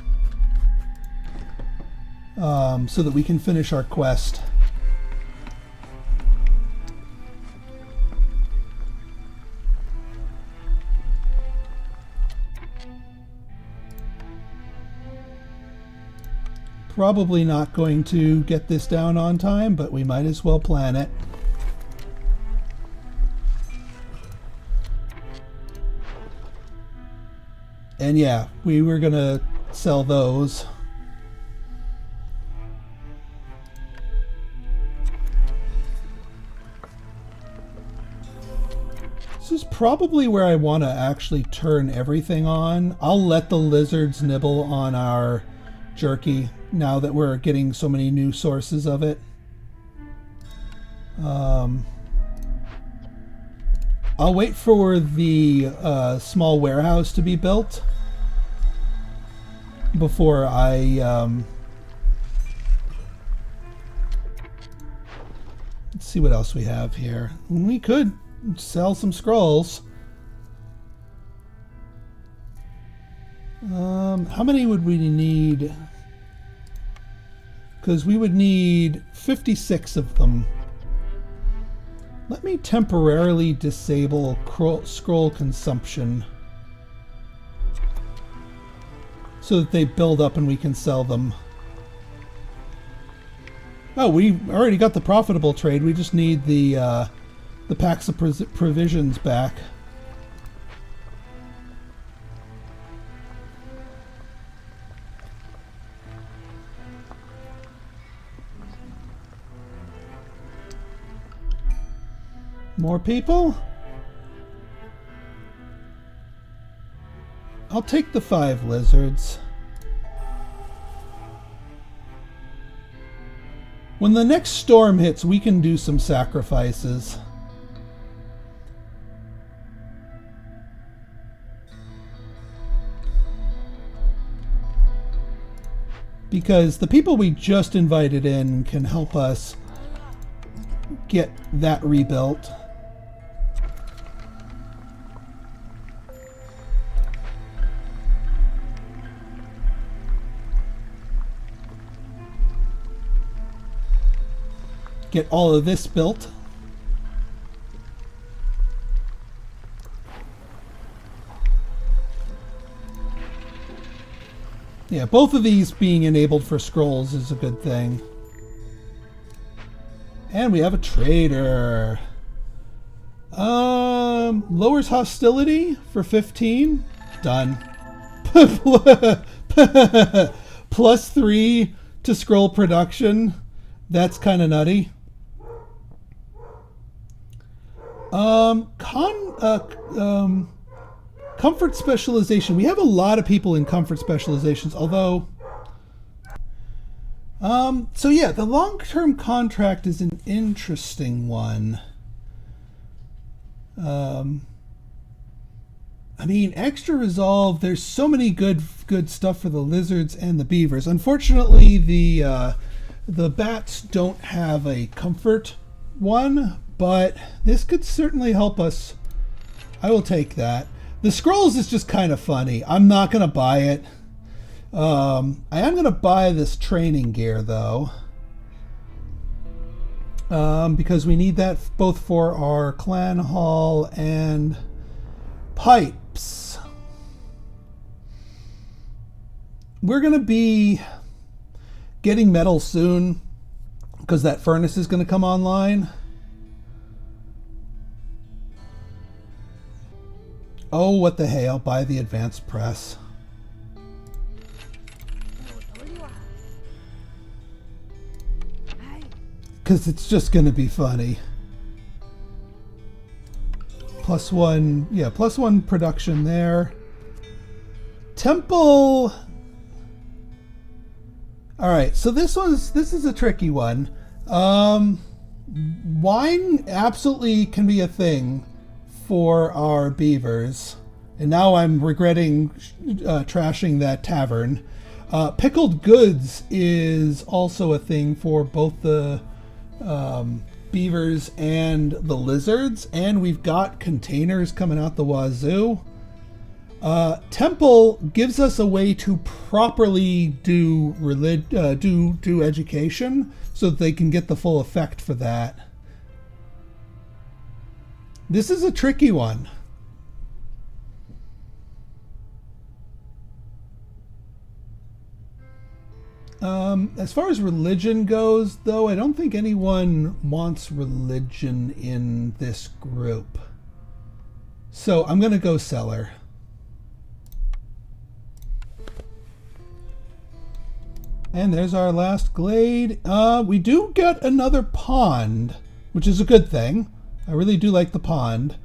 S1: So that we can finish our quest. Probably not going to get this down on time, but we might as well plan it. And yeah, we were gonna sell those. This is probably where I want to actually turn everything on. I'll let the lizards nibble on our jerky now that we're getting so many new sources of it. I'll wait for the small warehouse to be built before I let's see what else we have here. We could sell some scrolls. How many would we need? Because we would need 56 of them. Let me temporarily disable scroll consumption so that they build up and we can sell them. Oh, we already got the profitable trade. We just need the packs of provisions back. More people? I'll take the 5 lizards. When the next storm hits, we can do some sacrifices. Because the people we just invited in can help us get that rebuilt. Get all of this built. Yeah, both of these being enabled for scrolls is a good thing. And we have a trader. Lowers hostility for 15. Done. +3 to scroll production. That's kind of nutty. Comfort specialization. We have a lot of people in comfort specializations, although... so yeah, the long-term contract is an interesting one. I mean, extra resolve, there's so many good stuff for the lizards and the beavers. Unfortunately, the bats don't have a comfort one, but this could certainly help us. I will take that. The scrolls is just kind of funny. I'm not going to buy it. I am going to buy this training gear, though. Because we need that both for our clan hall and pipes. We're going to be getting metal soon because that furnace is going to come online. Oh, what the hey, I'll buy the advanced press. Because it's just going to be funny. +1, yeah, +1 production there. Temple. All right, so this is a tricky one. Wine absolutely can be a thing for our beavers, and now I'm regretting trashing that tavern. Pickled goods is also a thing for both the beavers and the lizards, and we've got containers coming out the wazoo. Temple gives us a way to properly do education so that they can get the full effect for that. This is a tricky one. As far as religion goes, though, I don't think anyone wants religion in this group. So I'm going to go cellar. And there's our last glade. We do get another pond, which is a good thing. I really do like the pond.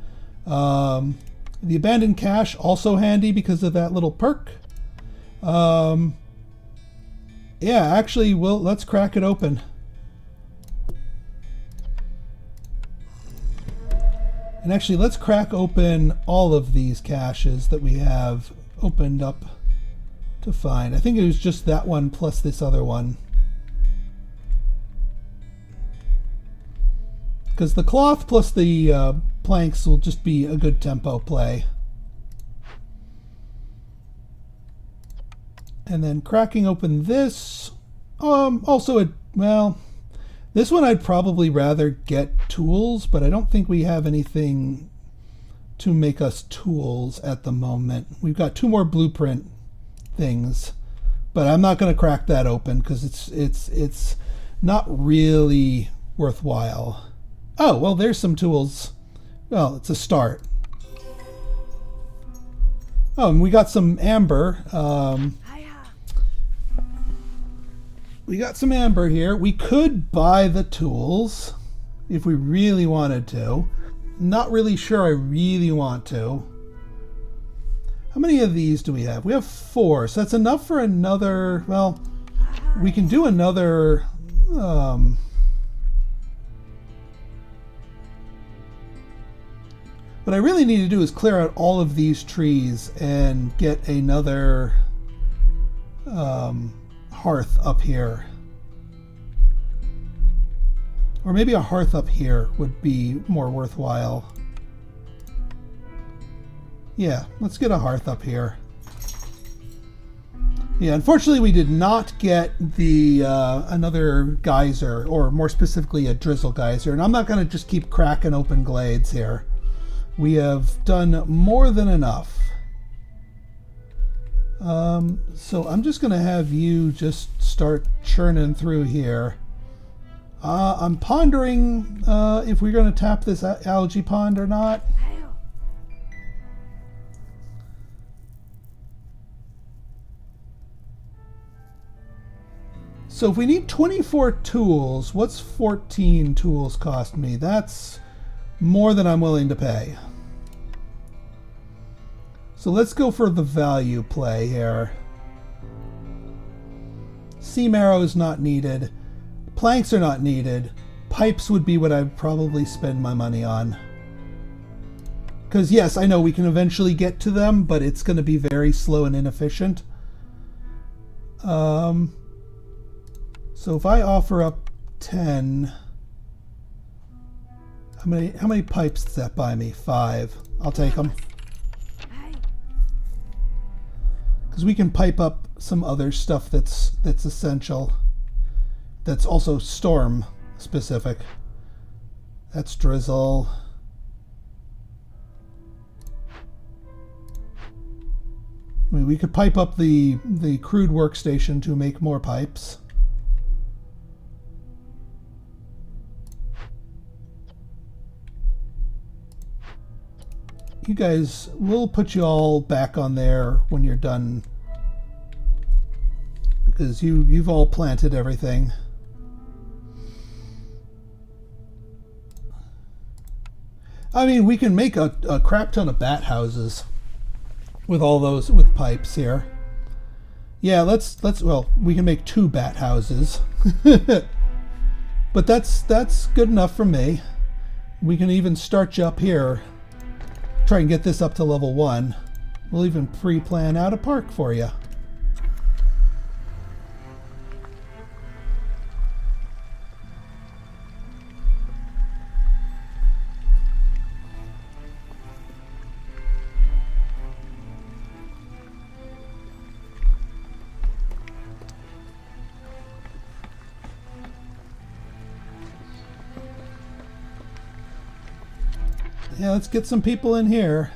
S1: The abandoned cache, also handy because of that little perk. Yeah, actually, let's crack it open. And actually, let's crack open all of these caches that we have opened up to find. I think it was just that one plus this other one. Because the cloth plus the planks will just be a good tempo play. And then cracking open this. Also, well, this one I'd probably rather get tools, but I don't think we have anything to make us tools at the moment. We've got 2 more blueprint things, but I'm not going to crack that open because it's not really worthwhile. Oh, well, there's some tools. Well, it's a start. Oh, and we got some amber. We got some amber here. We could buy the tools if we really wanted to. Not really sure I really want to. How many of these do we have? We have 4, so that's enough for another, well, we can do another, what I really need to do is clear out all of these trees and get another hearth up here. Or maybe a hearth up here would be more worthwhile. Yeah, let's get a hearth up here. Yeah, unfortunately we did not get the another geyser, or more specifically a drizzle geyser, and I'm not going to just keep cracking open glades here. We have done more than enough. So I'm just going to have you just start churning through here. I'm pondering if we're going to tap this algae pond or not. So if we need 24 tools, what's 14 tools cost me? That's more than I'm willing to pay. So let's go for the value play here. Seam arrows not needed. Planks are not needed. Pipes would be what I'd probably spend my money on. Because yes, I know we can eventually get to them, but it's going to be very slow and inefficient. So if I offer up 10, how many pipes does that buy me? 5. I'll take them. Because we can pipe up some other stuff that's essential. That's also storm specific. That's drizzle. I mean, we could pipe up the crude workstation to make more pipes. You guys, we'll put you all back on there when you're done, because you've all planted everything. I mean, we can make a crap ton of bat houses with all those, with pipes here. Yeah, let's well, we can make 2 bat houses. But that's good enough for me. We can even start you up here. Try and get this up to level 1. We'll even pre-plan out a park for you. Yeah, let's get some people in here.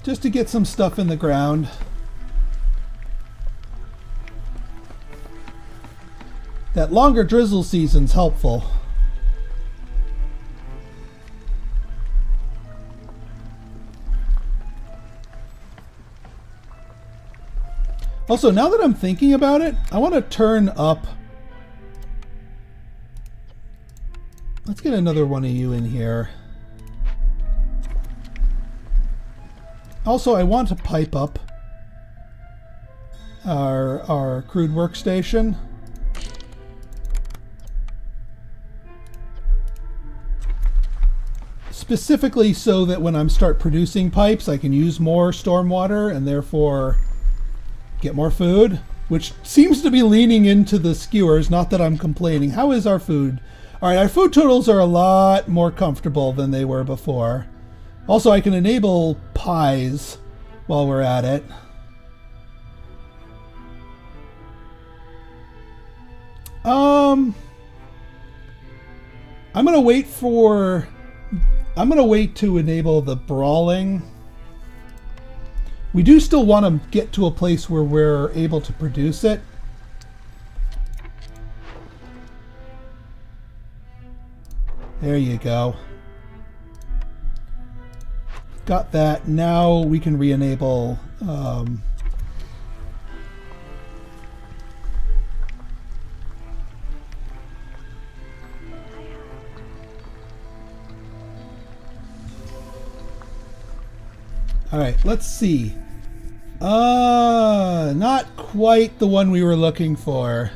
S1: Just to get some stuff in the ground. That longer drizzle season's helpful. Also, now that I'm thinking about it, I want to turn up. Let's get another one of you in here. Also, I want to pipe up our crude workstation. Specifically so that when I start producing pipes, I can use more stormwater and therefore get more food, which seems to be leaning into the skewers. Not that I'm complaining. How is our food? All right, our food totals are a lot more comfortable than they were before. Also, I can enable pies while we're at it. I'm gonna wait to enable the brawling We do still want to get to a place where we're able to produce it. There you go. Got that. Now we can re-enable all right, let's see. Not quite the one we were looking for.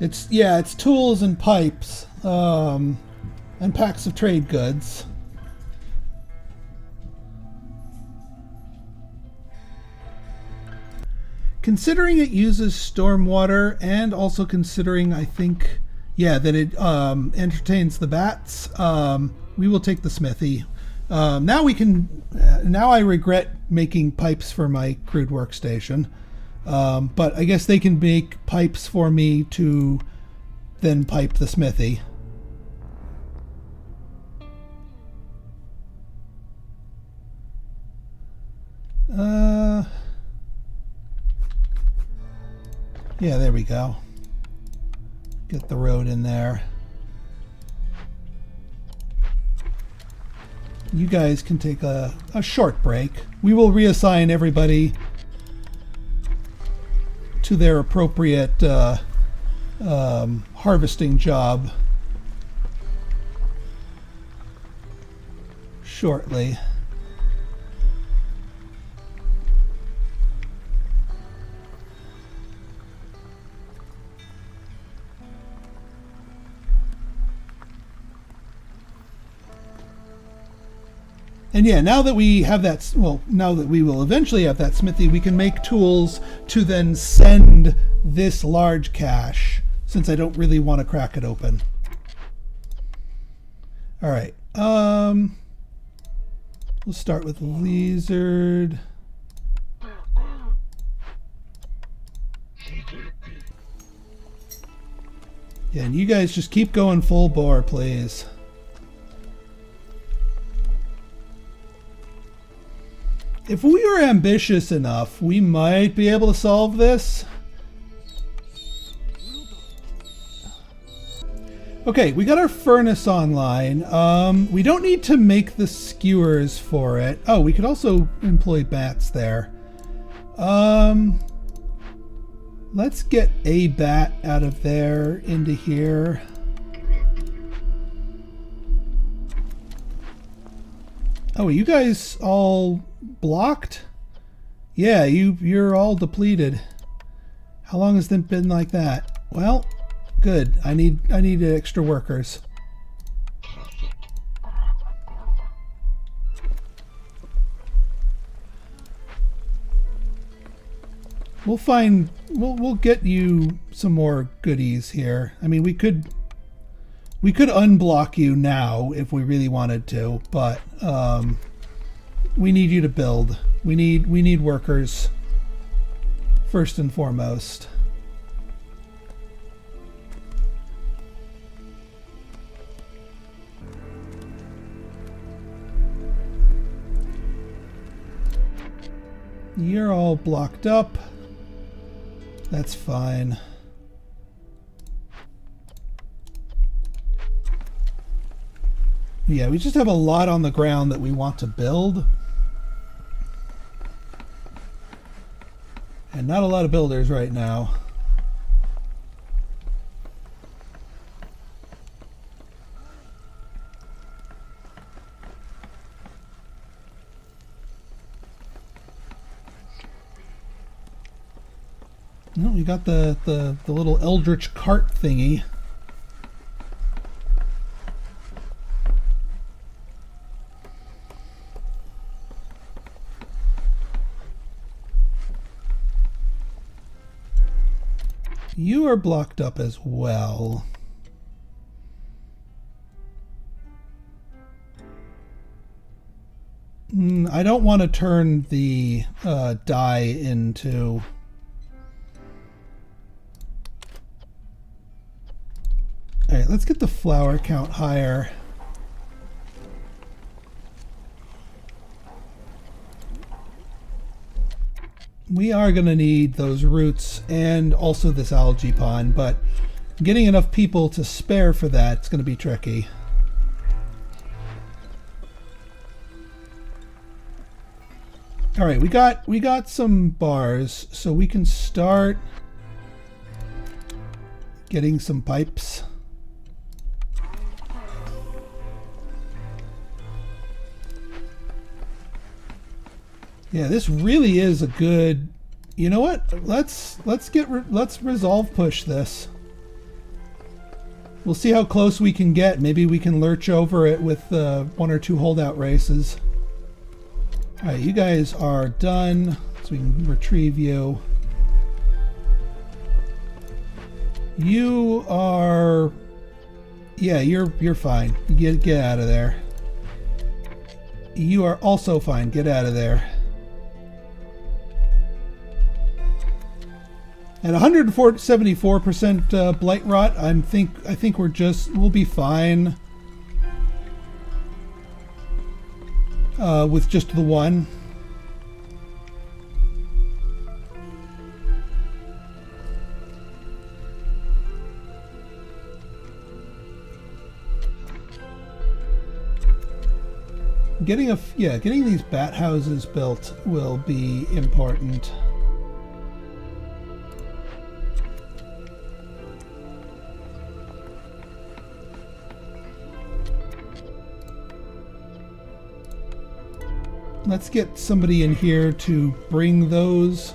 S1: It's tools and pipes, and packs of trade goods. Considering it uses stormwater, and also considering, I think, that it entertains the bats, we will take the smithy. Now I regret making pipes for my crude workstation, but I guess they can make pipes for me to then pipe the smithy. Yeah, there we go. Get the road in there. You guys can take a short break. We will reassign everybody to their appropriate harvesting job shortly. And yeah, now that we have that, now that we will eventually have that smithy, we can make tools to then send this large cache, since I don't really want to crack it open. All right. We'll start with lizard. Yeah, and you guys just keep going full bore, please. If we were ambitious enough, we might be able to solve this. Okay, we got our furnace online. We don't need to make the skewers for it. Oh, we could also employ bats there. Let's get a bat out of there into here. Oh, you guys all blocked? Yeah, you're all depleted. How long has it been like that? Well, good. I need extra workers. We'll get you some more goodies here. I mean, we could unblock you now if we really wanted to, but we need you to build. We need workers first and foremost. You're all blocked up. That's fine. Yeah, we just have a lot on the ground that we want to build. And not a lot of builders right now. No, we got the little eldritch cart thingy. You are blocked up as well. I don't want to turn the dye into... Alright, let's get the flower count higher. We are going to need those roots and also this algae pond, but getting enough people to spare for that is going to be tricky. All right, we got some bars, so we can start getting some pipes. Yeah, this really is a good. You know what? Let's resolve push this. We'll see how close we can get. Maybe we can lurch over it with 1 or 2 holdout races. All right, you guys are done, so we can retrieve you. You are. Yeah, you're fine. Get out of there. You are also fine. Get out of there. At 174% blight rot, I think we'll be fine with just the one. Getting these bat houses built will be important. Let's get somebody in here to bring those,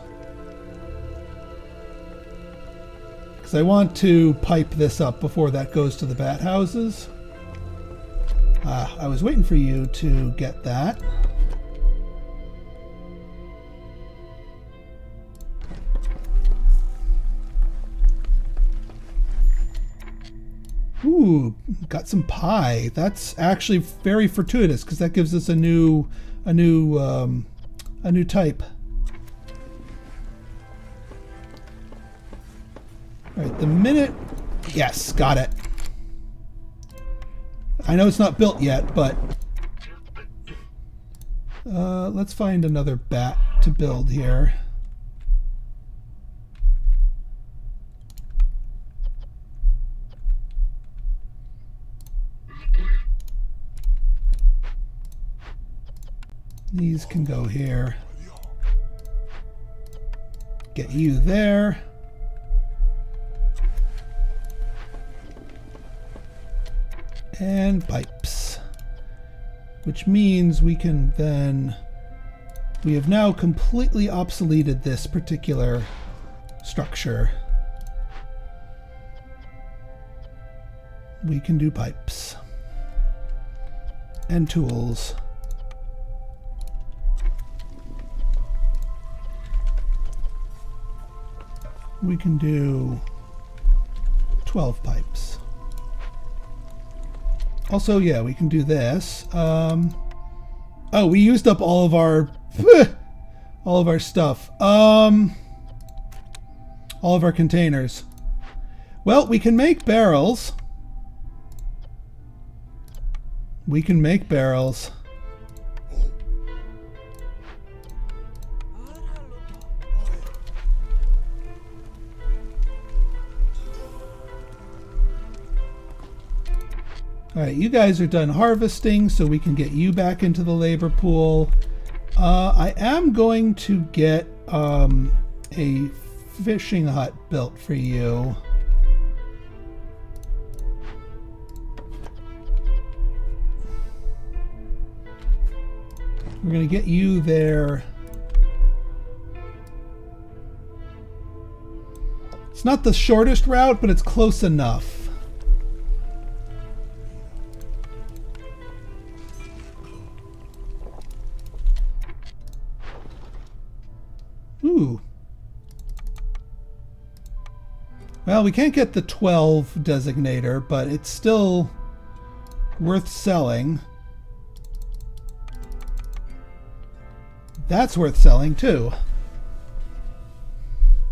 S1: because I want to pipe this up before that goes to the bat houses. I was waiting for you to get that. Ooh, got some pie. That's actually very fortuitous because that gives us a new type. All right, the minute. Yes, got it. I know it's not built yet, but let's find another bat to build here. These can go here. Get you there. And pipes. Which means we can then... We have now completely obsoleted this particular structure. We can do pipes. And tools. We can do 12 pipes. Also, yeah, we can do this. Oh, we used up all of our stuff. All of our containers. Well, we can make barrels. We can make barrels. All right, you guys are done harvesting, so we can get you back into the labor pool. I am going to get a fishing hut built for you. We're going to get you there. It's not the shortest route, but it's close enough. Ooh. Well, we can't get the 12 designator, but it's still worth selling. That's worth selling too.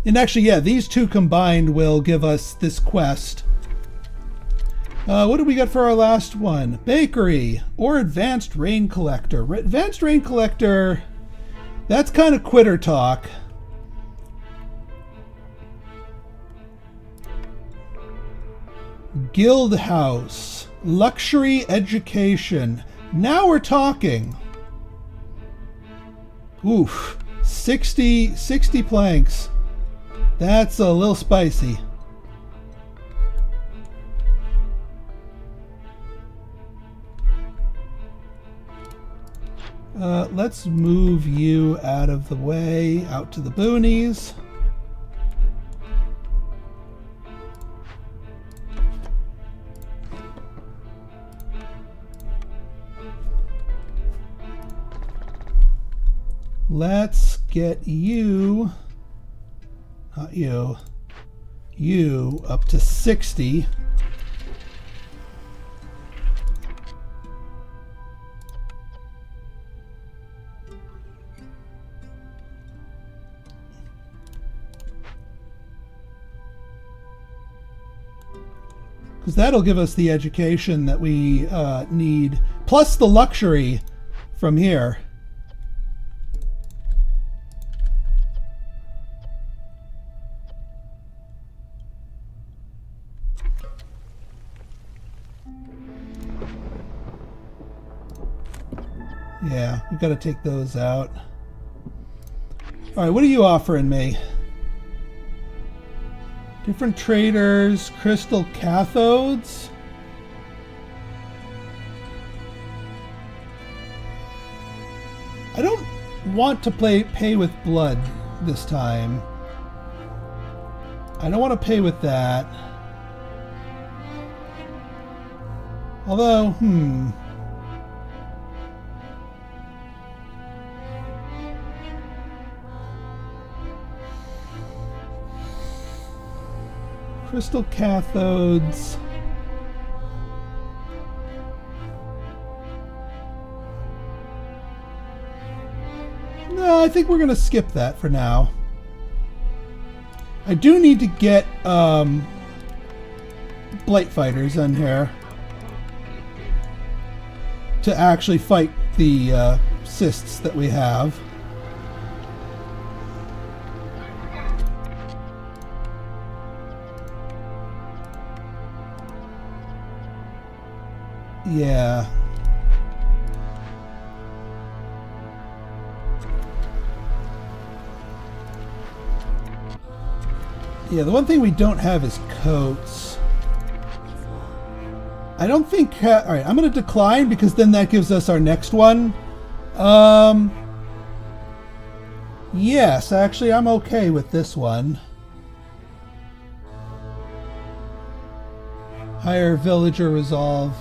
S1: And actually, yeah, these two combined will give us this quest. What did we get for our last one? Bakery or Advanced Rain Collector. Advanced Rain Collector, that's kind of quitter talk. Guild house. Luxury education. Now we're talking. Oof. 60 planks. That's a little spicy. Let's move you out of the way, out to the boonies. Let's get you, not you, you up to 60. Because that'll give us the education that we need, plus the luxury from here. Yeah, we've got to take those out. All right, what are you offering me? Different traders, crystal cathodes. I don't want to pay with blood this time. I don't want to pay with that. Although, crystal cathodes. No, I think we're going to skip that for now. I do need to get blight fighters in here to actually fight the cysts that we have. Yeah. Yeah, the one thing we don't have is coats. I don't think... Alright, I'm going to decline because then that gives us our next one. Yes, actually, I'm okay with this one. Higher villager resolve.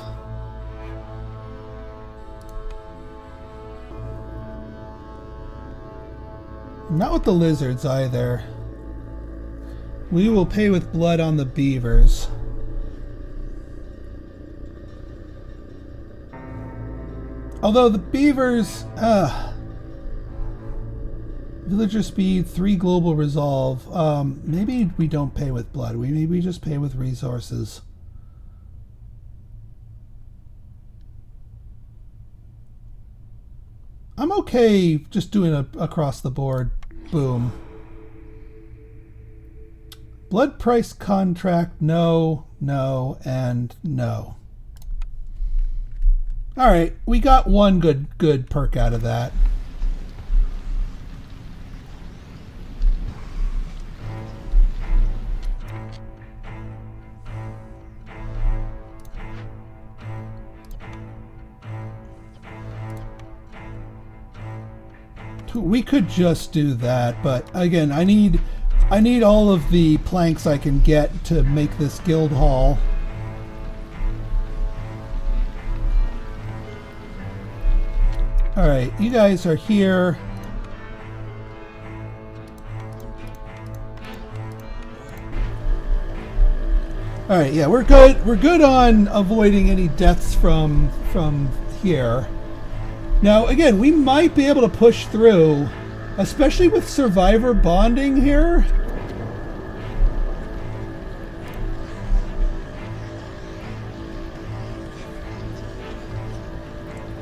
S1: Not with the lizards either. We will pay with blood on the beavers. Although the beavers... villager speed, 3 global resolve. Maybe we don't pay with blood. Maybe we just pay with resources. I'm okay just doing a across the board. Boom. Blood price contract, no, no, and no. All right, we got one good perk out of that. We could just do that, but again, I need all of the planks I can get to make this guild hall. All right, you guys are here. All right, yeah, we're good. We're good on avoiding any deaths from here. Now, again, we might be able to push through, especially with survivor bonding here.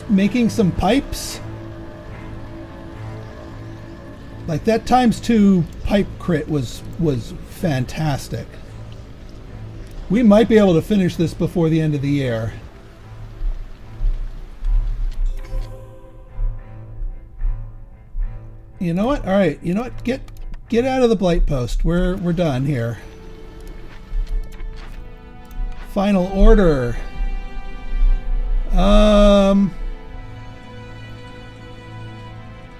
S1: Making some pipes. Like that ×2 pipe crit was fantastic. We might be able to finish this before the end of the year. You know what? All right. You know what? Get out of the blight post. We're done here. Final order.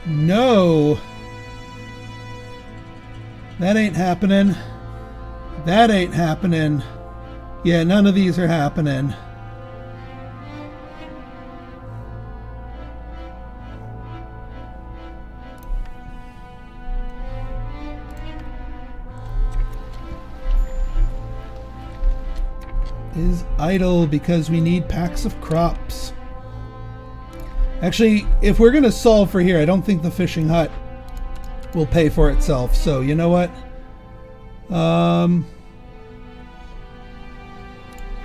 S1: No. That ain't happening. That ain't happening. Yeah, none of these are happening. Is idle because we need packs of crops. Actually, if we're going to solve for here, I don't think the fishing hut will pay for itself. So, you know what?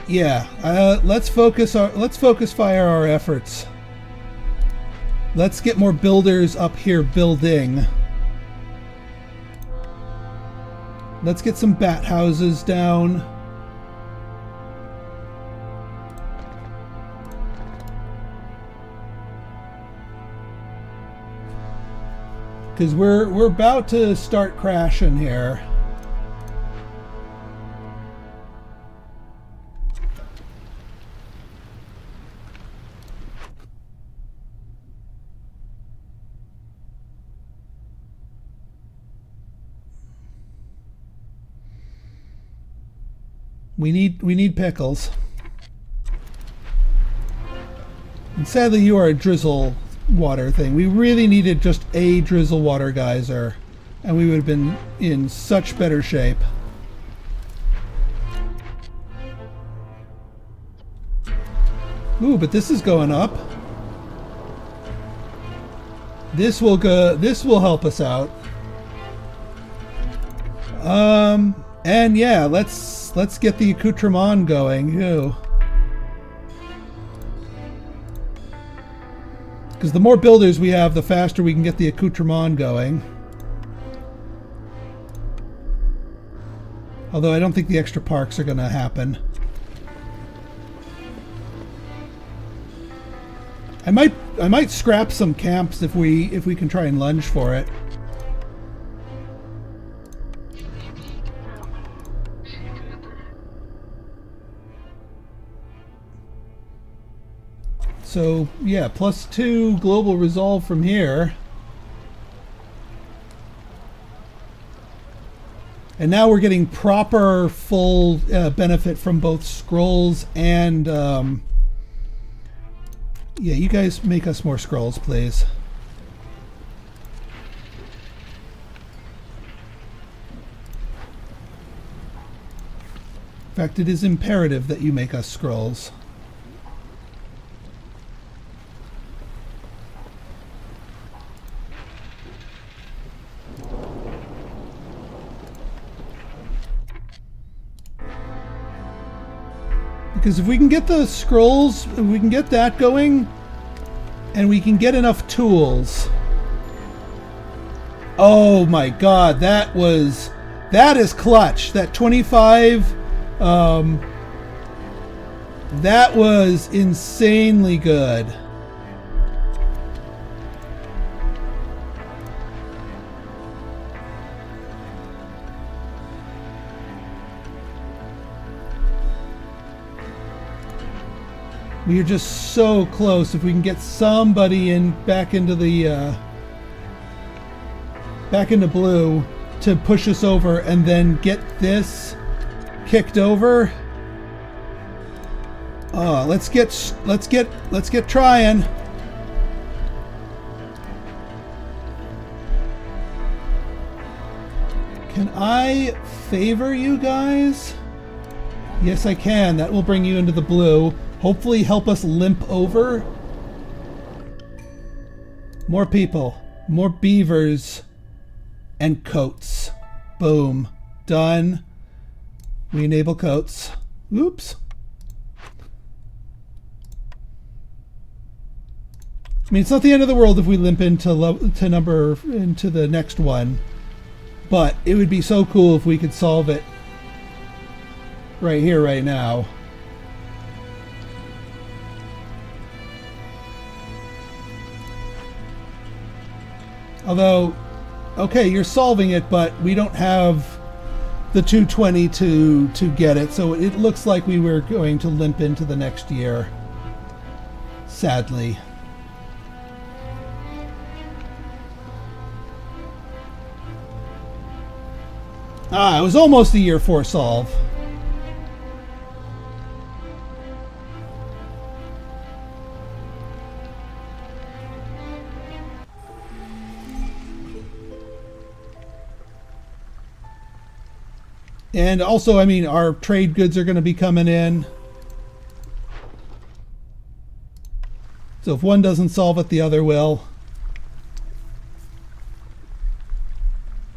S1: Yeah, let's focus fire our efforts. Let's get more builders up here building. Let's get some bat houses down. Because we're about to start crashing here. We need pickles. And sadly, you are a drizzle water thing. We really needed just a drizzle water geyser, and we would have been in such better shape. Ooh, but this is going up. This will help us out. And yeah, let's get the accoutrement going too. Because the more builders we have, the faster we can get the accoutrement going. Although I don't think the extra parks are going to happen. I might scrap some camps if we can try and lunge for it. So, yeah, +2 global resolve from here. And now we're getting proper full benefit from both scrolls and... yeah, you guys make us more scrolls, please. In fact, it is imperative that you make us scrolls. Because if we can get the scrolls, if we can get that going, and we can get enough tools. Oh my god, that is clutch. That 25, that was insanely good. We are just so close. If we can get somebody back into blue to push us over, and then get this kicked over. Let's get trying. Can I favor you guys? Yes, I can. That will bring you into the blue. Hopefully help us limp over. More people, more beavers, and coats. Boom. Done. We enable coats. Oops. I mean, it's not the end of the world if we limp into the next one, but it would be so cool if we could solve it. right here, right now. Although, okay, you're solving it, but we don't have the 220 to get it, so it looks like we were going to limp into the next year. Sadly. It was almost a year 4 solve. And also, I mean, our trade goods are going to be coming in. So if one doesn't solve it, the other will.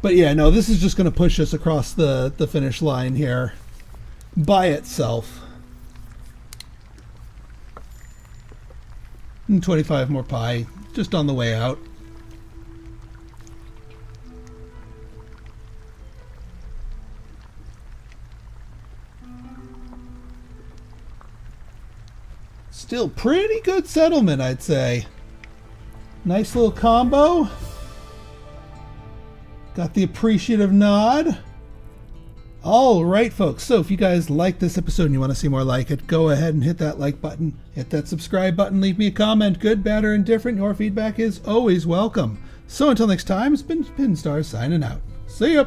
S1: But yeah, no, this is just going to push us across the finish line here by itself. And 25 more pie, just on the way out. Still pretty good settlement, I'd say. Nice little combo. Got the appreciative nod. All right, folks. So if you guys like this episode and you want to see more like it, go ahead and hit that like button. Hit that subscribe button. Leave me a comment. Good, bad, or indifferent. Your feedback is always welcome. So until next time, it's been Pinstar signing out. See ya.